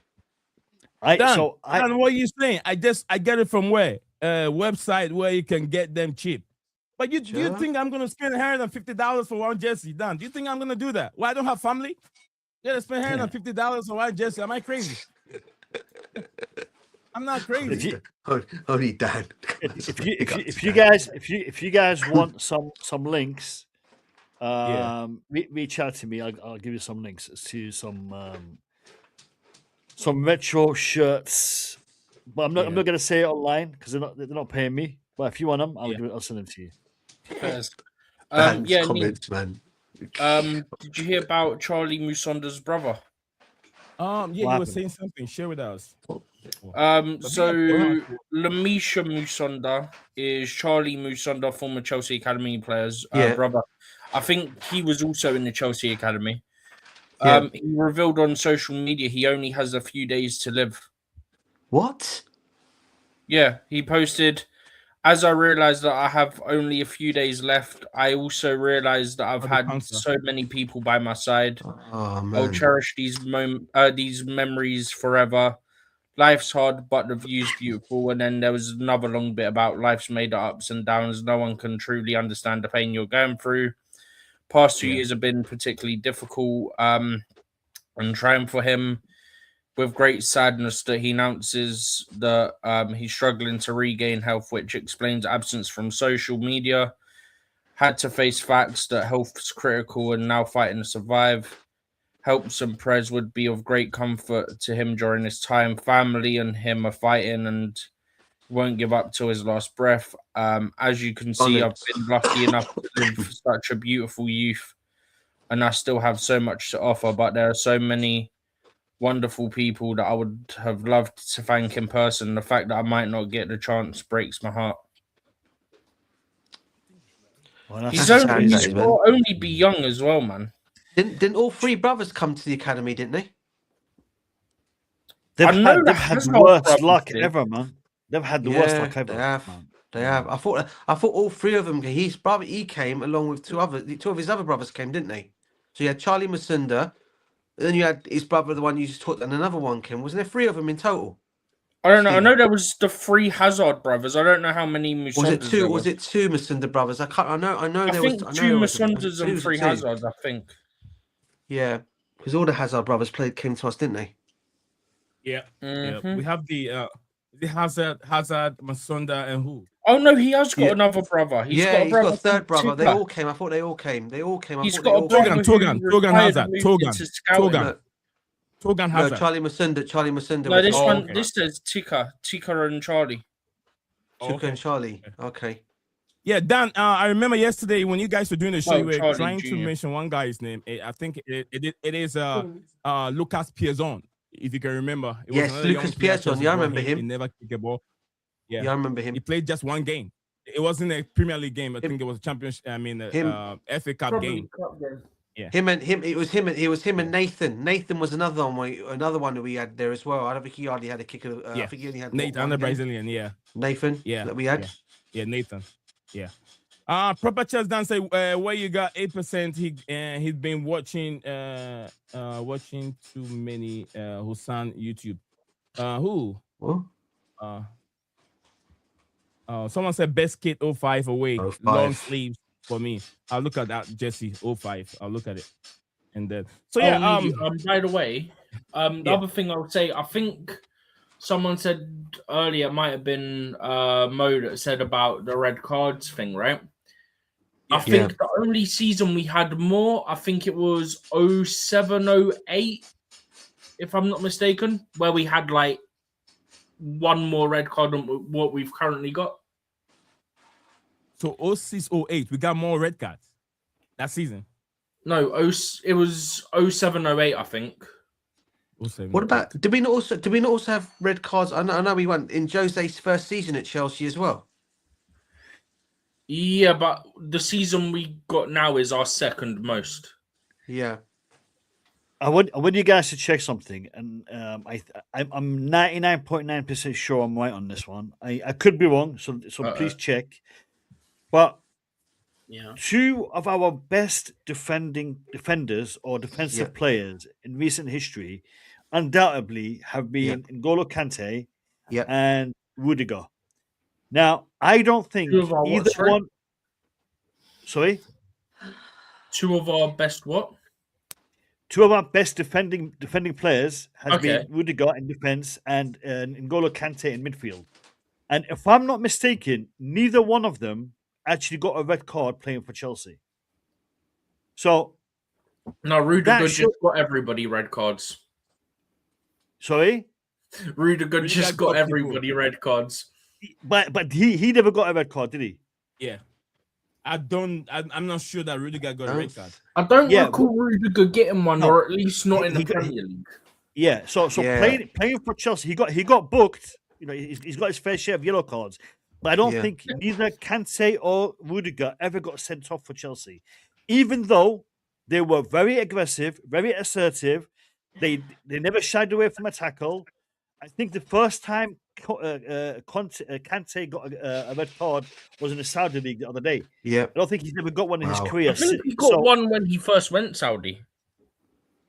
Dan, what are you saying? I get it from where? website where you can get them cheap. But do you think I'm gonna spend $150 for one jersey? Dan, do you think I'm gonna do that? Well, I don't have family. Yeah, to spend $150 for one jersey. Am I crazy? I'm not crazy. Only Dan. If you guys want some links, reach out to me. I'll give you some links to some retro shirts. But I'm not gonna say it online because they're not paying me. But if you want them, I'll send them to you. Comments, man. Did you hear about Charlie Musonda's brother? He was saying something. Share with us. So Lamisha Musonda is Charlie Musonda, former Chelsea Academy player's brother. I think he was also in the Chelsea Academy. He revealed on social media he only has a few days to live. What? Yeah, he posted, as I realized that I have only a few days left, I also realized that I've had so many people by my side. Oh, man. I'll cherish these memories forever. Life's hard, but the view's beautiful. And then there was another long bit about life's made of ups and downs. No one can truly understand the pain you're going through. Past 2 years have been particularly difficult and trying for him. With great sadness that he announces that he's struggling to regain health, which explains absence from social media. Had to face facts that health is critical and now fighting to survive. Helps and prayers would be of great comfort to him during this time. Family and him are fighting and won't give up till his last breath. As you can see, I've been lucky enough to live such a beautiful youth, and I still have so much to offer, but there are so many wonderful people that I would have loved to thank in person. The fact that I might not get the chance breaks my heart. Well, he's only be young as well, man. Didn't all three brothers come to the academy, didn't they? They've had the worst luck ever, man. They've had the worst luck ever. They have. I thought all three of them. His brother, he came along with two of his other brothers came, didn't they? So you had Charlie Musonda, then you had his brother, the one you just talked, and another one came. Wasn't there three of them in total? I don't know. I know there was the three Hazard brothers. I don't know how many Musondas. Was it two Musonda brothers? I can't. I know. I think two Musondas and three Hazards. I think. Yeah, because all the Hazard brothers came to us, didn't they? Yeah. We have the Hazard, Musonda, and who? Oh no, he has got another brother. He's got a third brother. They all came. I thought they all came. He's got a brother. Togan Hazard. Togan Hazard. No, Charlie Musonda. No, this one. This says Tika and Charlie. Tika and Charlie. Okay. Yeah, Dan. I remember yesterday when you guys were doing the show, you were trying to mention one guy's name. I think it is Lucas Piazon. If you can remember. Yes, Lucas Piazon. Yeah, I remember him. He never kicked a ball. Yeah, I remember him. He played just one game. It wasn't a Premier League game. I think it was a championship. I mean, FA Cup game. Yeah. It was him and Nathan. Nathan was another one that we had there as well. I don't think he hardly had a kicker. I think he only had Nathan, the Brazilian. Yeah. Nathan. Yeah. That we had. Yeah, Nathan. Yeah. Proper Chess Dan say where you got 8%. He's been watching too many Hussein YouTube. Who? What? Someone said best kit 05 away. 05. Long sleeves for me. I'll look at that Jesse 05. I'll look at it. And then by the way, the other thing I would say, I think someone said earlier, might have been Mo that said about the red cards thing, right? I think the only season we had more, I think it was 07-08, if I'm not mistaken, where we had like one more red card than what we've currently got. So 06-08, we got more red cards that season. No, it was 07-08, I think. 07. What about? Did we not also have red cards? I know we went in Jose's first season at Chelsea as well. Yeah, but the season we got now is our second most. Yeah. I want you guys to check something, and I'm 99.9% sure I'm right on this one. I could be wrong, so please check. But two of our best defenders or defensive players in recent history undoubtedly have been N'Golo Kante and Rudiger. Now, I don't think Two of our either what, sorry? one. Sorry? Two of our best what? Two of our best defending players has Okay. been Rudiger in defense and N'Golo Kante in midfield. And if I'm not mistaken, neither one of them actually got a red card playing for Chelsea. So No, Rudiger that just should- got everybody red cards. sorry, Rudiger just got got everybody red cards. but he never got a red card, did he? Yeah. I'm not sure that Rudiger got a red card. I don't Yeah, recall Rudiger getting one, No. or at least not in He the got- Premier League. Yeah. So Yeah. playing for Chelsea, he got booked. You know, he's got his fair share of yellow cards. But I don't Yeah. think neither Kante or Rudiger ever got sent off for Chelsea, even though they were very aggressive, very assertive. They never shied away from a tackle. I think the first time Kante got a red card was in the Saudi League the other day. Yeah. I don't think he's ever got one in his Wow. career. I think he got one when he first went Saudi.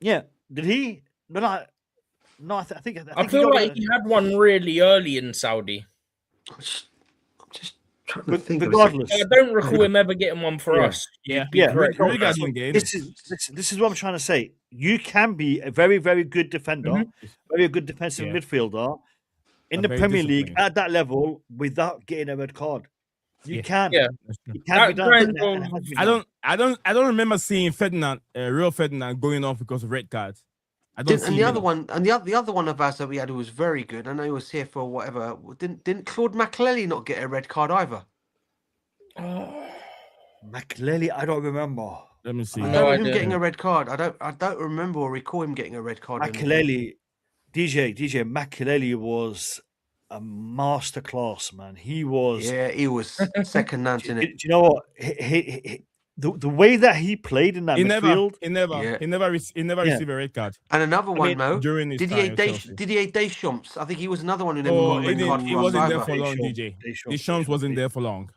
Yeah, did he? No, I think I he feel got like he had one really early in Saudi. I'm just trying to think of regardless. I don't recall him ever getting one for Yeah. us. Yeah. You'd be Yeah, correct. Rudiger didn't get This it. is what I'm trying to say. You can be a very, very good defender, Mhm. very good defensive Yeah. midfielder in But the very Premier League disciplined. at that level without getting a red card. You Yeah. can. Yeah. It can be That done. kind and of- it has been I done. don't remember seeing Ferdinand, real Ferdinand, going off because of red cards. I don't see And the other many. one, and the other one of us that we had who was very good. I know he was here for whatever. Didn't Claude Makelele not get a red card either? McLeary, I don't remember. Let me see. I No don't remember him idea. getting a red card. I don't remember or recall him getting a red card. or anything. McLeary, DJ McLeary was a masterclass, man. He was. Yeah, he was second none Do in do it. you know what? The way that he played in that He midfield. never Yeah. received a red card And another one, mean, Mo, during his Didier time. at Chelsea. Deschamps. I think he was another one who never Oh, got a he red card didn't. He for us wasn't there either. for long, Deschamps, DJ. Deschamps, Deschamps wasn't there for long.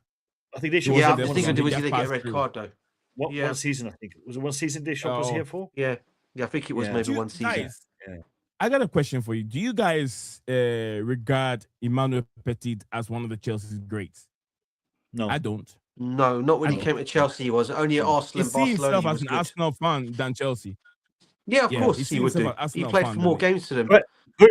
I think they He wasn't Yeah, I there was for thinking, long. was He he just get a passed red through. card though? One season, I think. Was it one season Deschamps was Oh. here for? Yeah, I think it was Yeah. maybe Do you- one season. Guys, Yeah. I got a question for you. Do you guys regard Emmanuel Petit as one of the Chelsea's greats? No. I don't. No, not when he I- came to Chelsea. He was only at He Arsenal and sees himself Barcelona. He as was an good. Arsenal fan than Chelsea. Yeah, of Yeah, course he he sees would do. himself as He Arsenal played fan, for more doesn't he? games to them. But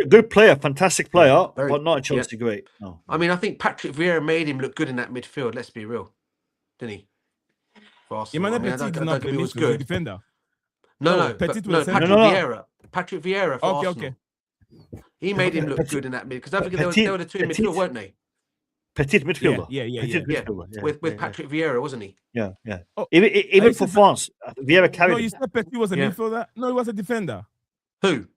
good player, fantastic player, very- but not a Chelsea great. No. I mean, I think Patrick Vieira made him look good in that midfield. Let's be real, didn't he? For Arsenal. Emmanuel I mean, I Petit don't did think not play he was midfield. He was a good. defender. No, No, no, Petit but, was no, a Patrick centre. No. Vieira. Patrick Vieira for Okay, Arsenal. okay. He made him look Petit- good in that mid because don't forget Petit- they were the two in Petit- midfield, weren't they? Petit midfielder. Yeah. Petit Yeah, midfielder. Yeah, with yeah, Patrick Vieira, wasn't he? Yeah. Oh, Even you for said- France, Vieira No, carried you him. said Petit was a Yeah. midfielder. No, he was a defender. Who?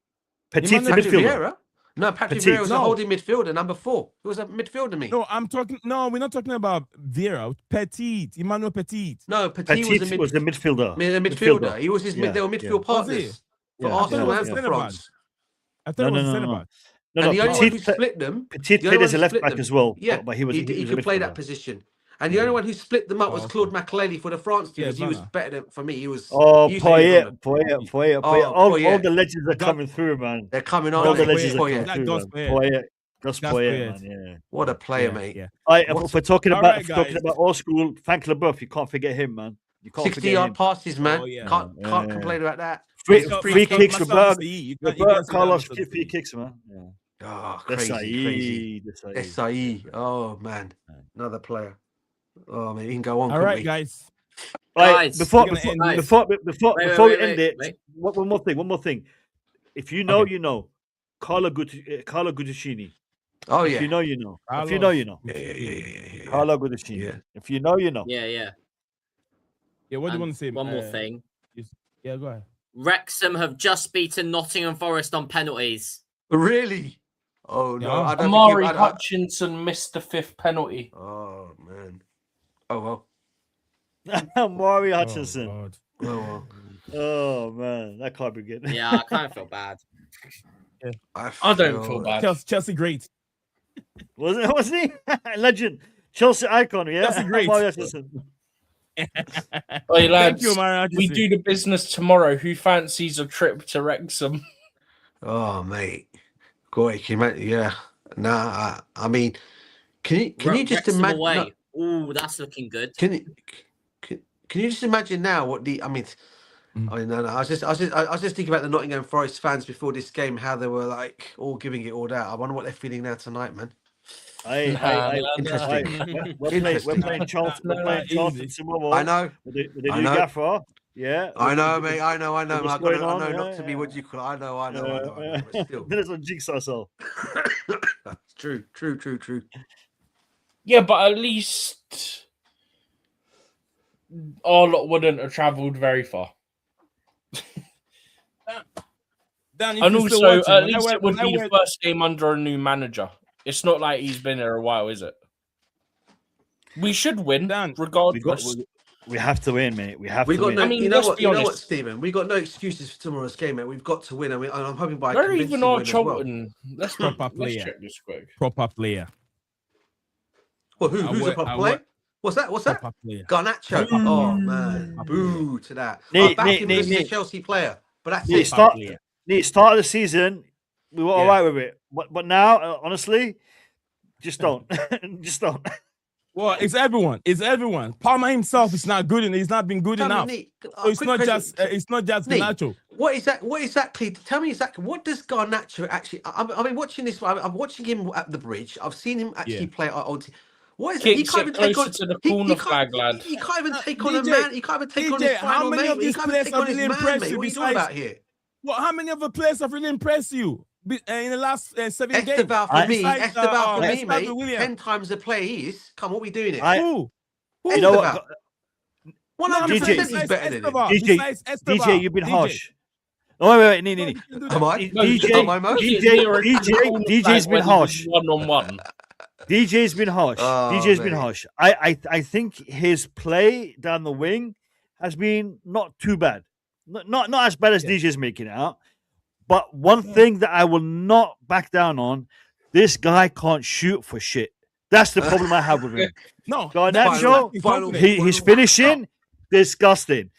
Petit Emmanuel Patrick midfielder. Vieira? No, Patrick Petit. Vieira was a No. holding midfielder, number 4. He was a midfielder, me. No, I'm talking. No, we're not talking about Vieira. Petit, Emmanuel Petit. No, Petit, Petit was the midfielder. midfielder. He was his Yeah, they were yeah. midfield Was he? partners for Yeah, Arsenal yeah, and yeah. for France. I thought No, it was no, a no, centre no. back. No, And the only one Petit, who split them, Petit the only played one as a who left split back them- as well. Yeah, but he was he was a could play that midfielder. position. And the only one who split them up was Oh, Claude Makelele for the France team Yeah, because he was Vanna. better than for me. He was. Oh, he used to hit on Poyet. Oh, All Poyet. the legends are God. coming through, man. They're coming All on. the aren't they? legends are Poyet. coming That through, does man. Poyet. Poyet. That's That's Poyet, Poyet. man. Yeah. What a player, Yeah, mate. yeah. What's- If we're talking All about right, talking guys. about old school, Frank Leboeuf, you can't forget him, man. You can't 60 forget yard him. passes, man. Oh, yeah. Can't Yeah. complain about that. Free Free kicks, kick, Roberto you can't say that Carlos about free kicks, man. Yeah. Oh, That's crazy. Saeed. SIE. Oh, man. Another player. Oh, man. He can go on. All couldn't right, we? guys. Right, Guys, before we're gonna end this. before Wait, we end it, wait. one more thing. If you know, you know. Carlo Guttacini. Oh, If yeah. you know, you know. If Carlos. you know, you know. Yeah. Carlo Guttacini. Yeah. If you know, you know. Yeah, yeah. Yeah, what do you And want to say? one more thing. Yeah, go ahead. Wrexham have just beaten Nottingham Forest on penalties. Really? Oh, no. Yeah. I don't Amari think Hutchinson missed the 5th penalty. Oh, man. Oh, well. Maury Oh, Hutchinson. God. Oh, well. Oh, man, that can't be good. Yeah, I kind of feel bad. I don't feel bad. Chelsea great. Was he? Legend. Chelsea icon, yeah. Chelsea great. Maury Hutchinson. Hey, Thank lads, you, Amari we Hutchinson. do the business tomorrow. Who fancies a trip to Wrexham? Oh, mate. Goy, yeah. Nah, I mean, Can you just imagine? No, oh, that's looking good. Can you just imagine now what the? I mean, no. I was just thinking about the Nottingham Forest fans before this game, how they were like all giving it all out. I wonder what they're feeling now tonight, man. Interesting. We're playing Charlton. We're playing Charlton tomorrow. I know. With the new gaffer. Yeah. I know, mate. I know. I know not to be what you call. I know. But still, Minutes on jigsaw cell. True. Yeah, but at least our lot wouldn't have travelled very far. Dan, and also, at least it would be the first game under a new manager. It's not like he's been there a while, is it? We should win, Dan, regardless. We have to win, mate. We have to win. I mean, you know what, Stephen? We got no excuses for tomorrow's game, mate. We've got to win. I'm hoping by where even are Charlton? Let's proper player. Let's check this quick. Proper player. Well, who's a proper player? What's that? Garnacho. Oh man, boo to that. I back him as a Chelsea player, but that's it. Start of the season, we were all right with it, but now, honestly, just don't, just don't. Well, it's everyone. Palmer himself is not good, and he's not been good enough. So it's not just Garnacho. What exactly? Tell me exactly. What does Garnacho actually? I've been watching this. I'm watching him at the bridge. I've seen him actually play on. What is it? He can't even take on to the corner flag, lad. He can't even take on a man. He can't even take on his final mate. He can't even take on his man, mate. What are you talking about here? Well, how many other players have really impressed you in the last 7 games? Esteban for me, mate. 10 times the player he is. Come, what are we doing here? Who? You know what? 100% he's better than him. DJ, you've been harsh. Oh, wait, nee. Am I? DJ's been harsh. One-on-one. DJ's been harsh. Been harsh. I think his play down the wing has been not too bad. Not as bad as DJ's making it out. But one thing that I will not back down on, this guy can't shoot for shit. That's the problem I have with him. No. Garnacho, he's finishing, disgusting.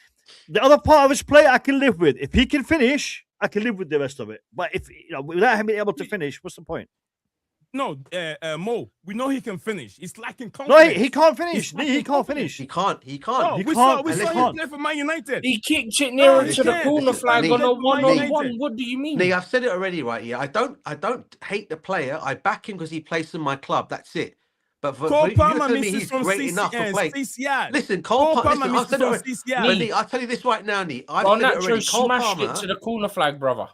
The other part of his play I can live with. If he can finish, I can live with the rest of it. But if without him being able to finish, what's the point? No, Mo, we know he can finish. He's lacking confidence. No, he can't finish. He can't finish. He can't. No, we saw him play for Man United. He kicked it nearer to the corner flag on a one-on-one. What do you mean? Nee, I've said it already, right? Yeah, I don't hate the player. I back him because he plays in my club. That's it. But for Cole you Palmer telling me he's great enough to play. Listen, Cole Palmer. I said it. I'll tell you this right now, Nee. I've said it already. Cole smashed Palmer it to the corner flag, brother.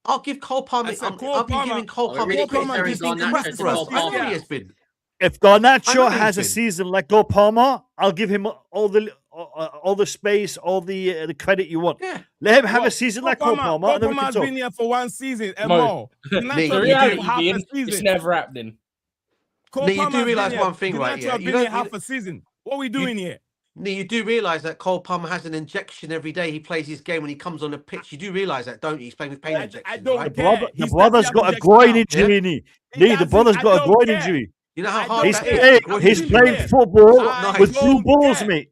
I'll give Cole Palmer. I'll be giving Cole Palmer. He's been crap for us. I know he has been. If Garnacho has a season like Cole Palmer, I'll give him all the space, all the credit you want. Yeah. Let him have a season like Cole Palmer. Cole Palmer has been here for one season and more. It's never happening. You do realize one thing, right? Yeah, you don't half a season. What are we doing here? You do realise that Cole Palmer has an injection every day he plays his game when he comes on the pitch. You do realise that, don't you? He's playing with pain injections. I don't right? care. The brother's got a groin injury. The brother's got a groin injury. You know how hard that is? He's playing football with blue balls, mate.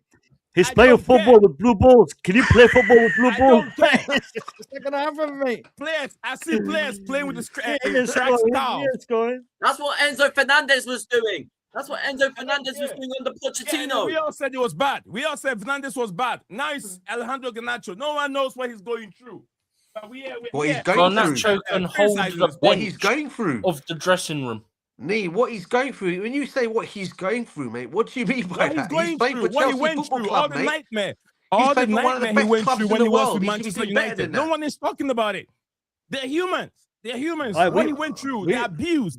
He's playing football with blue balls. Can you play football with blue balls? It's not going to happen, mate. I see players playing with the track style. That's what Enzo Fernandez was doing. That's what Enzo Fernandez was doing under Pochettino. Yeah, we all said it was bad. We all said Fernandez was bad. Now it's Alejandro Garnacho. No one knows what he's going through. But what he's going through. Can hold the what he's going through of the dressing room. Nee, what he's going through. When you say what he's going through, mate, what do you mean by that? He's playing for Chelsea he went Football through, Club, all the mate. nightmare. All the nightmare he went through when he was with Manchester United. No one is talking about it. They're humans. They're humans. What he went through, the abuse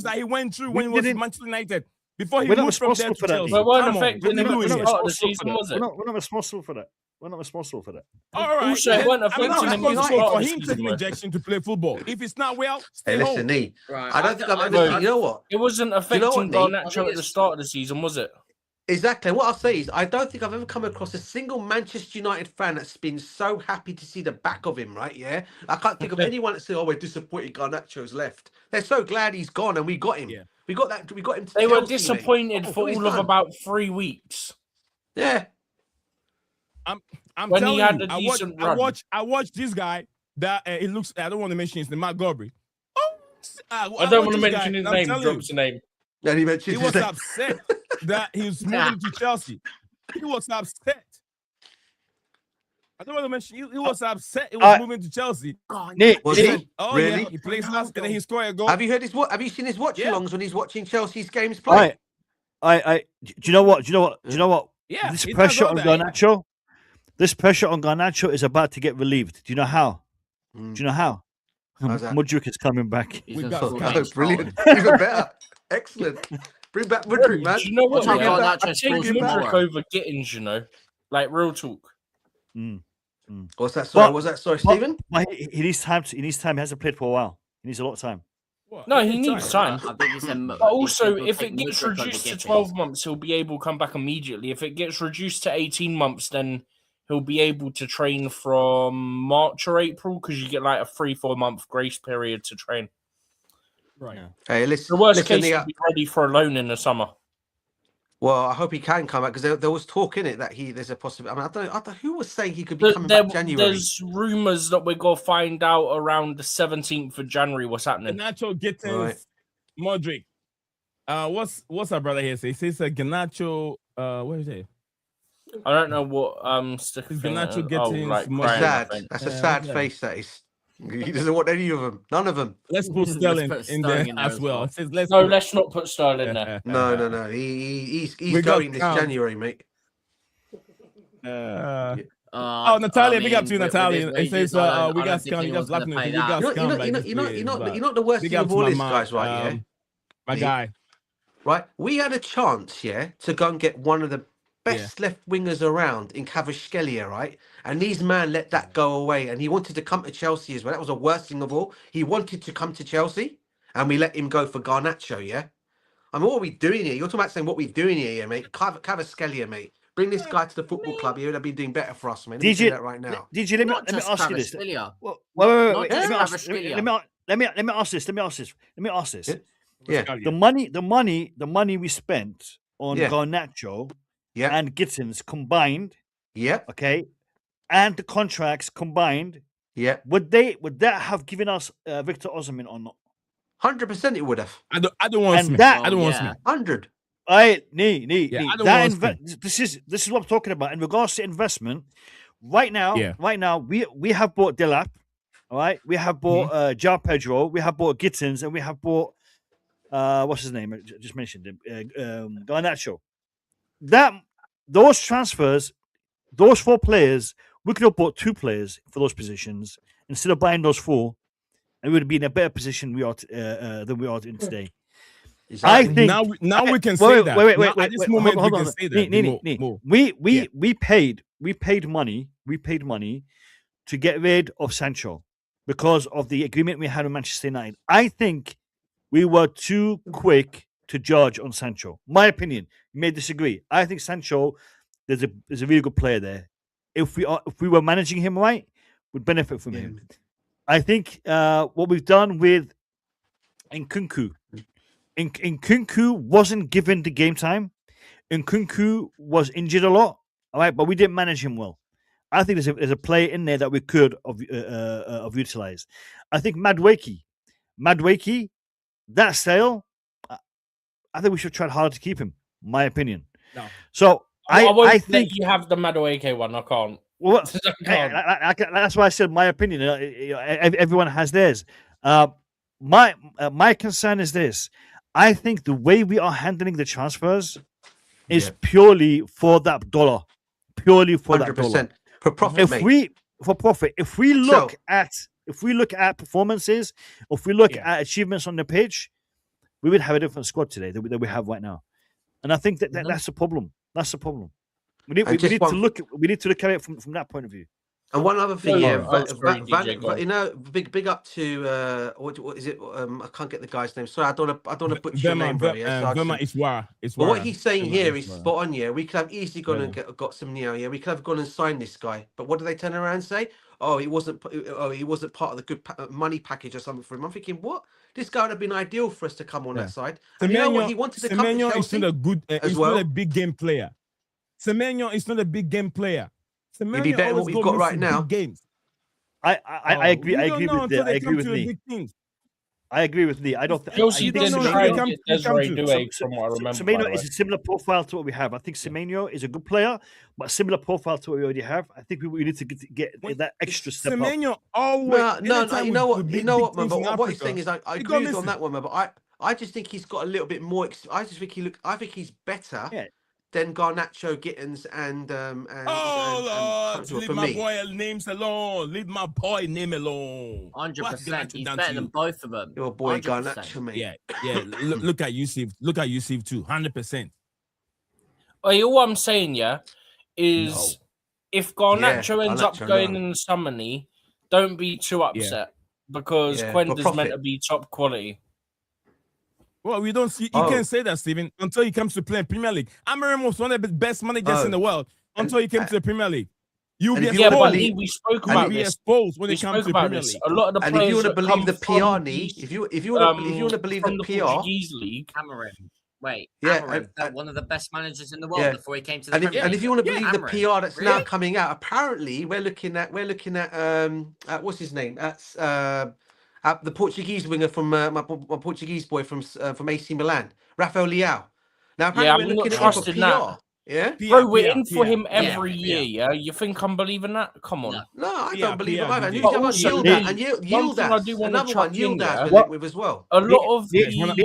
that he went through when he was with Manchester United. Before he moved from there to Chelsea. But we're not affecting him at the start of the season, was it? We're not responsible for that. We're not responsible for that. All right. Also, it wasn't affecting him for him taking injection to play football. If it's not well, stay home. Listen, Nee. I don't think I've ever seen. You know what? It wasn't affecting Garnacho at the start of the season, was it? Exactly. What I'll say is, I don't think I've ever come across a single Manchester United fan that's been so happy to see the back of him, right? Yeah. I can't think of anyone that said, "Oh, we're disappointed Garnacho's left." They're so glad he's gone and we got him. Yeah. We got that. We got him. They were disappointed for all of about 3 weeks. Yeah. I'm telling you, I watched this guy that it looks. I don't want to mention his name, Matt Gobry. I don't want to mention his name. Drops the name. And he mentioned he was upset that he was moving to Chelsea. He was upset. I don't want to mention. He was upset. He was moving to Chelsea. Was he? Oh Really? yeah, he plays us and then he scored a goal. Have you heard his what? Have you seen his watch-alongs when he's watching Chelsea's games play? Do you know what? Yeah, This he pressure does on all that, Garnacho. This pressure on Garnacho is about to get relieved. Do you know how? Do you know how? How's that? Mudryk is coming back. Brilliant. Even better. Excellent. Bring back Mudryk, man. Do you know what? Watch out, I Garnacho take scores Mudryk tomorrow. over Gittins, you know? Like, real talk. What's that? Sorry, was that? Sorry, Stephen? He needs time. He needs time. He hasn't played for a while. He needs a lot of time. No, he needs time. I think he said, But also, if it take gets Mudryk over reduced to Gittins. 12 months, he'll be able to come back immediately. If it gets reduced to 18 months, then he'll be able to train from March or April because you get like a 3-4 month grace period to train. Right. Hey, listen. The worst listen, case, he'll be ready for a loan in the summer. Well, I hope he can come back because there was talk in it that there's a possibility. I mean, I don't know who was saying he could be coming back January. There's rumours that we're going to find out around the 17th of January what's happening. Garnacho, Gittins, Mudryk. What's our brother here say? He says Garnacho. What is it? I don't know what sticker thing Garnacho it is. Gittins, like Mudryk. crying, I Sad. think. That's a sad face. That is. He doesn't want any of them. None of them. Let's put Sterling in there as well. It says, let's not put Sterling there. No. He's going this January, mate. Natalia, big up to you, Natalia. It says we got scum. You just laughing. You know the worst thing of all this, guys, right? Yeah, my guy. Right, we had a chance, to go and get one of the best left wingers around in Kvaratskhelia, right? And these man let that go away, and he wanted to come to Chelsea as well. That was the worst thing of all. He wanted to come to Chelsea, and we let him go for Garnacho. Yeah, I mean, what are we doing here? You're talking about saying what we're doing here, mate. Kvaratskhelia, mate. Bring this guy to the football club here. That'd be doing better for us, man. Let me do that right now. DJ, let me ask you this. Wait. Let me ask this. Yeah. The money we spent on Garnacho and Gittins combined. Yeah. Okay. And the contracts combined. Yeah. Would that have given us Victor Osimhen or not? 100% it would have. I don't want Smith. I don't want Smith. 100. This is what I'm talking about in regards to investment. Right now, we have bought Delap. All right, we have bought João Pedro, we have bought Gittins, and we have bought what's his name? I just mentioned him, Garnacho. Those transfers, those 4 players, we could have bought 2 players for those positions instead of buying those 4, and we would be in a better position than we are in today. Exactly. I think now we can say that. Wait. At this moment, we can say that. We paid money to get rid of Sancho because of the agreement we had with Manchester United. I think we were too quick to judge on Sancho. My opinion. You may disagree. I think Sancho, there's a really good player there. If we were managing him right, we'd benefit from him. I think what we've done with Nkunku. Nkunku wasn't given the game time. Nkunku was injured a lot, all right, but we didn't manage him well. I think there's a player in there that we could have utilized. I think Madueke, that sale, I think we should try hard to keep him. My opinion. No. So I think you have the Madueke one. I can't. Well, that's why I said my opinion. Everyone has theirs. My concern is this. I think the way we are handling the transfers is purely for that dollar. Purely for 100%. That dollar. For profit, If we look at performances, if we look at achievements on the pitch, we would have a different squad today than we have right now. And I think that's a problem. That's a problem. We need to look at it from that point of view. And one other thing, big up to what is it? I can't get the guy's name. Sorry, I don't want to butcher your name, bro. It's but what he's saying here is spot on. Yeah, we could have easily gone and got some yeah, we could have gone and signed this guy. But what do they turn around and say? He wasn't part of the good money package or something for him. I'm thinking, what? This guy would have been ideal for us to come on that side. And you know what? He wanted to come to Chelsea. Is not a good, it's not a big game player. Semenyo is not a big game player. He'd be better than what we've got right now. Games. I agree. I agree with Lee. I agree with Lee. I don't think Chelsea didn't try and get Desiree Doué from what I remember. Semenyo is a similar profile to what we have. I think Semenyo is a good player, but a similar profile to what we already have. I think we need to get that extra step Semenyo up. always. No. You know what, man? But what he's saying is, I agree with you on that one, man. But I just think he's got a little bit more. I think he's better. Yeah. Then Garnacho, Gittins, and leave my boy names alone. Leave my boy name alone. 100%. He's better than both of them. Your boy 100%. Garnacho, mate. Yeah. Look at Yusuf. Look at Yusuf too. 100%. All I'm saying, is if Garnacho ends up going in the summer knee, don't be too upset because Quender's meant to be top quality. Well, we don't see. You can't say that, Stephen, until he comes to play in Premier League. Amorim was one of the best managers in the world until he came to the Premier League. You'll be exposed. We spoke about this. Exposed when it comes to Premier League. A lot of the players. And if you want to believe the PR, if you want to believe the PR, Portuguese league, Amorim. Amorim, one of the best managers in the world before he came to the Premier League. And if you want to believe the PR that's now coming out, apparently we're looking at what's his name? That's the Portuguese winger from my Portuguese boy from AC Milan, Rafael Leao. Now apparently we're looking at him for PR. Yeah, bro, we're in for him every year. Yeah, you think I'm believing that? Come on. No, I don't believe him either. And another one, Yildiz we're with as well. A lot of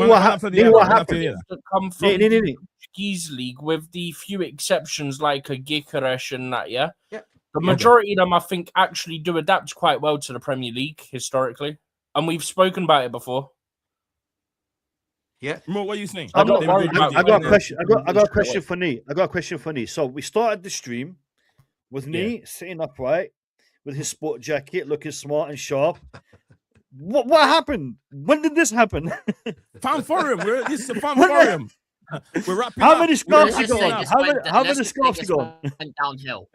what happened that come from the Portuguese league, with the few exceptions like a Cucurella and that. Yeah, the majority of them, I think, actually do adapt quite well to the Premier League historically, and we've spoken about it before. Yeah. Mo, what are you saying? I got a question. I got a question for Nee. So we started the stream with Nee sitting upright with his sport jacket, looking smart and sharp. What happened? When did this happen? Fan forum. This is a fan forum. We're wrapping How up. many scarves you got? How many scarves you got? Downhill.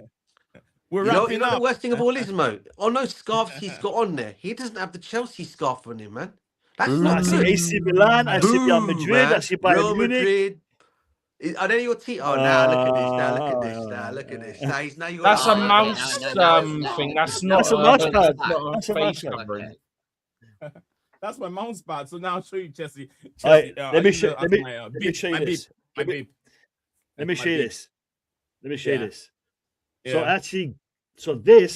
We're wrapping you know up. The worst thing of all is, Mo, on those scarves he's got on there, he doesn't have the Chelsea scarf on him, man. That's not good. AC Milan, I see Real Madrid, I see Bayern Munich. Are they your team? Oh, now look at this. Now you That's a mouse thing. That's not a mouse pad. That's a face covering. That's my mouse pad. So now I'll show you, Chelsea. Let me show you this. Let me show you this. So actually, this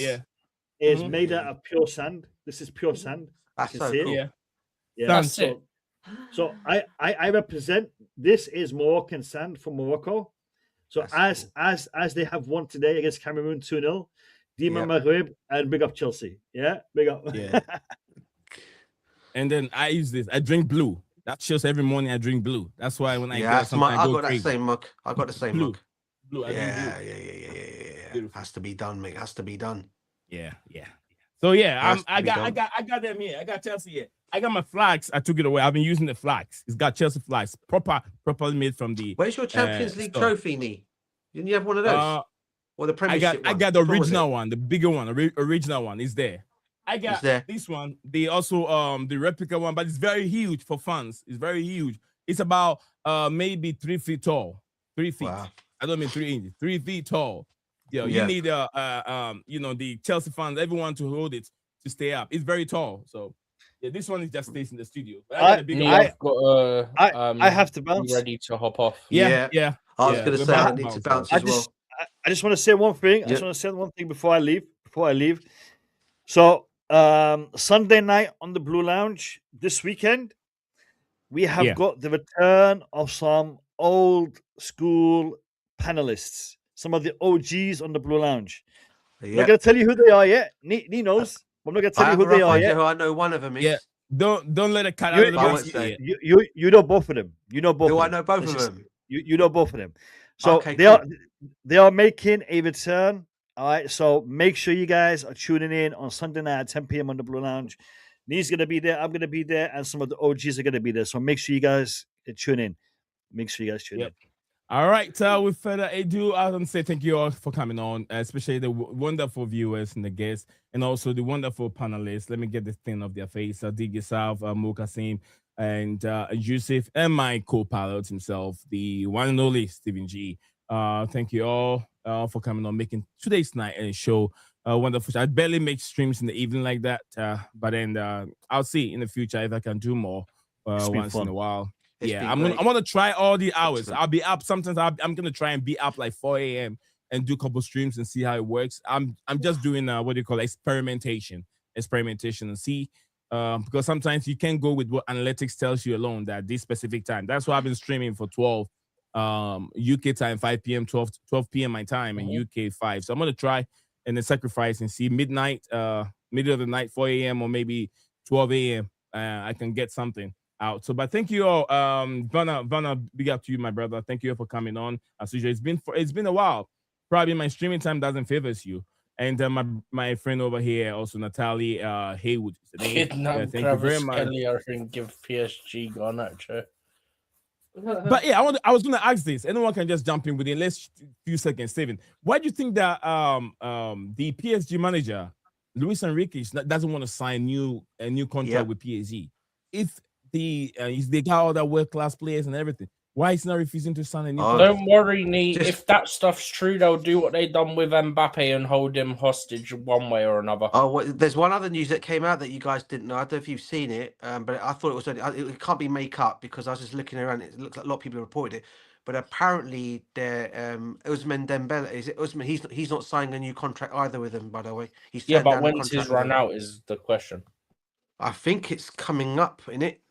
is made out of pure sand. This is pure sand. That's so cool. Yeah, that's it. So I represent. This is Moroccan sand from Morocco. So that's as they have won today against Cameroon 2-0, Dima Maghreb and big up Chelsea. Yeah, big up. Yeah. And then I use this. I drink blue. That shows every morning I drink blue. That's why when I go something, I go got crazy. that same mug. I got the same mug. Blue. Yeah. Has to be done, mate. Has to be done. Yeah. So I got them here. I got Chelsea here. I got my flags. I took it away. I've been using the flags. It's got Chelsea flags, properly made from the. Where's your Champions League trophy, Nee? Didn't you have one of those? Or the Premiership I got the original one, the bigger one. Original one is there. I got this one. They also the replica one, but it's very huge for fans. It's very huge. It's about maybe 3 feet tall. 3 feet. Wow. I don't mean 3 inches. 3 feet tall. You need the Chelsea fans, everyone to hold it to stay up. It's very tall. So this one is just stays in the studio. I have to bounce. Ready to hop off. Yeah. I was going to say I need to bounce as well. I just want to say one thing. I just want to say one thing before I leave. So Sunday night on the Blue Lounge this weekend, we have got the return of some old school panelists. Some of the OGs on the Blue Lounge. I'm not going to tell you who they are yet. Nee knows. I'm not going to tell you who they are yet. I know one of them is. Yeah. Don't let it cut out of the box. You know both of them. You know both. Do I know both of them? You know both of them. So they are making a return. All right. So make sure you guys are tuning in on Sunday night at 10 p.m. on the Blue Lounge. Nee's going to be there. I'm going to be there, and some of the OGs are going to be there. So make sure you guys tune in. Make sure you guys tune in. All right. With further ado, I want to say thank you all for coming on, especially the wonderful viewers and the guests, and also the wonderful panelists. Let me get this thing off their face. Dig yourself, Mo Kasim, and Yusuf, and my co-pilot himself, the one and only Stephen G. Thank you all for coming on, making today's night a show wonderful. I barely make streams in the evening like that, but then I'll see in the future if I can do more once in a while. I'm gonna try all the hours. Excellent. I'll be up sometimes. I'm gonna try and be up like 4 a.m. and do a couple streams and see how it works. I'm just doing what do you call experimentation and see. Because sometimes you can't go with what analytics tells you alone that this specific time. That's why I've been streaming for 12 UK time, 5 p.m., 12 p.m. my time, and UK 5. So I'm going to try and then sacrifice and see midnight, middle of the night, 4 a.m. or maybe 12 a.m. I can get something out. So, but thank you all. Vanna, big up to you, my brother. Thank you for coming on. As usual, it's been a while. Probably my streaming time doesn't favor you. And my friend over here, also Natalie Haywood. Thank you very much. I think give PSG gone actually. But yeah, I was going to ask this. Anyone can just jump in within last few seconds. Steven, why do you think that the PSG manager Luis Enrique doesn't want to sign a new contract with PSG? If they got all that world class players and everything, why is he not refusing to sign a new contract? Don't worry, Nee. If that stuff's true, they'll do what they done with Mbappe and hold him hostage one way or another. There's one other news that came out that you guys didn't know. I don't know if you've seen it, but I thought it can't be make up because I was just looking around. It looks like a lot of people reported it, but apparently Ousmane Dembele is it Ousmane? He's not signing a new contract either with them. By the way, but when's his run out is the question. I think it's coming up.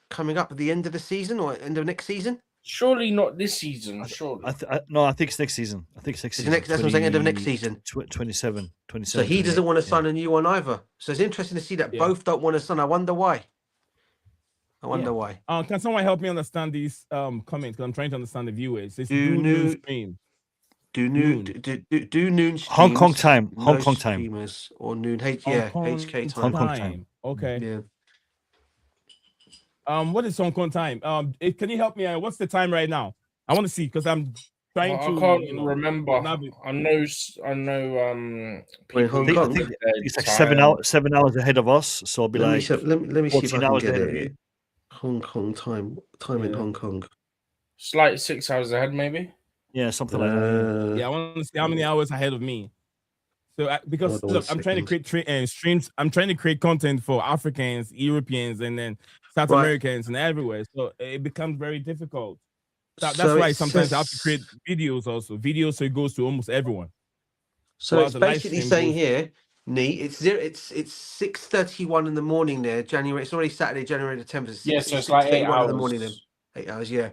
Coming up at the end of the season or end of next season. Surely not this season. Surely. No, I think it's next season. That's what I'm saying, end of next season. 27. So he doesn't want to sign a new one either. So it's interesting to see that both don't want to sign. I wonder why. Why. Can someone help me understand these comments? Because I'm trying to understand the viewers. It's noon stream. Do noon streams. Hong Kong time. Hong Kong time. Streamers or noon. HK time. Hong Kong time. Okay. Yeah. What is Hong Kong time? Can you help me? What's the time right now? I want to see because I'm trying to. I can't remember. I know. Wait, Hong Kong. It's like 7 hours ahead of us. So I'll be let me see if I can get it. it. Hong Kong time in Hong Kong. It's like 6 hours ahead, maybe. Yeah, something like that. Yeah, I want to see how many hours ahead of me. So because look, I'm trying to create streams. I'm trying to create content for Africans, Europeans, and then South Americans and everywhere. So it becomes very difficult. That's why sometimes I have to create videos also. Videos so it goes to almost everyone. So it's basically saying here, it's 6:31 in the morning there, January. It's already Saturday, January the 10th. So it's like 8 hours. In the morning then. 8 hours, yeah.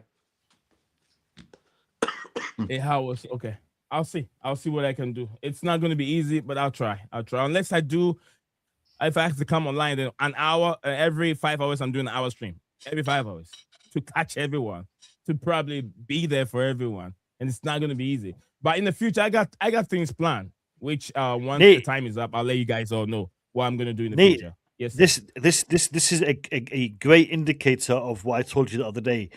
8 hours, okay. I'll see what I can do. It's not going to be easy, but I'll try. Unless I do, if I have to come online, then an hour, every 5 hours, I'm doing an hour stream. Every 5 hours to catch everyone, to probably be there for everyone. And it's not going to be easy. But in the future, I got things planned, which once the time is up, I'll let you guys all know what I'm going to do in the future. Yes. This is a great indicator of what I told you the other day.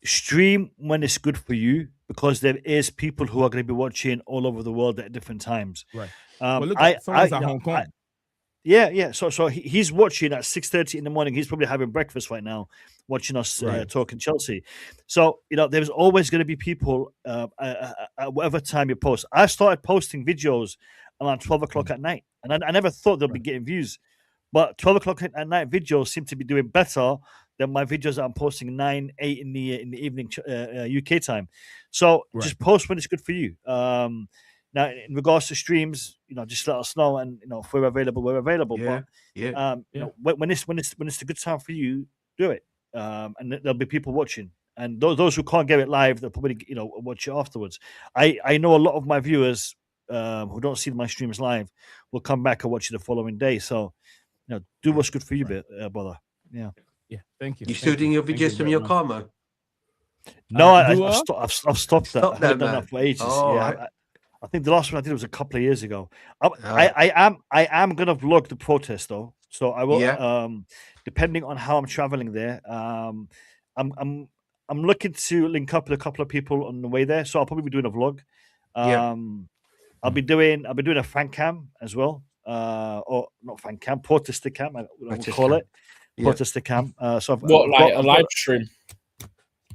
Stream when it's good for you, because there is people who are going to be watching all over the world at different times. Right. Well, look at someone's at Hong Kong. Yeah. So he's watching at 6:30 in the morning. He's probably having breakfast right now, watching us talking Chelsea. So there's always going to be people at whatever time you post. I started posting videos around 12 o'clock at night, and I never thought they'll be getting views. But 12 o'clock at night videos seem to be doing better than my videos that I'm posting 9, 8 in the evening UK time. So just post when it's good for you. Now, in regards to streams, just let us know, and if we're available, we're available. When it's a good time for you, do it. And there'll be people watching, and those who can't get it live, they'll probably watch it afterwards. I know a lot of my viewers who don't see my streams live will come back and watch it the following day. So, do what's good for you, brother. Yeah. Yeah, thank you. You still doing your videos from your car mode? No, I've stopped that. I've done that for ages. I think the last one I did was a couple of years ago. I am gonna vlog the protest though, so I will. Depending on how I'm traveling there, I'm looking to link up with a couple of people on the way there, so I'll probably be doing a vlog. I'll be doing a fan cam as well, or not fan cam, protester cam. I would call it. Protester cam. So a live stream?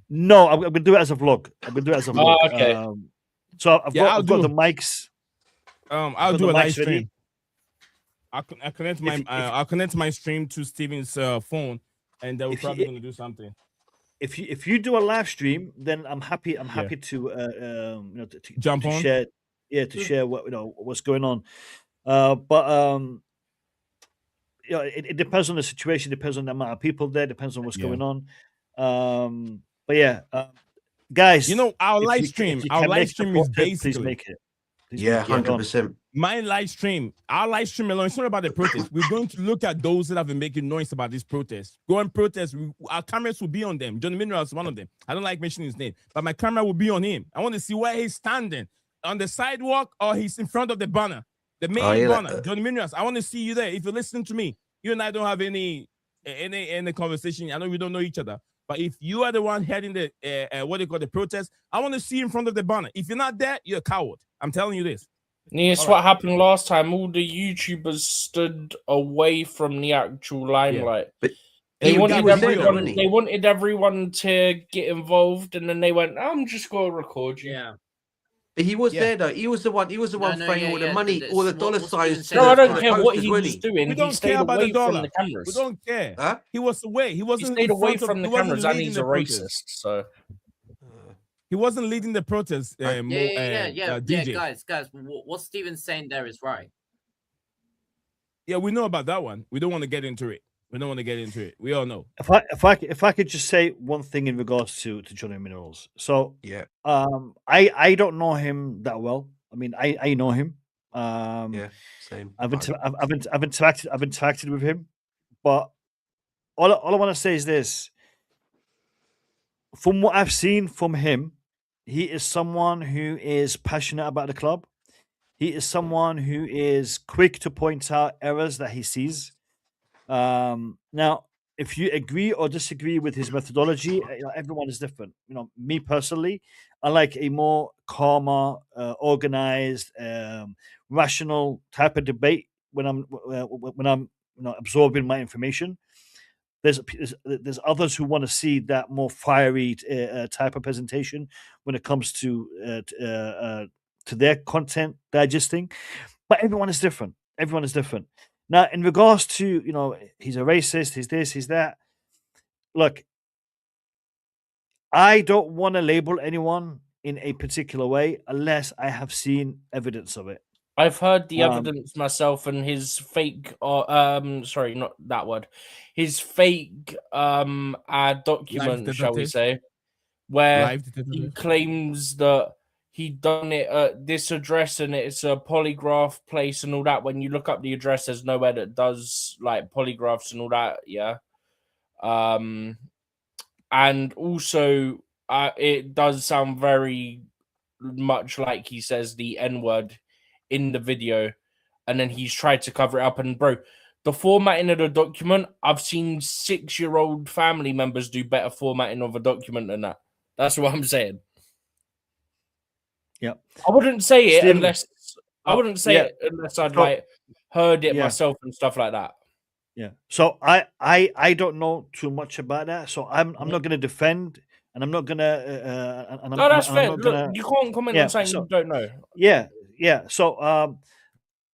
No, I'm gonna do it as a vlog. Okay. So I've got the mics. I'll do a live stream. I'll connect my stream to Steven's phone, and we're probably going to do something. If you do a live stream, then I'm happy. I'm happy to jump on. Share, share what what's going on. But it depends on the situation. Depends on the amount of people there. Depends on what's going on. But yeah, guys, our live stream is basically. Please make it. 100%. My live stream, our live stream alone, it's not about the protest. We're going to look at those that have been making noise about this protest. Go and protest. Our cameras will be on them. John Mineral is one of them. I don't like mentioning his name, but my camera will be on him. I want to see where he's standing, on the sidewalk or he's in front of the banner, the main banner. John Minerals, I want to see you there. If you're listening to me, you and I don't have any conversation. I know we don't know each other. But if you are the one heading the the protest, I want to see you in front of the banner. If you're not there, you're a coward. I'm telling you this. Yes, what happened last time. All the YouTubers stood away from the actual limelight. But they wanted everyone to get involved, and then they went, "I'm just going to record you." Yeah. But he was there though. He was the one throwing all the money, all the dollar signs. No, I don't care what he was doing. We don't care about the dollar. From the cameras. We don't care. Huh? He was away. He wasn't. He stayed away from the cameras, and he's a racist. So he wasn't leading the protest. DJ. Guys. What Steven's saying there is right. Yeah, we know about that one. We don't want to get into it. We all know. If I could just say one thing in regards to Johnny Minerals. So I don't know him that well. I mean, I know him. Same. I've interacted with him, but all I want to say is this: from what I've seen from him, he is someone who is passionate about the club. He is someone who is quick to point out errors that he sees. Now, if you agree or disagree with his methodology, everyone is different. Me personally, I like a more calmer, organized, rational type of debate when I'm absorbing my information. There's others who want to see that more fiery type of presentation when it comes to their content digesting. But everyone is different. Now, in regards to, he's a racist, he's this, he's that. Look, I don't want to label anyone in a particular way unless I have seen evidence of it. I've heard the evidence myself, and his fake, sorry, not that word, his fake document, shall we say, where he claims that he done it at this address and it's a polygraph place and all that. When you look up the address, there's nowhere that does like polygraphs and all that. Yeah. And also it does sound very much like he says the N-word in the video, and then he's tried to cover it up. And bro, the formatting of the document, I've seen 6-year-old family members do better formatting of a document than that. That's what I'm saying. Yeah, I wouldn't say it unless I'd like heard it myself and stuff like that. Yeah. So I don't know too much about that. So I'm not going to defend, and I'm not going to. No, that's fair. Look, you can't comment on something you don't know. Yeah. So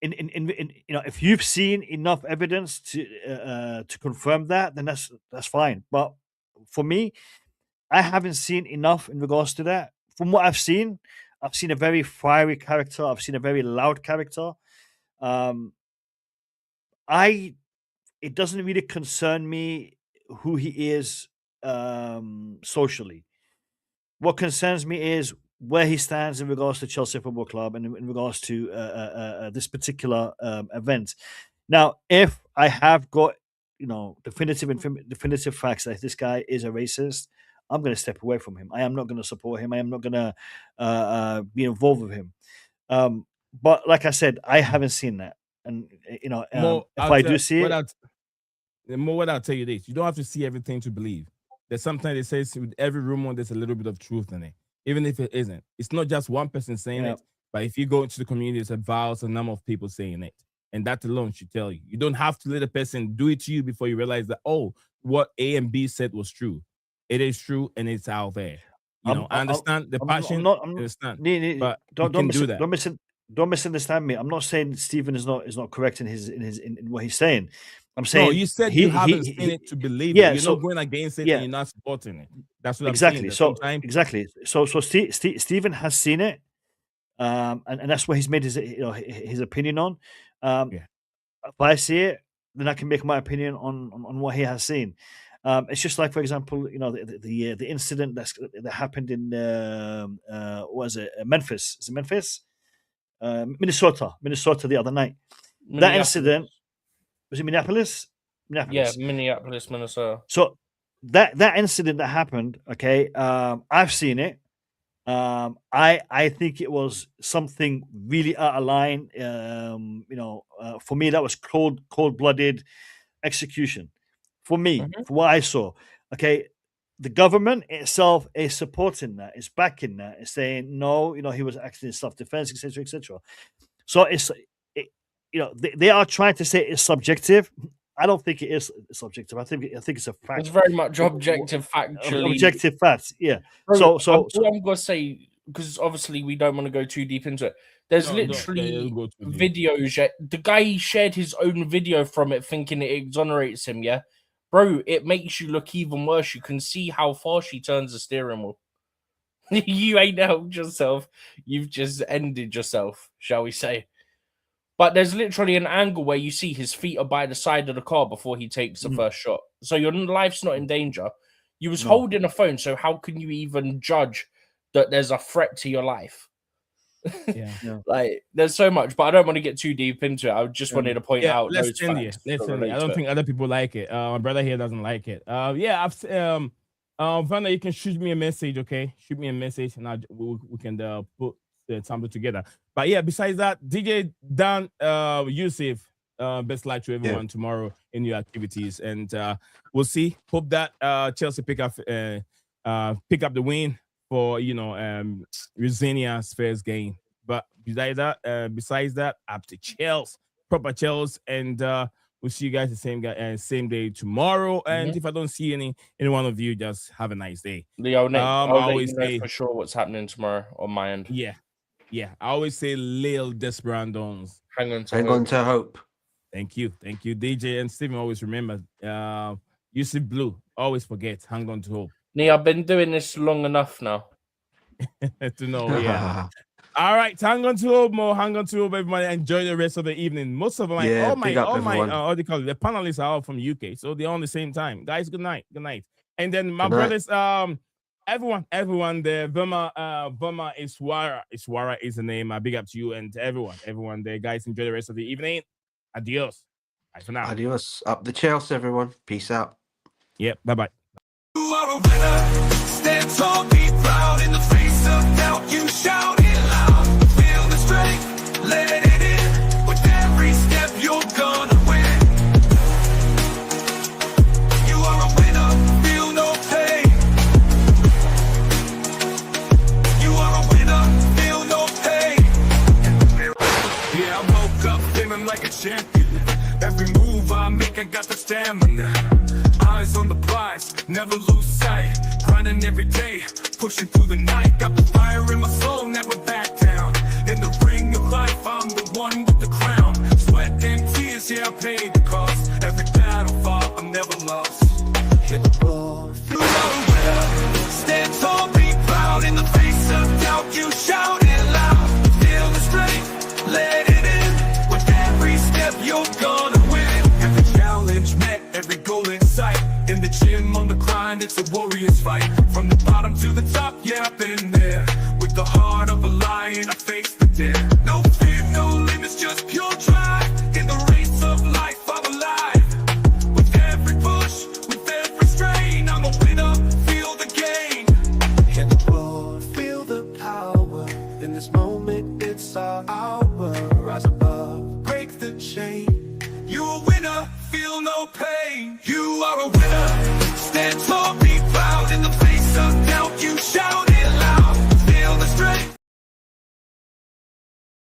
in if you've seen enough evidence to confirm that, then that's fine. But for me, I haven't seen enough in regards to that. From what I've seen a very fiery character. I've seen a very loud character. It doesn't really concern me who he is socially. What concerns me is where he stands in regards to Chelsea Football Club and in regards to this particular event. Now, if I have got definitive facts that this guy is a racist, I'm going to step away from him. I am not going to support him. I am not going to be involved with him. But like I said, I haven't seen that. And, if I do see it... What I'll tell you this. You don't have to see everything to believe. There's sometimes they say with every rumor, there's a little bit of truth in it, even if it isn't. It's not just one person saying it, but if you go into the community, it's a vast number of people saying it. And that alone should tell you. You don't have to let a person do it to you before you realize that, what A and B said was true. It is true, and it's out there. I understand the passion. But don't do that. don't misunderstand me. I'm not saying Stephen is not correct in what he's saying. I'm saying no. You said you haven't seen it to believe it. You're not going against it, and you're not supporting it. That's what I'm saying. Exactly. So Stephen has seen it, and that's what he's made his opinion on. If I see it, then I can make my opinion on what he has seen. It's just like, for example, the incident that happened in what was it, Memphis? Is it Memphis? Minnesota the other night. That incident was it Minneapolis? Yeah, Minneapolis, Minnesota. So that incident that happened, okay, I've seen it. I think it was something really out of line. For me, that was cold-blooded execution. For me, for what I saw, okay, the government itself is supporting that, is backing that, is saying no. He was acting in self-defense, etc., etc. So they are trying to say it's subjective. I don't think it is subjective. I think it's a fact. It's very much objective, factually. Objective facts, yeah. So I'm gonna say, because obviously we don't want to go too deep into it. There's literally videos. The guy shared his own video from it, thinking it exonerates him. Yeah, bro, it makes you look even worse. You can see how far she turns the steering wheel. You ain't helped yourself. You've just ended yourself, shall we say? But there's literally an angle where you see his feet are by the side of the car before he takes the first shot. So your life's not in danger. You was holding a phone, so how can you even judge that there's a threat to your life? Yeah. Like, there's so much, but I don't want to get too deep into it. I just wanted to point out let's end it. I don't think other people like it. My brother here doesn't like it. Vanna, you can shoot me a message, okay? Shoot me a message, and we can put the sample together. But yeah, besides that, DJ Dan Yusuf, best luck to everyone tomorrow in your activities, and we'll see. Hope that Chelsea pick up the win for Rosenior's first game. But besides that, up to Chelsea, proper Chelsea, and we'll see you guys the same day tomorrow. And if I don't see any one of you, just have a nice day. Leo, I'll always say for sure what's happening tomorrow on my end. Yeah. I always say Lil Desperandones. Hang on to hope. Thank you, DJ and Stephen. Always remember, Yusuf Blue. Always forget. Hang on to hope. Nee, I've been doing this long enough now to know. Yeah. All right, hang on to hope, Mo. Hang on to hope, everybody. Enjoy the rest of the evening. Most of them, all my, what do you call it? The panelists are all from UK, so they're on the same time. Guys, good night. And then my brothers, everyone there. Burma Iswara is the name. Big up to you and everyone there. Guys, enjoy the rest of the evening. Adios. Bye for now. Adios. Up the Chelsea, everyone. Peace out. Yep. Bye-bye. You are a winner. Stand tall, be proud. In the face of doubt, you shout it loud. Feel the strength, let it in. With every step, you're gonna win. You are a winner, feel no pain. You are a winner, feel no pain. Yeah, I woke up feeling like a champion. Every move I make, I got the stamina. Eyes on the prize, never lose sight. Grinding every day, pushing through the night. Got the fire in my soul, never back down. In the ring of life, I'm the one with the crown. Sweat and tears, yeah, I paid the cost. Every battle fought, I'm never lost. Hit the ball, feel the winner. Stand tall, be proud. In the face of doubt, you shout it loud. Feel the strength, let it in. With every step, you're gonna win. Every challenge met, every goal in sight. In the gym, on the grind, it's a warrior's fight. From the bottom to the top, yeah, I've been there. With the heart of a lion, I face the dare. No fear, no limits, just pure drive. In the race of life, I'm alive. With every push, with every strain, I'm a winner, feel the gain. Hit the ball, feel the power. In this moment, it's our hour. Rise above, break the chain. You're a winner, feel no pain.